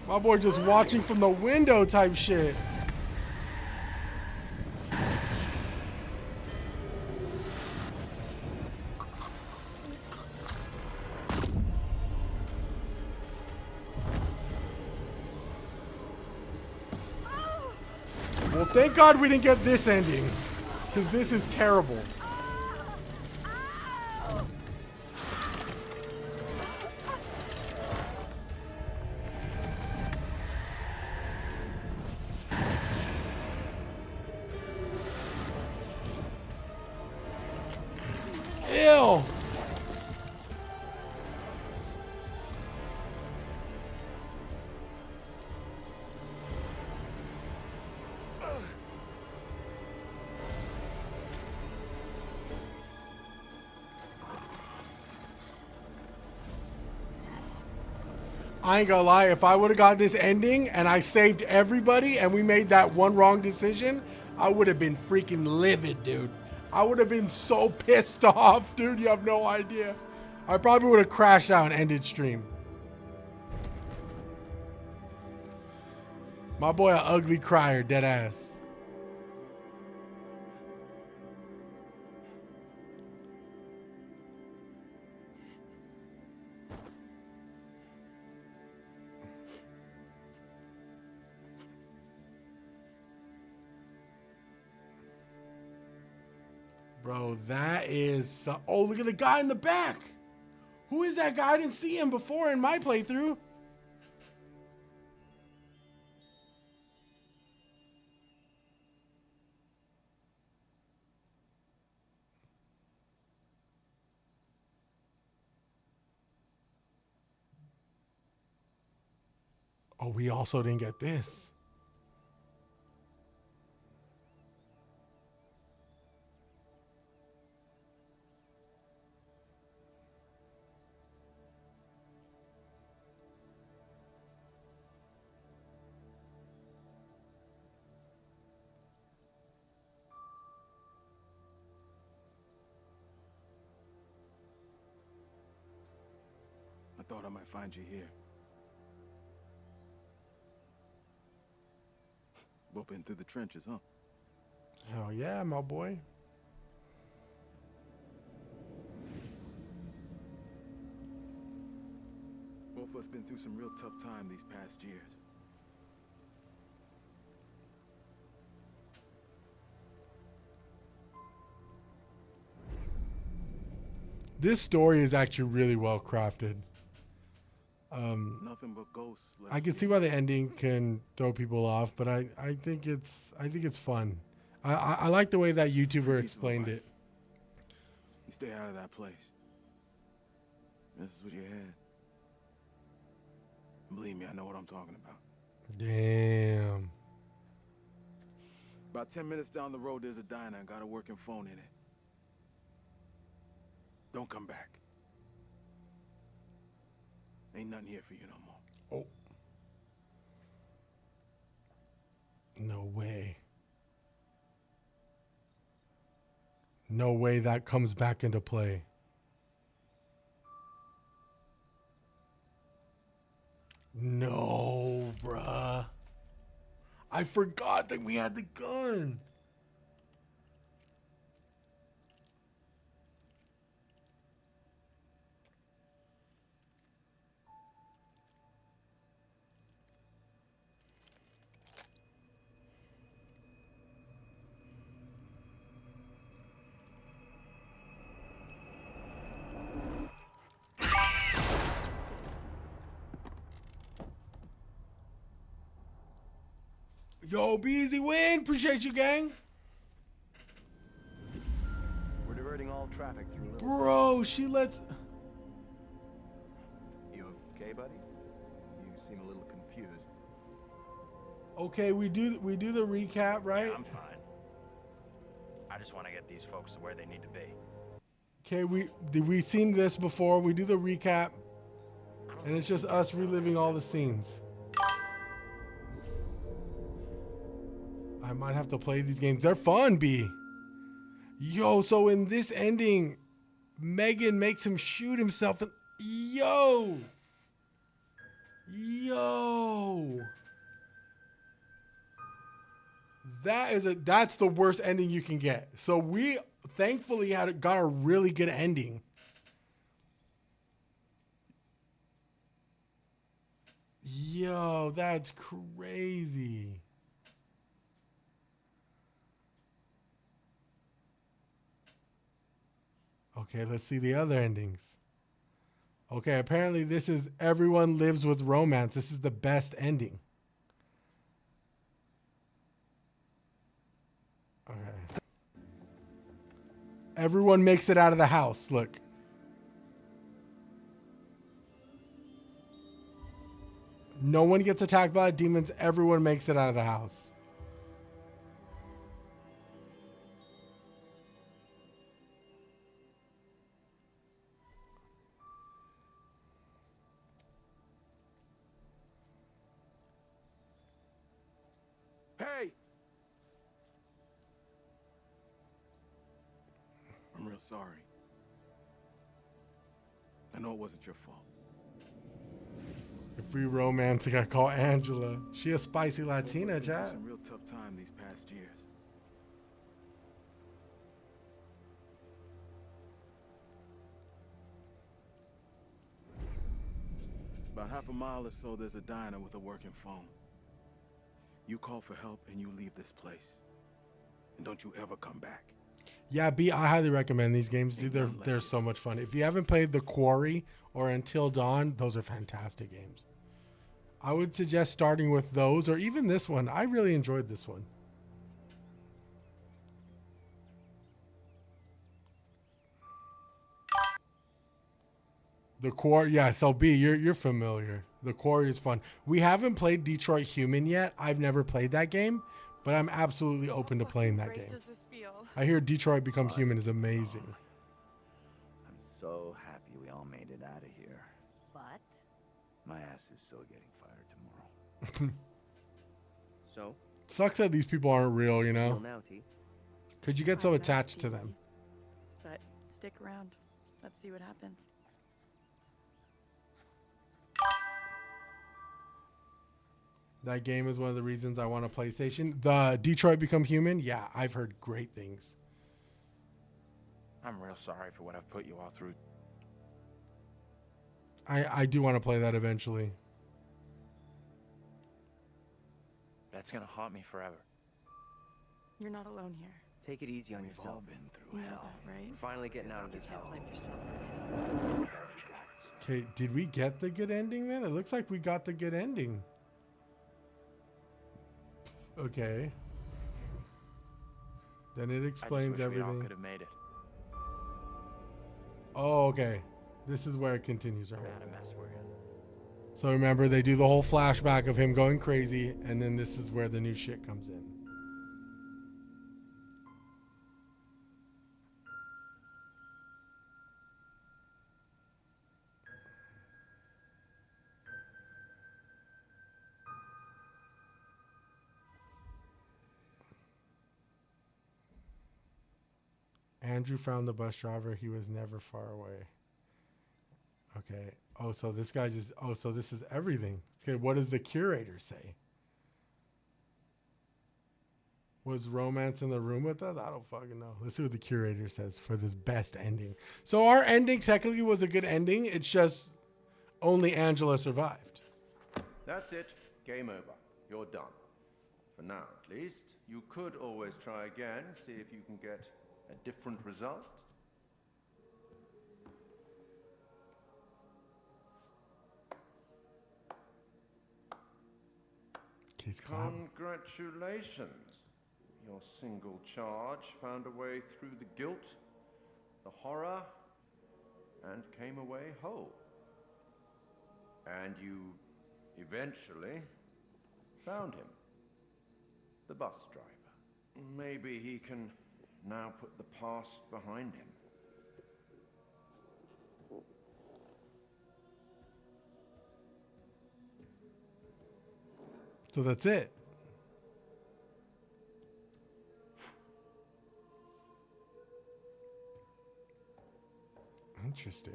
My boy just watching from the window type shit. Well, thank God we didn't get this ending, because this is terrible. Ew. I ain't gonna lie, if I would have got this ending and I saved everybody and we made that one wrong decision, I would have been freaking livid, dude. I would have been so pissed off, dude. You have no idea. I probably would have crashed out and ended stream. My boy, an ugly crier, dead ass. Bro, that is... oh, look at the guy in the back. Who is that guy? I didn't see him before in my playthrough. Oh, we also didn't get this. I thought I might find you here. Both been through the trenches, huh? Hell yeah, my boy. Both of us been through some real tough time these past years. This story is actually really well crafted. Nothing but ghosts. I can see why the ending can throw people off, but I think it's fun. I like the way that YouTuber explained it. You stay out of that place. This is what you had. Believe me, I know what I'm talking about. Damn. About 10 minutes down the road, there's a diner and got a working phone in it. Don't come back. Ain't nothing here for you no more. Oh. No way. No way that comes back into play. No, bruh. I forgot that we had the gun. Yo, Beezy win. Appreciate you, gang. We're diverting all traffic through Little. Bro, she lets. You okay, buddy? You seem a little confused. Okay, we do the recap, right? Yeah, I'm fine. I just want to get these folks to where they need to be. Okay, we seen this before. We do the recap, and it's just us reliving all the scenes. I might have to play these games. They're fun, B. Yo, so in this ending, Megan makes him shoot himself. And yo. That's the worst ending you can get. So we thankfully got a really good ending. Yo, that's crazy. Okay, let's see the other endings. Okay, apparently this is everyone lives with romance. This is the best ending. Okay. Everyone makes it out of the house. Look. No one gets attacked by demons. Everyone makes it out of the house. Hey! I'm real sorry. I know it wasn't your fault. If we romantic, I call Angela. She a spicy Latina, chat. Some real tough time these past years. About half a mile or so, there's a diner with a working phone. You call for help and you leave this place. And don't you ever come back. Yeah, B, I highly recommend these games, dude. They're so much fun. If you haven't played The Quarry or Until Dawn, those are fantastic games. I would suggest starting with those or even this one. I really enjoyed this one. The Quarry, yeah, so B, you're familiar. The Quarry is fun. We haven't played Detroit Human yet. I've never played that game, but I'm absolutely open to playing that game. Does this feel? I hear Detroit Become Human is amazing. I'm so happy we all made it out of here. But My ass is so getting fired tomorrow. So? Sucks that these people aren't real, you know? Feel now, T. Could you get so attached to them? But stick around. Let's see what happens. That game is one of the reasons I want a PlayStation. The Detroit Become Human, yeah, I've heard great things. I'm real sorry for what I've put you all through. I do want to play that eventually. That's gonna haunt me forever. You're not alone here. Take it easy on We've yourself. all been through You know hell. that, right? We're finally getting out of this hell. Okay, did we get the good ending then? It looks like we got the good ending. Okay. Then it I explains just wish we all everything. could have made it. Oh, okay. This is where it continues, right? What a mess we're in. So remember, they do the whole flashback of him going crazy, and then this is where the new shit comes in. Andrew found the bus driver. He was never far away. Okay. Oh, so this guy just... Oh, so this is everything. Okay, what does the curator say? Was romance in the room with us? I don't fucking know. Let's see what the curator says for this best ending. So our ending technically was a good ending. It's just only Angela survived. That's it. Game over. You're done. For now, at least. You could always try again, see if you can get a different result. He's clapping. Congratulations. Your single charge found a way through the guilt, the horror, and came away whole. And you eventually found him, the bus driver. Maybe he can now put the past behind him. So that's it. Interesting.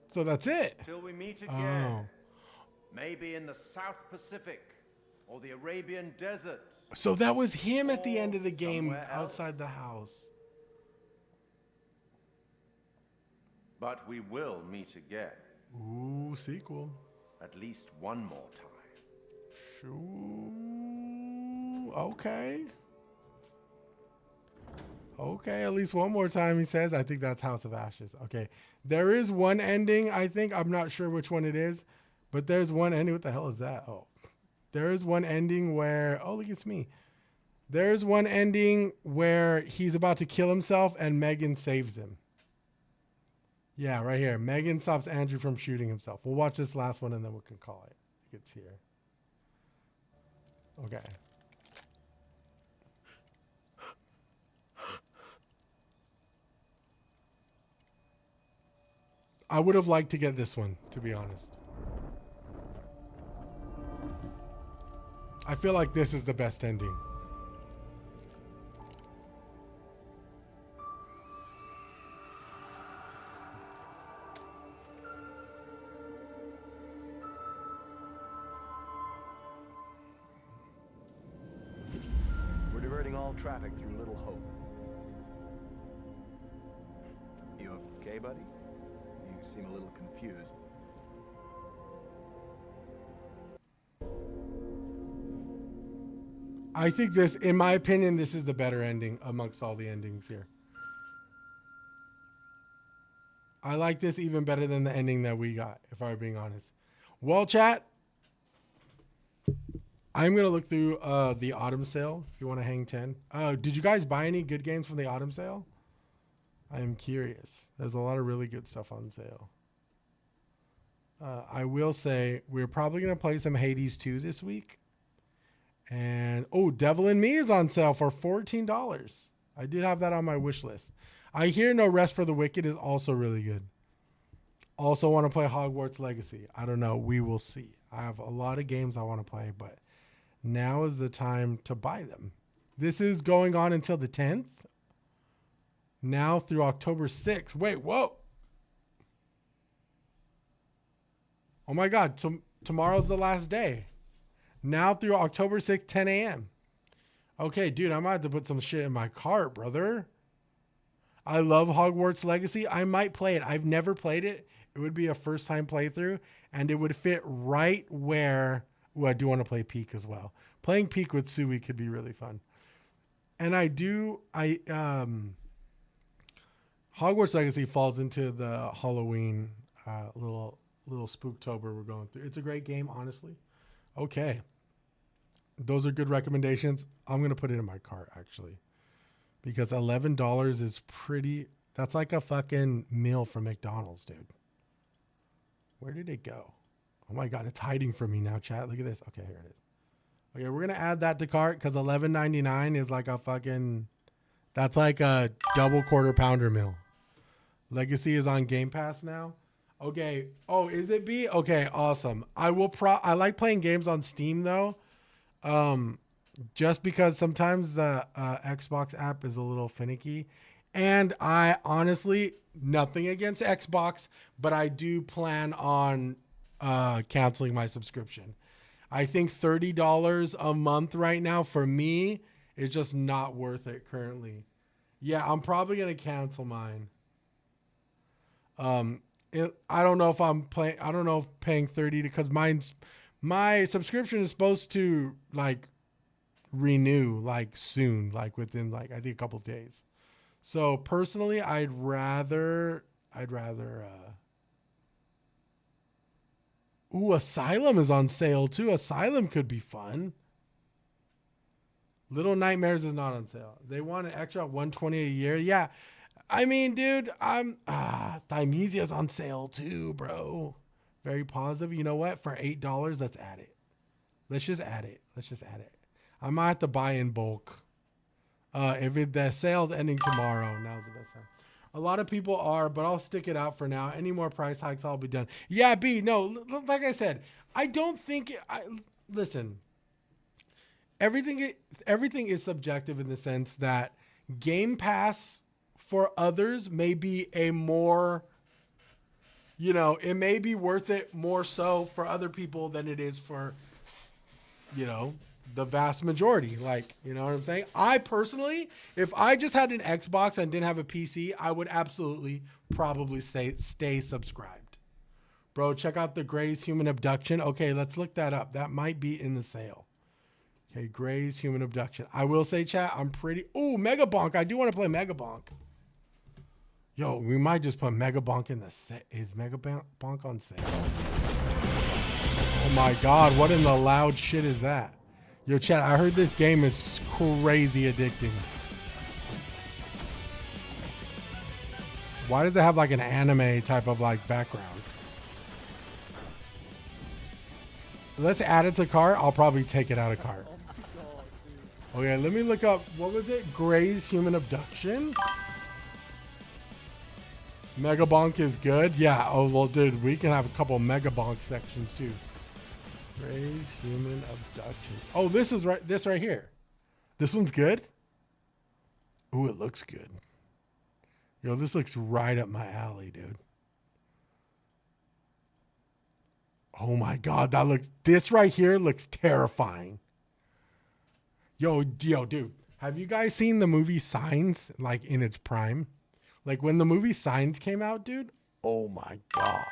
So that's it. Till we meet again. Oh. Maybe in the South Pacific or the Arabian Desert. So that was him at the end of the game somewhere else. outside the house. But we will meet again. Ooh, sequel. At least one more time. Okay. Okay, at least one more time, he says. I think that's House of Ashes. Okay. There is one ending, I think. I'm not sure which one it is. But there's one ending. What the hell is that? Oh. There is one ending where... Oh, look, it's me. There's one ending where he's about to kill himself and Megan saves him. Yeah, right here. Megan stops Andrew from shooting himself. We'll watch this last one and then we can call it. I think it's here. Okay. I would have liked to get this one, to be honest. I feel like this is the best ending. We're diverting all traffic through Little Hope. You okay, buddy? You seem a little confused. I think this, in my opinion, this is the better ending amongst all the endings here. I like this even better than the ending that we got, if I'm being honest. Well, chat, I'm going to look through the autumn sale, if you want to hang 10. Did you guys buy any good games from the autumn sale? I am curious. There's a lot of really good stuff on sale. I will say we're probably going to play some Hades 2 this week. And, oh, Devil in Me is on sale for $14. I did have that on my wish list. I hear No Rest for the Wicked is also really good. Also want to play Hogwarts Legacy. I don't know. We will see. I have a lot of games I want to play, but now is the time to buy them. This is going on until the 10th. Now through October 6th. Wait, whoa. Oh my God. Tomorrow's the last day. Now through October 6th, 10 a.m. Okay, dude, I might have to put some shit in my cart, brother. I love Hogwarts Legacy. I might play it. I've never played it. It would be a first-time playthrough, and it would fit right where... Ooh, I do want to play Peak as well. Playing Peak with Sui could be really fun. And Hogwarts Legacy falls into the Halloween little Spooktober we're going through. It's a great game, honestly. Okay. Those are good recommendations. I'm going to put it in my cart, actually. Because $11 is pretty... That's like a fucking meal from McDonald's, dude. Where did it go? Oh my God, it's hiding from me now, chat. Look at this. Okay, here it is. Okay, we're going to add that to cart because $11.99 is like a fucking... That's like a double quarter pounder meal. Legacy is on Game Pass now. Okay. Oh, is it B? Okay, awesome. I like playing games on Steam though. Just because sometimes the Xbox app is a little finicky. And I honestly, nothing against Xbox, but I do plan on canceling my subscription. I think $30 a month right now for me is just not worth it currently. Yeah, I'm probably going to cancel mine. I don't know if I'm paying. I don't know if paying $30 because my subscription is supposed to like renew like soon, like within like I think a couple of days. So personally, I'd rather Ooh, Asylum is on sale too. Asylum could be fun. Little Nightmares is not on sale. They want an extra $120 a year. Yeah. I mean, dude, Thymesia is on sale too, bro. Very positive. You know what? For $8, let's add it. Let's just add it. I might have to buy in bulk. If the sale's ending tomorrow, now's the best time. A lot of people are, but I'll stick it out for now. Any more price hikes, I'll be done. Yeah, B, no, like I said, I don't think, listen, everything is subjective in the sense that Game Pass for others may be a more, it may be worth it more so for other people than it is for, the vast majority. Like, you know what I'm saying? I personally, if I just had an Xbox and didn't have a PC, I would absolutely probably stay subscribed. Bro, check out the Grey's Human Abduction. Okay, let's look that up. That might be in the sale. Okay, Grey's Human Abduction. I will say, chat, I'm pretty... Ooh, Mega Bonk. I do want to play Mega Bonk. Yo, we might just put Mega Bonk in the set. Is Mega Bonk on sale? Oh my God, what in the loud shit is that? Yo, chat, I heard this game is crazy addicting. Why does it have like an anime type of like background? Let's add it to cart. I'll probably take it out of cart. Okay, let me look up, what was it? Grey's Human Abduction? Mega Bonk is good? Yeah, oh well dude, we can have a couple Mega Bonk sections too. Grey's Human Abduction. Oh, this is this right here. This one's good? Ooh, it looks good. Yo, this looks right up my alley, dude. Oh my God, this right here looks terrifying. Yo, dude, have you guys seen the movie Signs, like in its prime? Like when the movie Signs came out, dude, oh my God.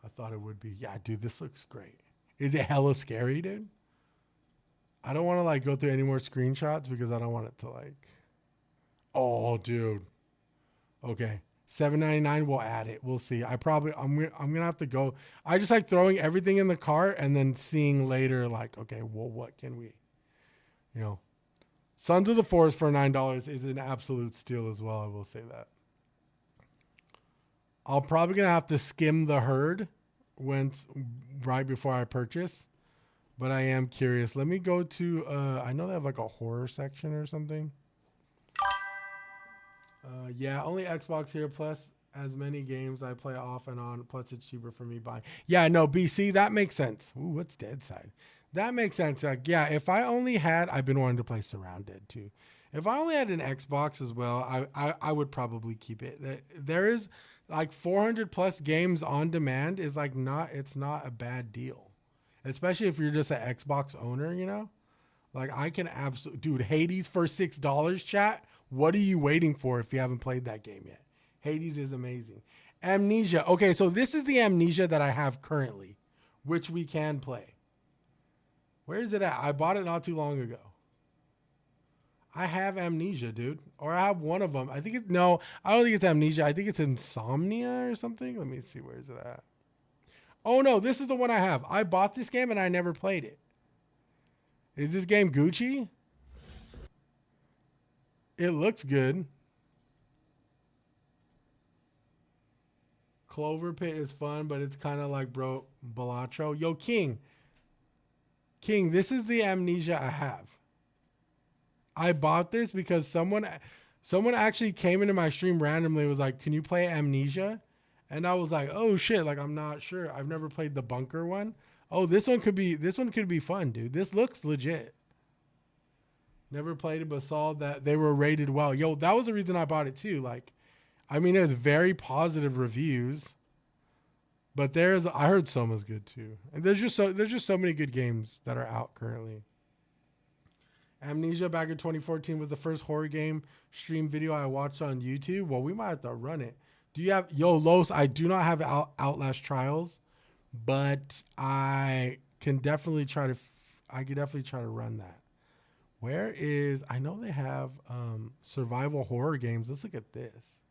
I thought it would be. Yeah, dude, this looks great. Is it hella scary, dude? I don't want to like go through any more screenshots because I don't want it to like. Oh, dude. Okay. $7.99. We'll add it. We'll see. I'm gonna have to go. I just like throwing everything in the cart and then seeing later like, okay, well, what can we, Sons of the Forest for $9 is an absolute steal as well. I will say that. I'm probably gonna have to skim the herd right before I purchase, but I am curious. Let me go to I know they have like a horror section or something. Yeah, only Xbox here, plus as many games I play off and on, plus it's cheaper for me buying. Yeah, no, BC, that makes sense. Ooh, what's Dead Side? That makes sense. Like, yeah, if I only had, I've been wanting to play Surrounded too. If I only had an Xbox as well, I would probably keep it. There is like 400 plus games on demand is like it's not a bad deal. Especially if you're just an Xbox owner, Like I can absolutely, dude, Hades for $6, chat. What are you waiting for if you haven't played that game yet? Hades is amazing. Amnesia. Okay, so this is the Amnesia that I have currently, which we can play. Where is it at? I bought it not too long ago. I have Amnesia, dude. Or I have one of them. I don't think it's Amnesia. I think it's Insomnia or something. Let me see. Where is it at? Oh, no. This is the one I have. I bought this game and I never played it. Is this game Gucci? It looks good. Clover Pit is fun, but it's kind of like Balatro. Yo, King, this is the Amnesia I have. I bought this because someone actually came into my stream randomly and was like, can you play Amnesia? And I was like, oh shit, like I'm not sure. I've never played the bunker one. Oh, this one could be fun, dude. This looks legit. Never played it, but saw that they were rated well. Yo, that was the reason I bought it too. Like, I mean, it has very positive reviews, but I heard Soma's good too. And there's just so many good games that are out currently. Amnesia back in 2014 was the first horror game stream video I watched on YouTube. Well, we might have to run it. Do you have, Los, I do not have Outlast Trials, but I can definitely try to run that. Where is, I know they have survival horror games. Let's look at this.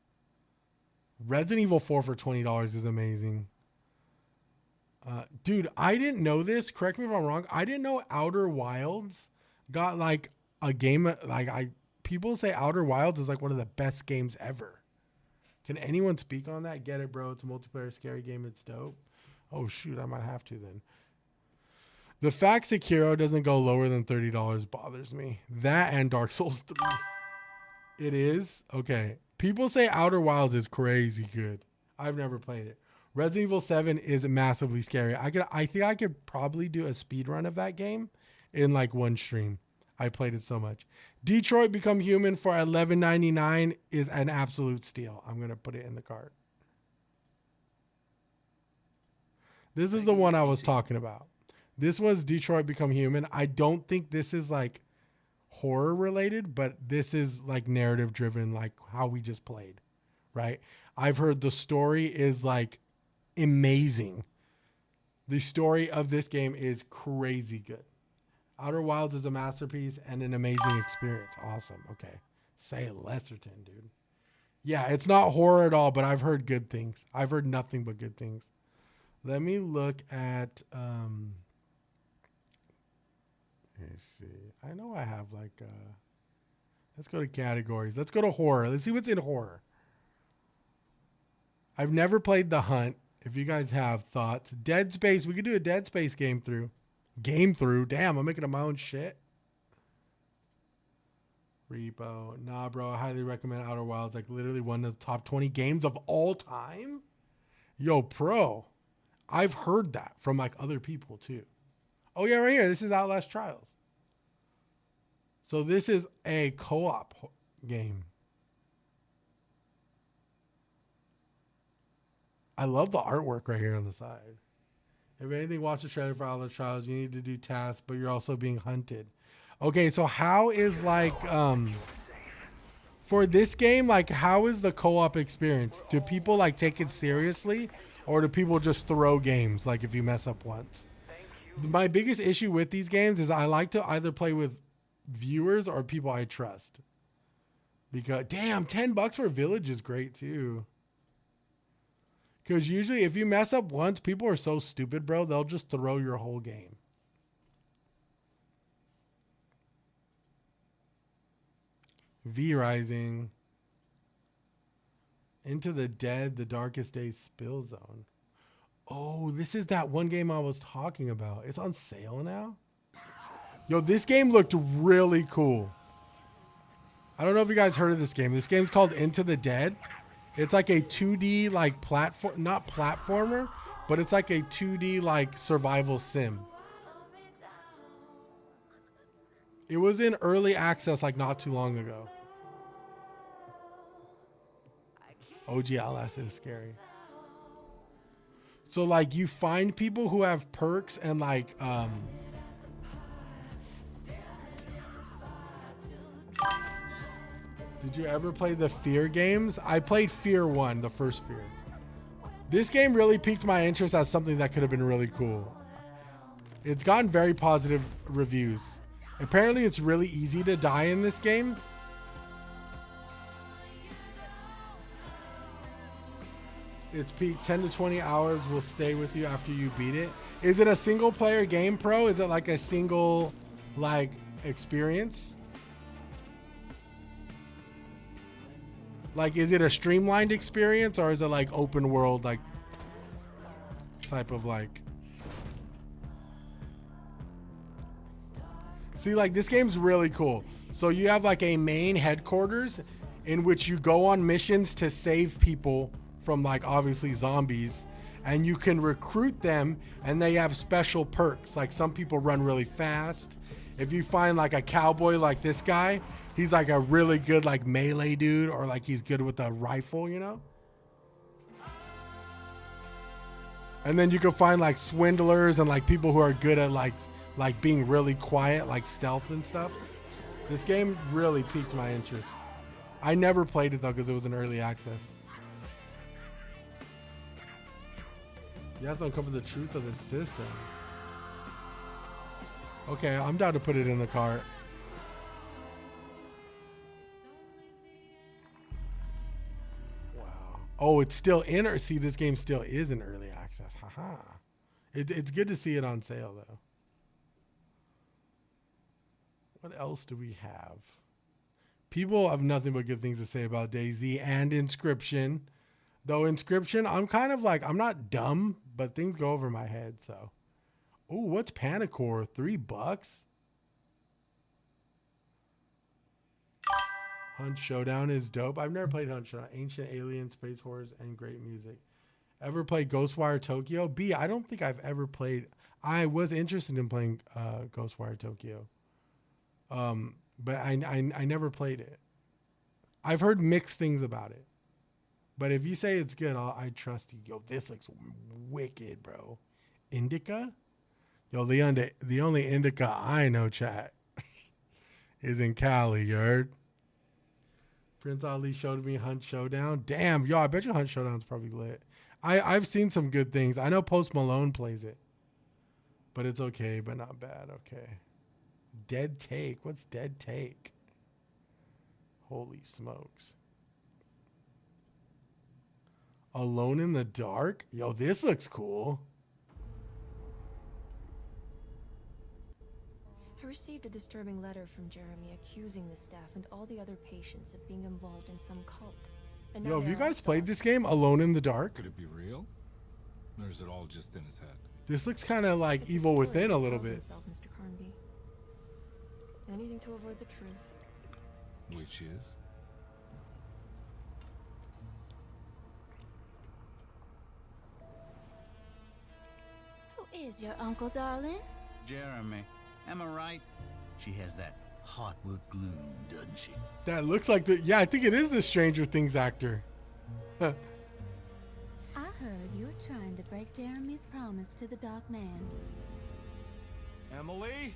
Resident Evil 4 for $20 is amazing. Dude, I didn't know this. Correct me if I'm wrong. I didn't know Outer Wilds got like a game. People say Outer Wilds is like one of the best games ever. Can anyone speak on that? Get it, bro. It's a multiplayer scary game. It's dope. Oh, shoot. I might have to then. The fact Sekiro doesn't go lower than $30 bothers me. That and Dark Souls 3. It is? Okay. People say Outer Wilds is crazy good. I've never played it. Resident Evil 7 is massively scary. I think I could probably do a speed run of that game in like one stream. I played it so much. Detroit Become Human for $11.99 is an absolute steal. I'm going to put it in the cart. This is the one I was talking about. This was Detroit Become Human. I don't think this is like horror related, but this is like narrative driven, like how we just played, right? I've heard the story is like amazing. The story of this game is crazy good. Outer Wilds is a masterpiece and an amazing experience. Awesome. Okay. Say Lesterton, dude. Yeah, it's not horror at all, but I've heard good things. I've heard nothing but good things. Let me look at let's see. I know I have like let's go to categories. Let's go to horror. Let's see what's in horror. I've never played The Hunt. If you guys have thoughts. Dead Space. We could do a Dead Space game through. Damn, I'm making up my own shit. Repo. Nah, bro. I highly recommend Outer Wilds. Like literally one of the top 20 games of all time. Yo, pro. I've heard that from like other people too. Oh yeah, right here. This is Outlast Trials. So this is a co-op game. I love the artwork right here on the side. If anything, watch the trailer for Outlast Trials. You need to do tasks, but you're also being hunted. Okay, so how is like for this game, like how is the co-op experience? Do people like take it seriously, or do people just throw games like if you mess up once? My biggest issue with these games is I like to either play with viewers or people I trust. Because damn, $10 for Village is great too. Because usually if you mess up once, people are so stupid, bro. They'll just throw your whole game. V-Rising. Into the Dead, The Darkest Days Spill Zone. Oh, this is that one game I was talking about. It's on sale now? Yo, this game looked really cool. I don't know if you guys heard of this game. This game's called Into the Dead. It's like a 2D like platform, not platformer, but it's like a 2D like survival sim. It was in early access like not too long ago. OG Outlast is scary. So like you find people who have perks and like did you ever play the Fear games? I played Fear 1, the first Fear. This game really piqued my interest as something that could have been really cool. It's gotten very positive reviews. Apparently it's really easy to die in this game. Its peak 10 to 20 hours will stay with you after you beat it. Is it a single player game, pro? Is it like a single like experience? Like, is it a streamlined experience or is it like open world, like type of like? See, like this game's really cool. So you have like a main headquarters in which you go on missions to save people from like obviously zombies, and you can recruit them and they have special perks. Like some people run really fast. If you find like a cowboy like this guy, he's like a really good like melee dude, or like he's good with a rifle, you know? And then you can find like swindlers and like people who are good at like being really quiet, like stealth and stuff. This game really piqued my interest. I never played it though because it was in early access. You have to uncover the truth of the system. Okay, I'm down to put it in the cart. Wow. Oh, it's still in, or see, this game still is in early access. Haha. It's good to see it on sale though. What else do we have? People have nothing but good things to say about DayZ and Inscription. Though Inscription, I'm kind of like, I'm not dumb, but things go over my head, so. Ooh, what's Panacore? $3? Hunt Showdown is dope. I've never played Hunt Showdown. Ancient Alien, Space Horrors, and great music. Ever played Ghostwire Tokyo? B, I don't think I've ever played. I was interested in playing Ghostwire Tokyo. But I never played it. I've heard mixed things about it. But if you say it's good, I trust you. Yo, this looks wicked, bro. Indica? Yo, the only Indica I know, chat, is in Cali, you heard? Prince Ali showed me Hunt Showdown. Damn, yo, I bet you Hunt Showdown's probably lit. I've seen some good things. I know Post Malone plays it. But it's okay, but not bad. Okay. Dead Take. What's Dead Take? Holy smokes. Alone in the Dark? Yo, this looks cool. I received a disturbing letter from Jeremy accusing the staff and all the other patients of being involved in some cult. And now Yo, have they're you guys all played this game, Alone in the Dark? Could it be real? Or is it all just in his head? This looks kind of like It's a Evil story Within he a little tells bit. himself, Mr. Carnby. Anything to avoid the truth. Which is? Who is your uncle, darling? Jeremy. Am I right? She has that heartwood gloom, doesn't she? That looks like the... Yeah, I think it is the Stranger Things actor. I heard you're trying to break Jeremy's promise to the Dark Man. Emily?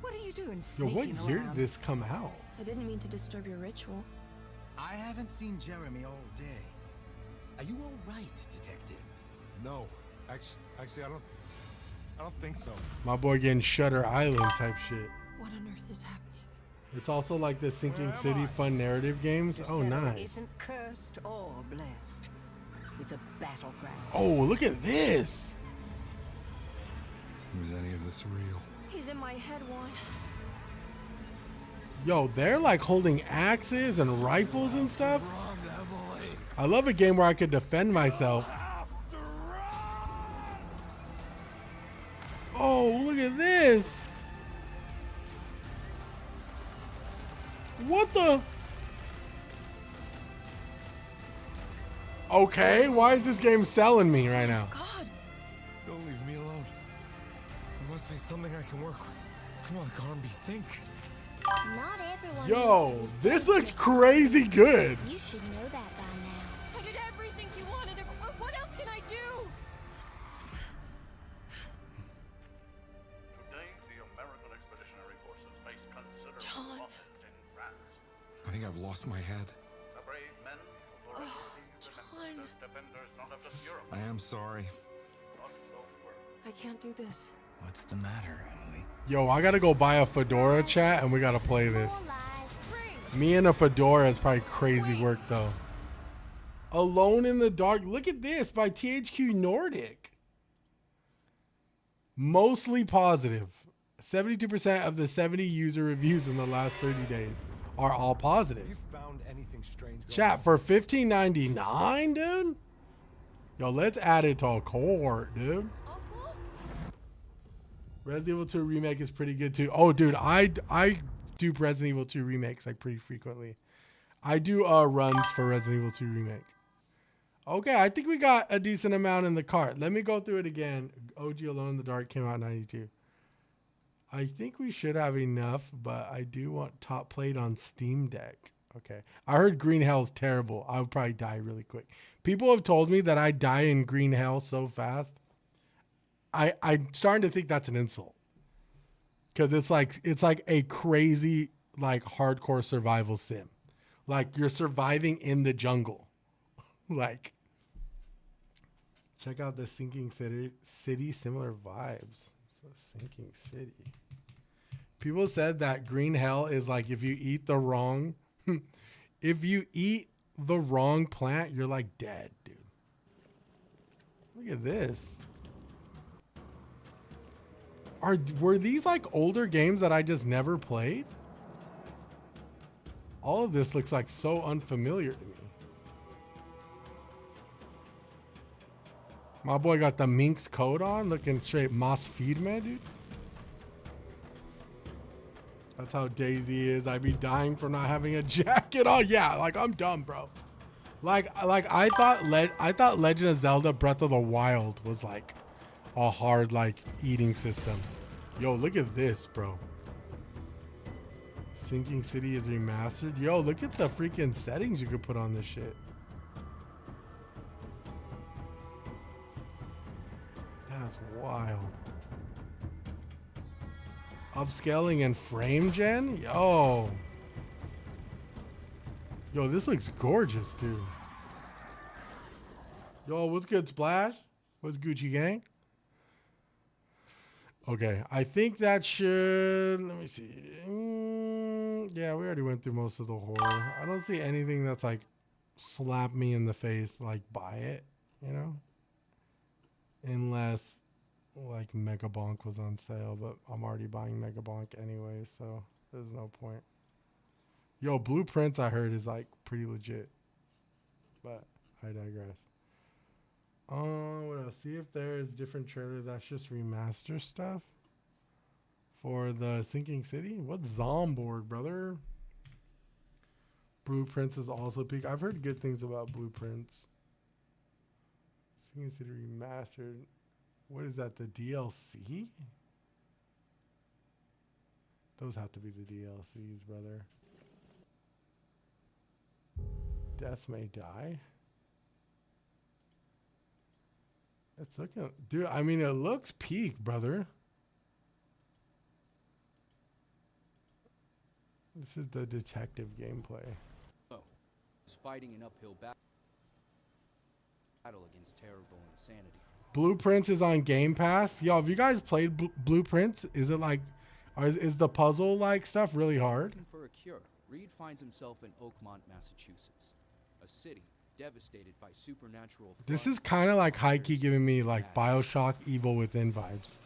What are you doing, Yo, sneaking what year around? did this come out? I didn't mean to disturb your ritual. I haven't seen Jeremy all day. Are you all right, Detective? No. Actually, I don't think so. My boy getting Shutter Island type shit. What on earth is happening? It's also like the Sinking City fun narrative games. The Oh, cell nice. isn't cursed or blessed. It's a battleground. Oh, look at this. Is any of this real? He's in my head, Juan. Yo, they're like holding axes and rifles and stuff. I love a game where I could defend myself. Oh, look at this. What the? Okay, why is this game selling me right now? Don't leave me alone. There must be something I can work with. Come on, Carnby, think. Not everyone Yo, this looks crazy good. You should know that by now. I did everything you wanted. What else can I do? Today, the American Expeditionary Forces face considerable John. losses in France. I think I've lost my head. The brave men of the John. defenders not of just Europe. I am sorry. I can't do this. What's the matter, Emily? Yo, I gotta go buy a fedora, chat, and we gotta play this. Me and a fedora is probably crazy work though. Alone in the Dark. Look at this by THQ Nordic. Mostly positive. 72% of the 70 user reviews in the last 30 days are all positive. You found anything strange? Chat, for $15.99, dude? Yo, let's add it to a court, dude. Resident Evil 2 remake is pretty good too. Oh, dude, I do Resident Evil 2 remakes like pretty frequently. I do runs for Resident Evil 2 remake. Okay, I think we got a decent amount in the cart. Let me go through it again. OG Alone in the Dark came out in 92. I think we should have enough, but I do want top played on Steam Deck. Okay. I heard Green Hell's terrible. I would probably die really quick. People have told me that I die in Green Hell so fast. I'm starting to think that's an insult. Because it's like a crazy, like, hardcore survival sim. Like, you're surviving in the jungle. Like, check out the Sinking City, similar vibes. So Sinking City. People said that Green Hell is like if you eat the wrong plant, you're like dead, dude. Look at this. Were these like older games that I just never played? All of this looks like so unfamiliar to me. My boy got the Minx coat on, looking straight Moss Feedman, dude. That's how Daisy is. I'd be dying for not having a jacket on. Yeah, like I'm dumb, bro. Like I thought Legend of Zelda Breath of the Wild was like a hard like eating system. Yo, look at this, bro. Sinking City is remastered. Yo, look at the freaking settings you could put on this shit. That's wild. Upscaling and frame gen? Yo, this looks gorgeous, dude. Yo, what's good, Splash? What's Gucci gang? Okay, I think that should, let me see. Yeah, we already went through most of the horror. I don't see anything that's like slap me in the face, like buy it, you know? Unless like Mega Bonk was on sale, but I'm already buying Mega Bonk anyway, so there's no point. Yo, Blueprints I heard is like pretty legit, but I digress. What else? See if there is different trailers. That's just remaster stuff for the Sinking City. What's Zomboard, brother? Blueprints is also peak. I've heard good things about Blueprints. Sinking City remastered. What is that? The DLC? Those have to be the DLCs, brother. Death May Die. It's looking, dude. I mean, it looks peak, brother. This is the detective gameplay. Oh, it's fighting an uphill battle against terrible insanity. Blueprints is on Game Pass. Yo, have you guys played Blueprints? Is it like, is the puzzle like stuff really hard? Looking for a cure, Reed finds himself in Oakmont, Massachusetts, a city devastated by supernatural. This is kind of like high-key giving me like Bioshock Evil Within vibes.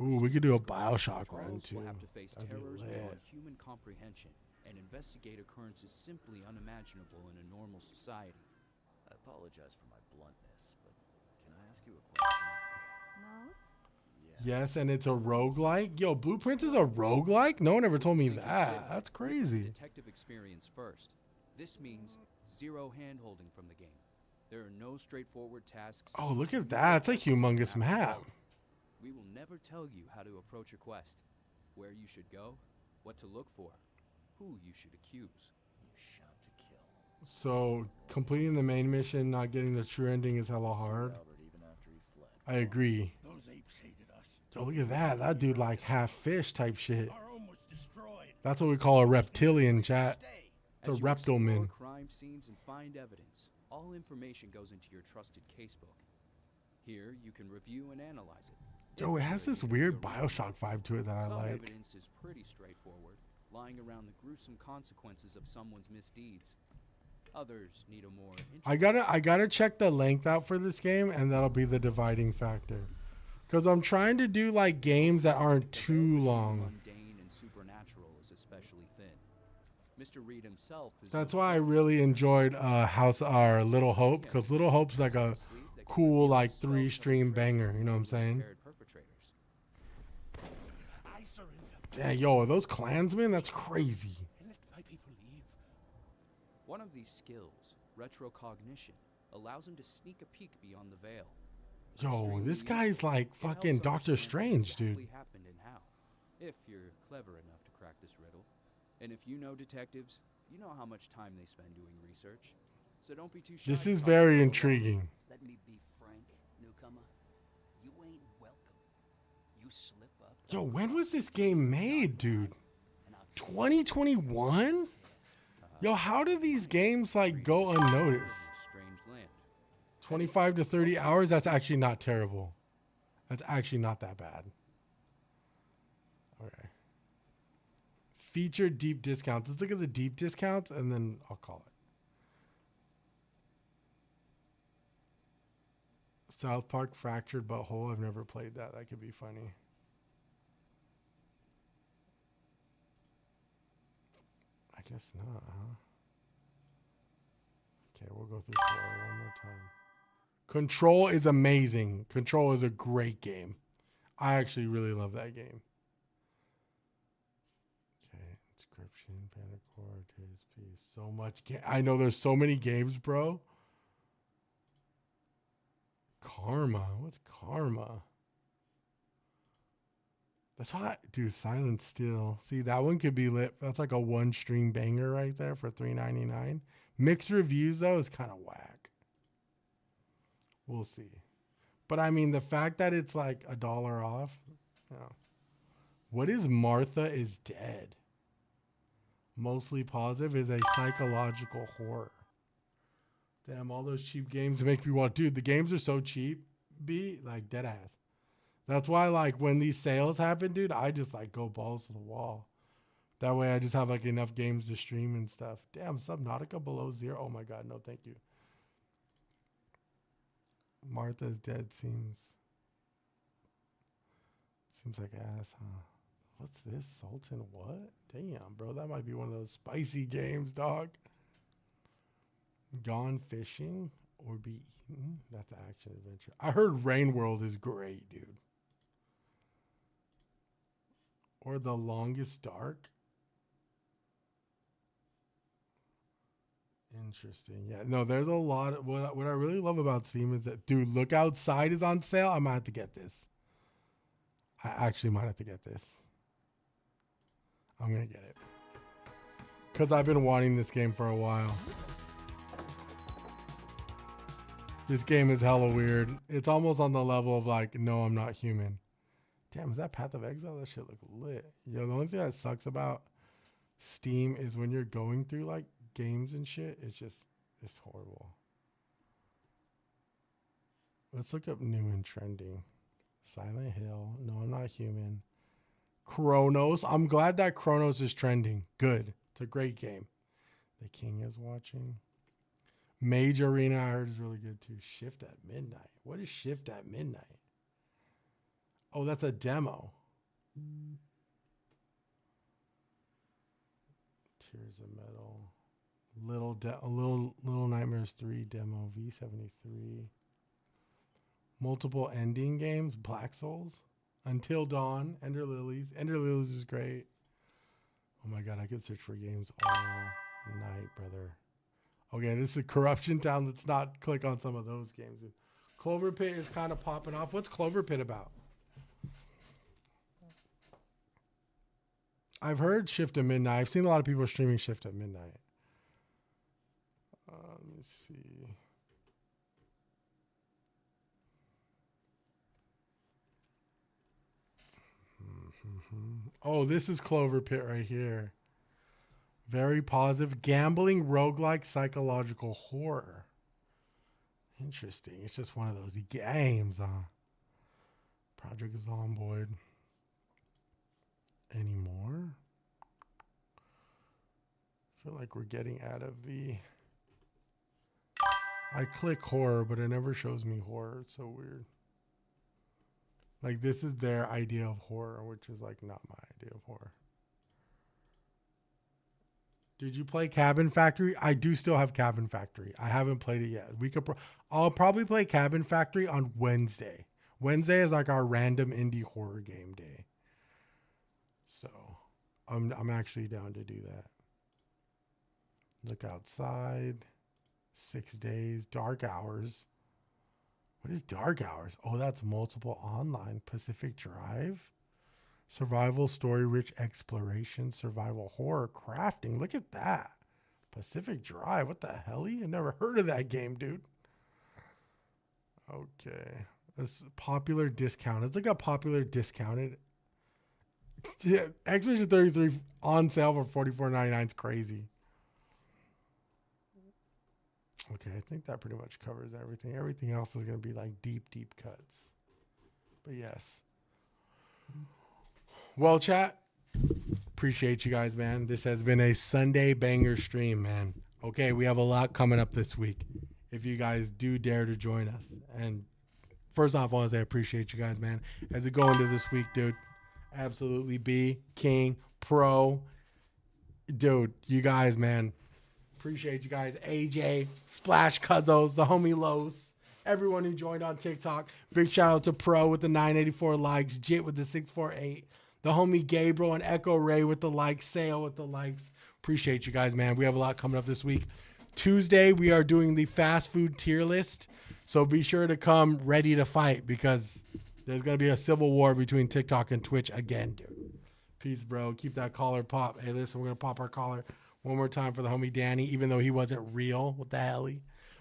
Ooh, we could do a Bioshock run too. Will have to face That'd be terrors lit. beyond human comprehension and investigate occurrences simply unimaginable in a normal society. I apologize for my bluntness, but can I ask you a question? Yes, and it's a roguelike. Yo, Blueprints is a roguelike? No one ever told me that. That's crazy. Detective experience first. This means zero hand-holding from the game. There are no straightforward tasks. Oh, look at that. It's a humongous map. We will never tell you how to approach a quest, where you should go, what to look for, who you should accuse. You shot to kill. So, completing the main mission, not getting the true ending is hella hard. I agree. Those apes hated us. Yo, look at that. That dude like half fish type shit. Our home was destroyed. That's what we call a reptilian, chat. It's a As you explore reptilman. crime scenes and find evidence, all information goes into your trusted casebook. Here, you can review and analyze it. Yo, it has this weird Bioshock vibe to it that I Some like. evidence is pretty straightforward, lying around the gruesome consequences of someone's misdeeds. Others need a more I gotta check the length out for this game, and that'll be the dividing factor. Cause I'm trying to do like games that aren't too long. mundane and supernatural is especially thin. Mr. Reed himself is That's why I really enjoyed Little Hope, because Little Hope's like a cool like 3-stream banger. You know what I'm saying? I surrender. Yeah, yo, are those Klansmen? That's crazy. Let my people leave. One of these skills, retrocognition, allows him to sneak a peek beyond the veil. Yo, this guy's like fucking Doctor Strange, dude. What happened and how, if you're clever enough to crack this riddle. And if you know detectives, you know how much time they spend doing research. So don't be too shy. This to is talk very to them. intriguing. Let me be frank, newcomer. You ain't welcome. You slip up. Yo, when was this game made, dude? 2021? Yo, how do these games like go unnoticed? Strange land. 25 to 30 hours? That's actually not terrible. That's actually not that bad. Okay. Feature deep discounts. Let's look at the deep discounts and then I'll call it. South Park Fractured Butthole. I've never played that. That could be funny. I guess not, huh? Okay, we'll go through 4 one more time. Control is amazing. Control is a great game. I actually really love that game. Okay, Inscription, Panicore, TSP, so much. I know there's so many games, bro. Karma. What's Karma? That's hot. Dude, Silent Steel. See, that one could be lit. That's like a one-stream banger right there for $3.99. Mixed reviews, though, is kind of whack. We'll see. But, I mean, the fact that it's like $1 off. Yeah. What is Martha is Dead? Mostly Positive is a psychological horror. Damn, all those cheap games make me want... Dude, the games are so cheap, B. Like, dead ass. That's why, like, when these sales happen, dude, I just, like, go balls to the wall. That way I just have, like, enough games to stream and stuff. Damn, Subnautica below 0. Oh, my God. No, thank you. Martha's Dead seems like ass, huh? What's this? Sultan what? Damn, bro. That might be one of those spicy games, dog. Gone Fishing or Be Eaten? That's an action adventure. I heard Rain World is great, dude. Or The Longest Dark. Interesting. Yeah, no, there's a lot of, what I really love about Steam is that, dude, Look Outside is on sale. I might have to get this. I actually might have to get this. I'm going to get it. Because I've been wanting this game for a while. This game is hella weird. It's almost on the level of like, No, I'm Not Human. Damn, is that Path of Exile? That shit look lit. Yo, the only thing that sucks about Steam is when you're going through like games and shit, it's horrible. Let's look up new and trending. Silent Hill. No, I'm Not Human. Chronos. I'm glad that Chronos is trending. Good. It's a great game. The King is watching. Mage Arena, I heard, is really good too. Shift at Midnight. What is Shift at Midnight? Oh, that's a demo. Tears of Metal. Little Nightmares 3 demo. V73. Multiple ending games. Black Souls. Until Dawn. Ender Lilies. Ender Lilies is great. Oh my God, I could search for games all night, brother. Okay, this is Corruption Town. Let's not click on some of those games. Clover Pit is kind of popping off. What's Clover Pit about? I've heard Shift at Midnight. I've seen a lot of people streaming Shift at Midnight. Let me see. Oh, this is Clover Pit right here. Very positive. Gambling, roguelike, psychological horror. Interesting. It's just one of those games, huh? Project Zomboid. Any more? I feel like we're getting out of the... I click horror, but it never shows me horror. It's so weird. Like, this is their idea of horror, which is, like, not my idea of horror. Did you play Cabin Factory? I do still have Cabin Factory. I haven't played it yet. I'll probably play Cabin Factory on Wednesday. Wednesday is, like, our random indie horror game day. So, I'm actually down to do that. Look Outside. 6 Days. Dark Hours. What is Dark Hours? Oh, that's multiple online. Pacific Drive. Survival, story-rich exploration, survival horror, crafting. Look at that. Pacific Drive. What the hell? I never heard of that game, dude. Okay. This popular discount. It's like a popular discounted. Yeah, Expedition 33 on sale for $44.99 is crazy. Okay, I think that pretty much covers everything. Everything else is going to be like deep, deep cuts. But yes. Well, chat, appreciate you guys, man. This has been a Sunday banger stream, man. Okay, we have a lot coming up this week. If you guys do dare to join us. And first off, I want to say I appreciate you guys, man. As we go into this week, dude, absolutely B, King, Pro. Dude, you guys, man. Appreciate you guys. AJ, Splash Cuzzos, the homie Los, everyone who joined on TikTok. Big shout out to Pro with the 984 likes, Jit with the 648, the homie Gabriel and Echo Ray with the likes, Sale with the likes. Appreciate you guys, man. We have a lot coming up this week. Tuesday, we are doing the fast food tier list. So be sure to come ready to fight because there's going to be a civil war between TikTok and Twitch again, dude. Peace, bro. Keep that collar pop. Hey, listen, we're going to pop our collar one more time for the homie Danny, even though he wasn't real. What the hell?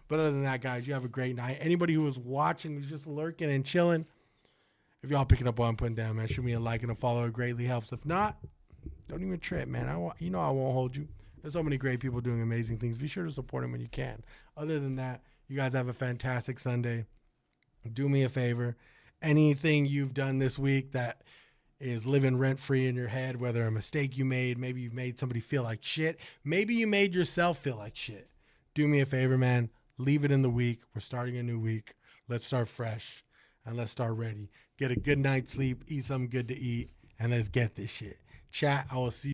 But other than that, guys, you have a great night. Anybody who was watching, who's just lurking and chilling, if y'all picking up what I'm putting down, man, shoot me a like and a follow. It greatly helps. If not, don't even trip, man. I won't hold you. There's so many great people doing amazing things. Be sure to support them when you can. Other than that, you guys have a fantastic Sunday. Do me a favor. Anything you've done this week that is living rent-free in your head, whether a mistake you made, maybe you made somebody feel like shit, maybe you made yourself feel like shit. Do me a favor, man. Leave it in the week. We're starting a new week. Let's start fresh and let's start ready. Get a good night's sleep, eat something good to eat, and let's get this shit. Chat, I will see you.